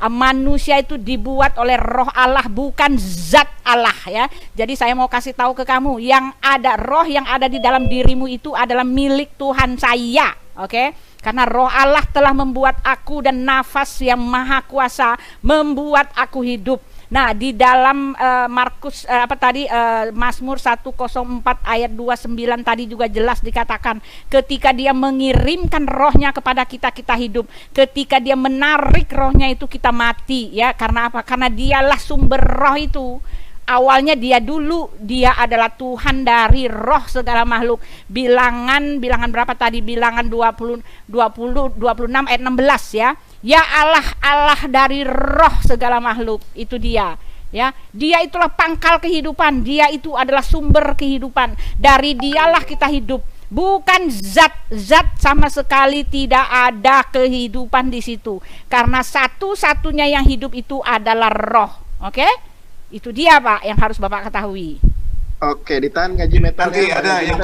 Manusia itu dibuat oleh roh Allah, bukan zat Allah ya. Jadi saya mau kasih tahu ke kamu, yang ada roh yang ada di dalam dirimu itu adalah milik Tuhan saya. Oke? Karena roh Allah telah membuat aku, dan nafas yang maha kuasa membuat aku hidup. Nah, di dalam Mazmur 104 ayat 29 tadi juga jelas dikatakan, ketika Dia mengirimkan rohnya kepada kita, kita hidup. Ketika Dia menarik rohnya itu, kita mati ya. Karena apa? Karena Dialah sumber roh itu. Awalnya dia adalah Tuhan dari roh segala makhluk. Bilangan berapa tadi? Bilangan 26 ayat 16 ya. Ya Allah dari roh segala makhluk, itu Dia ya. Dia itulah pangkal kehidupan, Dia itu adalah sumber kehidupan. Dari Dialah kita hidup, bukan zat sama sekali tidak ada kehidupan di situ. Karena satu-satunya yang hidup itu adalah roh. Oke? Itu dia Pak yang harus Bapak ketahui. Oke, ditahan ngaji metal. Nanti ada yang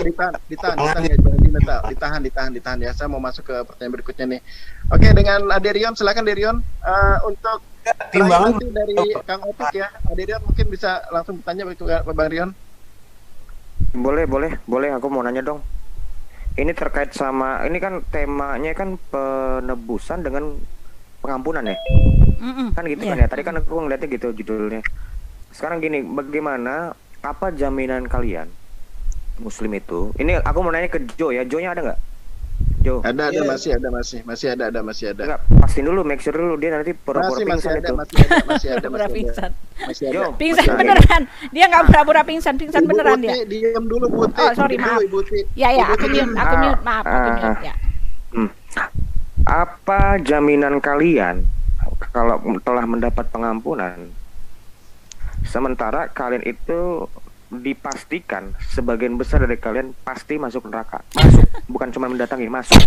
ditahan ya. Saya mau masuk ke pertanyaan berikutnya nih. Oke, dengan Aderion, silakan Aderion, untuk timbangan dari Kang Opik ya. Aderion mungkin bisa langsung bertanya ke Bang Rion. Boleh, aku mau nanya dong. ini terkait sama ini kan temanya kan penebusan dengan pengampunan ya. Kan gitu kan ya. Tadi kan aku ngeliatnya gitu judulnya. Sekarang gini, bagaimana apa jaminan kalian Muslim itu? Ini aku mau nanya ke Jo ya. Jo-nya ada nggak? Jo. Ada masih ada. Enggak, pastiin dulu, make sure dulu dia nanti pura-pura pingsan itu. Masih ada. Jo, Pingsan beneran. Dia nggak pura-pura pingsan beneran dia. Diam dulu Buti. Oh, sorry, maaf. Ya, aku mute, maaf, aku mute ya. Apa jaminan kalian kalau telah mendapat pengampunan sementara kalian itu dipastikan sebagian besar dari kalian pasti masuk neraka? Masuk, bukan cuma mendatangi, masuk.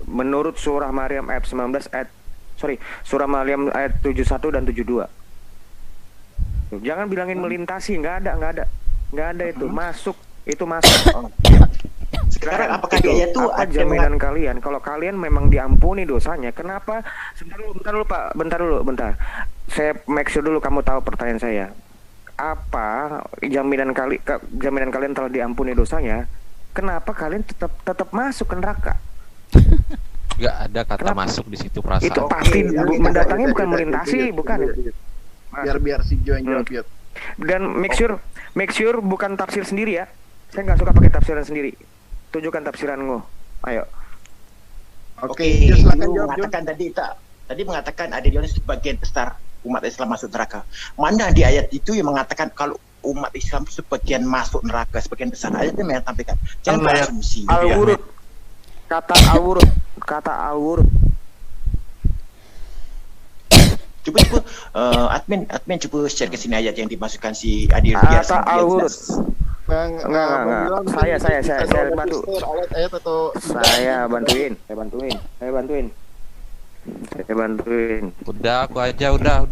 Menurut surah Maryam ayat 19 surah Maryam ayat 71 dan 72. Jangan bilangin melintasi, nggak ada itu, masuk. Sekarang apakah dia itu apa jaminan kalian kalau kalian memang diampuni dosanya? Kenapa? Bentar dulu. Saya make sure dulu kamu tahu pertanyaan saya. Apa jaminan kalian telah diampuni dosanya? Kenapa kalian tetap masuk ke neraka? Nggak ada kata masuk di situ, perasaan. Itu pasti mendatangi, bukan melintasi, bukan. Biar si Jo yang jawab. Dan make sure bukan tafsir sendiri ya. Saya nggak suka pakai tafsiran sendiri. Tunjukkan tafsiranmu. Ayo. Oke, silakan jawab. Tadi mengatakan ada di sebagian besar umat Islam masuk neraka. Mana di ayat itu yang mengatakan kalau umat Islam sebagian masuk neraka, sebagian besar? Ayatnya yang tampilkan. Jangan berasumsi. Al-Wurud. Kata Al-Wurud. Coba admin coba share ke sini ayat yang dimasukkan si Adil biar Kata Al-Wurud. Enggak. Saya bantu. Ayat atau saya bantuin. Udah, aku aja udah.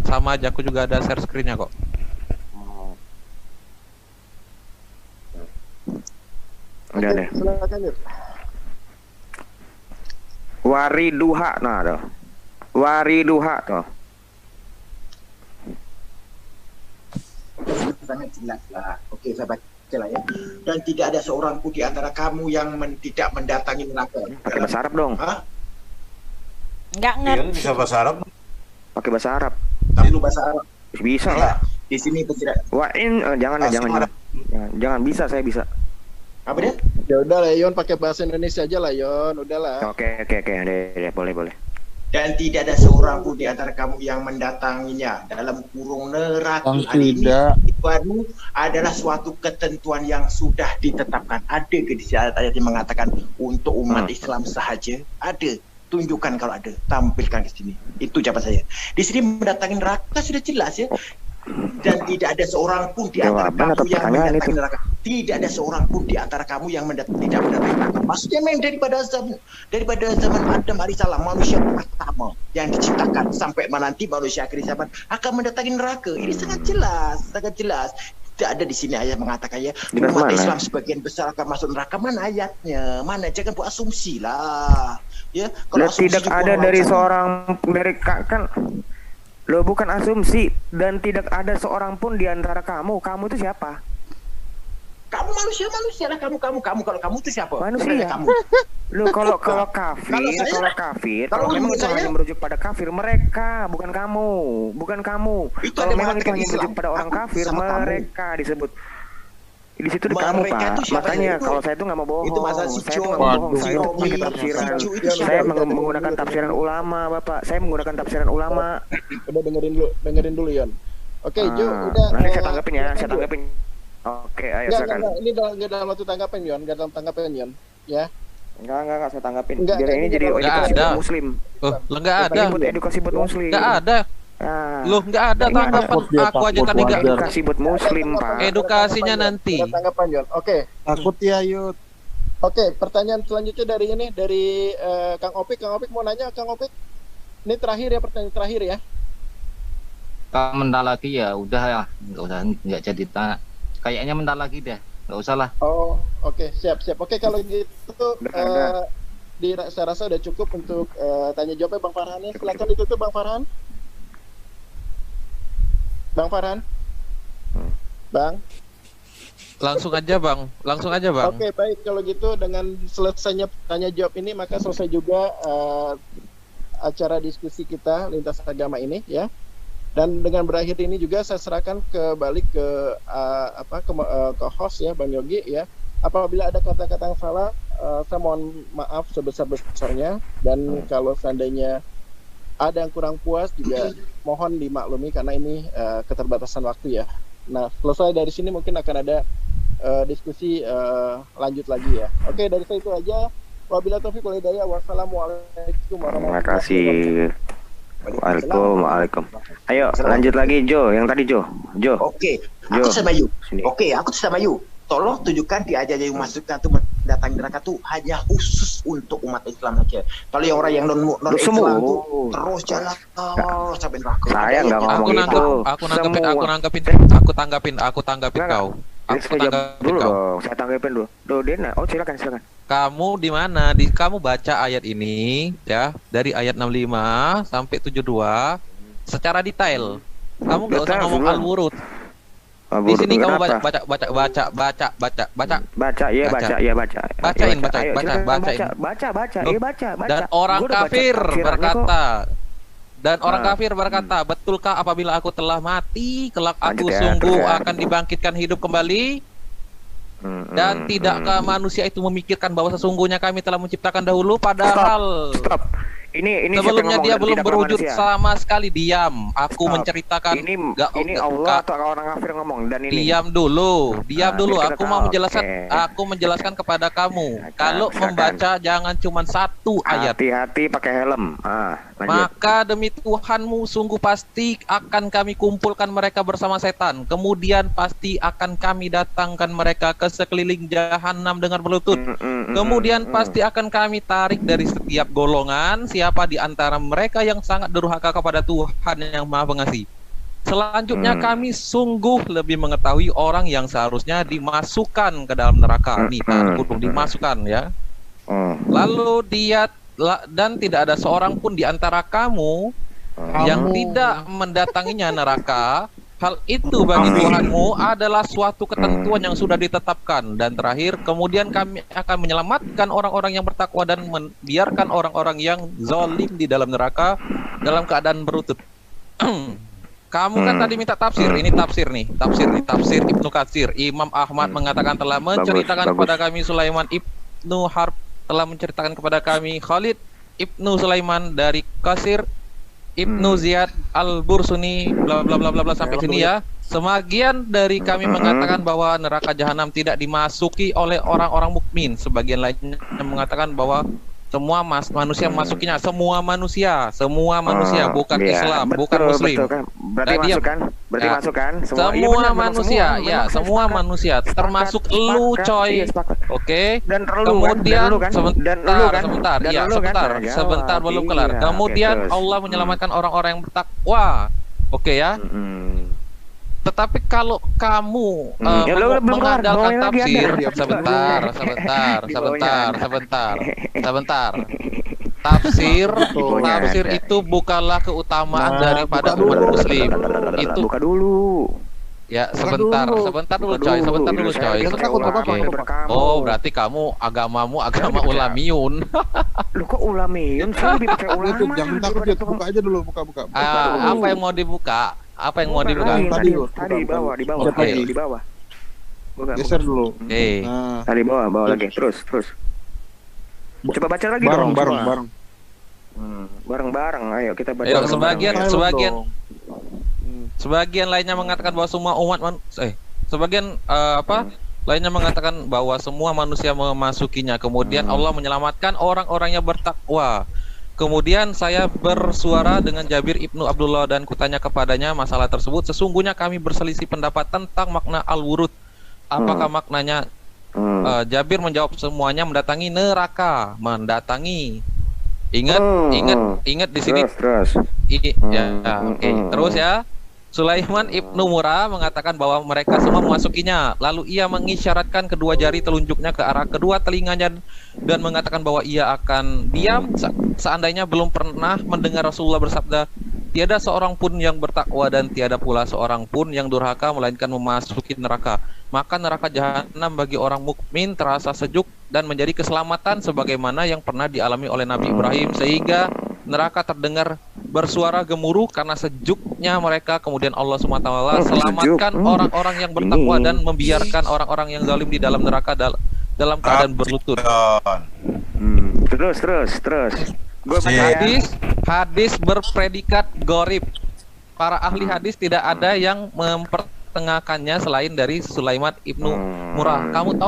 Sama aja, aku juga ada share screen-nya kok. Udah deh. Silakan Yud. Wariduha tuh. Sangat jelas lah. Oke, saya baca lah ya. Dan tidak ada seorang pun di antara kamu yang tidak mendatangi neraka. Pakai bahasa Arab dong. Nggak ngerti. Bisa bahasa Arab? Pakai bahasa Arab. Tapi lu bahasa Arab. Bisa lah. Di sini tidak. Jangan bisa, saya bisa. Apa dia? Ya udah lah Yon, pakai bahasa Indonesia aja lah Yon, udahlah. Oke, deh, boleh. Dan tidak ada seorang pun di antara kamu yang mendatanginya dalam kurung neraka. Ini baru adalah suatu ketentuan yang sudah ditetapkan. Ada di ayat yang mengatakan untuk umat Islam sahaja? Ada. Tunjukkan kalau ada, tampilkan ke sini. Itu jawaban saya. Di sini mendatangi neraka sudah jelas ya. Dan tidak ada seorang pun di antara kamu yang mendatangi neraka. Tidak ada seorang pun di antara kamu yang tidak mendatangi neraka. Maksudnya memang daripada zaman Adam alaihissalam, manusia pertama yang diciptakan sampai nanti manusia akhir zaman akan mendatangi neraka. Ini sangat jelas. Tidak ada di sini ayat mengatakan ya umat Islam sebagian besar akan masuk neraka. Mana ayatnya? Mana? Jangan buat asumsi lah. Ya, kalau tidak ada dari seorang dari kan lo bukan asumsi dan tidak ada seorang pun di antara kamu. Kamu itu siapa? Kamu manusia lah. Kamu. Kalau kamu itu siapa? Manusia. Kamu. Lo kalau kafir, kalau memang itu hanya merujuk pada kafir, mereka bukan kamu. Kalau memang itu hanya merujuk pada orang kafir, mereka disebut. Di situ di kamu Pak. Makanya kalau saya itu nggak mau bohong. Saya itu pakai tafsiran. Saya menggunakan tafsiran ulama, Bapak. Saya menggunakan tafsiran ulama. Udah dengerin dulu Yon. Oke, Jo, udah. Nanti saya tanggapin. Oke, ayo silakan. Ini dalam waktu tanggapan Yon, Yon. Ya. Enggak, saya tanggapin. Biar ini jadi edukasi buat muslim. Enggak ada. Edukasi buat muslim. Enggak ada. Loh, nggak ada tanggapan. Aku aja tadi nggak. Edukasi buat muslim, Pak. Edukasinya nanti. Tanggapan Yon. Oke. Takut ya Yud. Oke, pertanyaan selanjutnya dari Kang Opik. Kang Opik mau nanya, Kang Opik. Ini terakhir ya, pertanyaan terakhir ya. Kalau mental lagi ya udah ya, nggak jadi tanya. Kayaknya mental lagi deh, nggak usah lah. Oh, oke, siap. Oke, kalau gitu saya rasa udah cukup untuk tanya jawabnya Bang Farhan ya. Silakan ditutup Bang Farhan. Bang. Langsung aja bang. Oke, baik, kalau gitu dengan selesainya tanya jawab ini maka selesai juga acara diskusi kita lintas agama ini ya. Dan dengan berakhir ini juga saya serahkan kembali ke host ya, Bang Yogi ya. Apabila ada kata-kata yang salah, saya mohon maaf sebesar-besarnya, dan kalau seandainya ada yang kurang puas juga mohon dimaklumi karena ini keterbatasan waktu ya. Nah, selesai dari sini mungkin akan ada diskusi lanjut lagi ya. Oke, dari saya itu aja. Wabillahi taufiq wal hidayah. Wassalamualaikum warahmatullahi wabarakatuh. Terima kasih. Waalaikumsalam. Ayo lanjut lagi Jo, yang tadi Jo. Oke, aku sama Yu. Aku sama Yu. Tolong tunjukkan di aja yang masukkan tuh mendatangi neraka tuh hanya khusus untuk umat Islam aja. Kalau yang orang yang non Islam tuh terus jalan sampai neraka. Saya nggak ngomong itu. Aku tanggapin kau. Saya tanggapin dulu. Dena. Oh, silakan. Kamu di mana? Kamu baca ayat ini ya, dari ayat 65 sampai 72 secara detail. Kamu nggak usah ngomong al-wurud. Di sini kamu baca. Dan orang kafir berkata, betulkah apabila aku telah mati, kelak aku sungguh akan dibangkitkan hidup kembali? Dan tidakkah manusia itu memikirkan bahwa sesungguhnya kami telah menciptakan dahulu, padahal ini sebelumnya dia belum berwujud sama sekali. Diam, aku menceritakan. Ini Allah atau orang kafir ngomong, dan ini diam dulu. Aku mau menjelaskan kepada kamu. Kalau membaca jangan cuma satu ayat. Hati-hati pakai helm. Maka demi Tuhanmu sungguh pasti akan kami kumpulkan mereka bersama setan. Kemudian pasti akan kami datangkan mereka ke sekeliling jahanam dengan berlutut. Kemudian pasti akan kami tarik dari setiap golongan siapa di antara mereka yang sangat durhaka kepada Tuhan yang Maha Pengasih. Selanjutnya kami sungguh lebih mengetahui orang yang seharusnya dimasukkan ke dalam neraka. Nih, dimasukkan ya. Lalu dan tidak ada seorang pun di antara kamu yang tidak mendatanginya neraka. Hal itu bagi Tuhanmu adalah suatu ketentuan yang sudah ditetapkan. Dan terakhir, kemudian kami akan menyelamatkan orang-orang yang bertakwa dan membiarkan orang-orang yang zalim di dalam neraka dalam keadaan berlutut. Kamu kan tadi minta tafsir. Ini tafsir Ibnu Katsir. Imam Ahmad mengatakan telah menceritakan kepada kami Sulaiman Ibnu Harb, telah menceritakan kepada kami Khalid Ibnu Sulaiman dari Katsir Ibnu Ziyad Al-Bursuni bla bla bla bla bla sampai sini ya. Sebagian dari kami mengatakan bahwa neraka jahanam tidak dimasuki oleh orang-orang mukmin. Sebagian lainnya mengatakan bahwa semua manusia memasukinya. Semua manusia, bukan Islam, bukan Muslim. Betul, kan? Berarti masuk kan? Semua manusia, semua manusia, termasuk lu, coy. Oke. Dan kemudian sebentar belum kelar. Kemudian Allah menyelamatkan orang-orang yang bertakwa. Oke ya. Tetapi kalau kamu mengandalkan tafsir, sebentar. Tafsir itu bukanlah keutamaan daripada umat muslim. Itu buka dulu. Ya, sebentar dulu coy. Oh, berarti kamu agamamu agama ulamiyun. Lu kok ulamiyun? Saya lebih percaya ulama. Jangan takut, buka aja dulu, buka. Apa yang mau dibuka? Tadi di bawah. Geser dulu. Tadi bawah lagi. Terus. Coba baca lagi bareng. Ayo kita baca. Ayo, sebagian lainnya mengatakan bahwa semua lainnya mengatakan bahwa semua manusia memasukinya. Kemudian Allah menyelamatkan orang-orang yang bertakwa. Kemudian saya bersuara dengan Jabir Ibnu Abdullah dan kutanya kepadanya masalah tersebut. Sesungguhnya kami berselisih pendapat tentang makna al-wurud. Apakah maknanya? Jabir menjawab semuanya mendatangi neraka. Ingat di sini. Terus. Terus ya. Sulaiman Ibnu Murrah mengatakan bahwa mereka semua memasukinya. Lalu ia mengisyaratkan kedua jari telunjuknya ke arah kedua telinganya dan mengatakan bahwa ia akan diam seandainya belum pernah mendengar Rasulullah bersabda, tiada seorang pun yang bertakwa dan tiada pula seorang pun yang durhaka melainkan memasuki neraka. maka neraka jahanam bagi orang mukmin terasa sejuk dan menjadi keselamatan sebagaimana yang pernah dialami oleh Nabi Ibrahim, sehingga neraka terdengar bersuara gemuruh karena sejuknya mereka. Kemudian Allah SWT selamatkan orang-orang yang bertakwa dan membiarkan orang-orang yang zalim di dalam neraka dalam keadaan berlutut. Terus. Hadis berpredikat gharib. Para ahli hadis tidak ada yang mempertengahkannya selain dari Sulaiman ibnu Murrah. Kamu tahu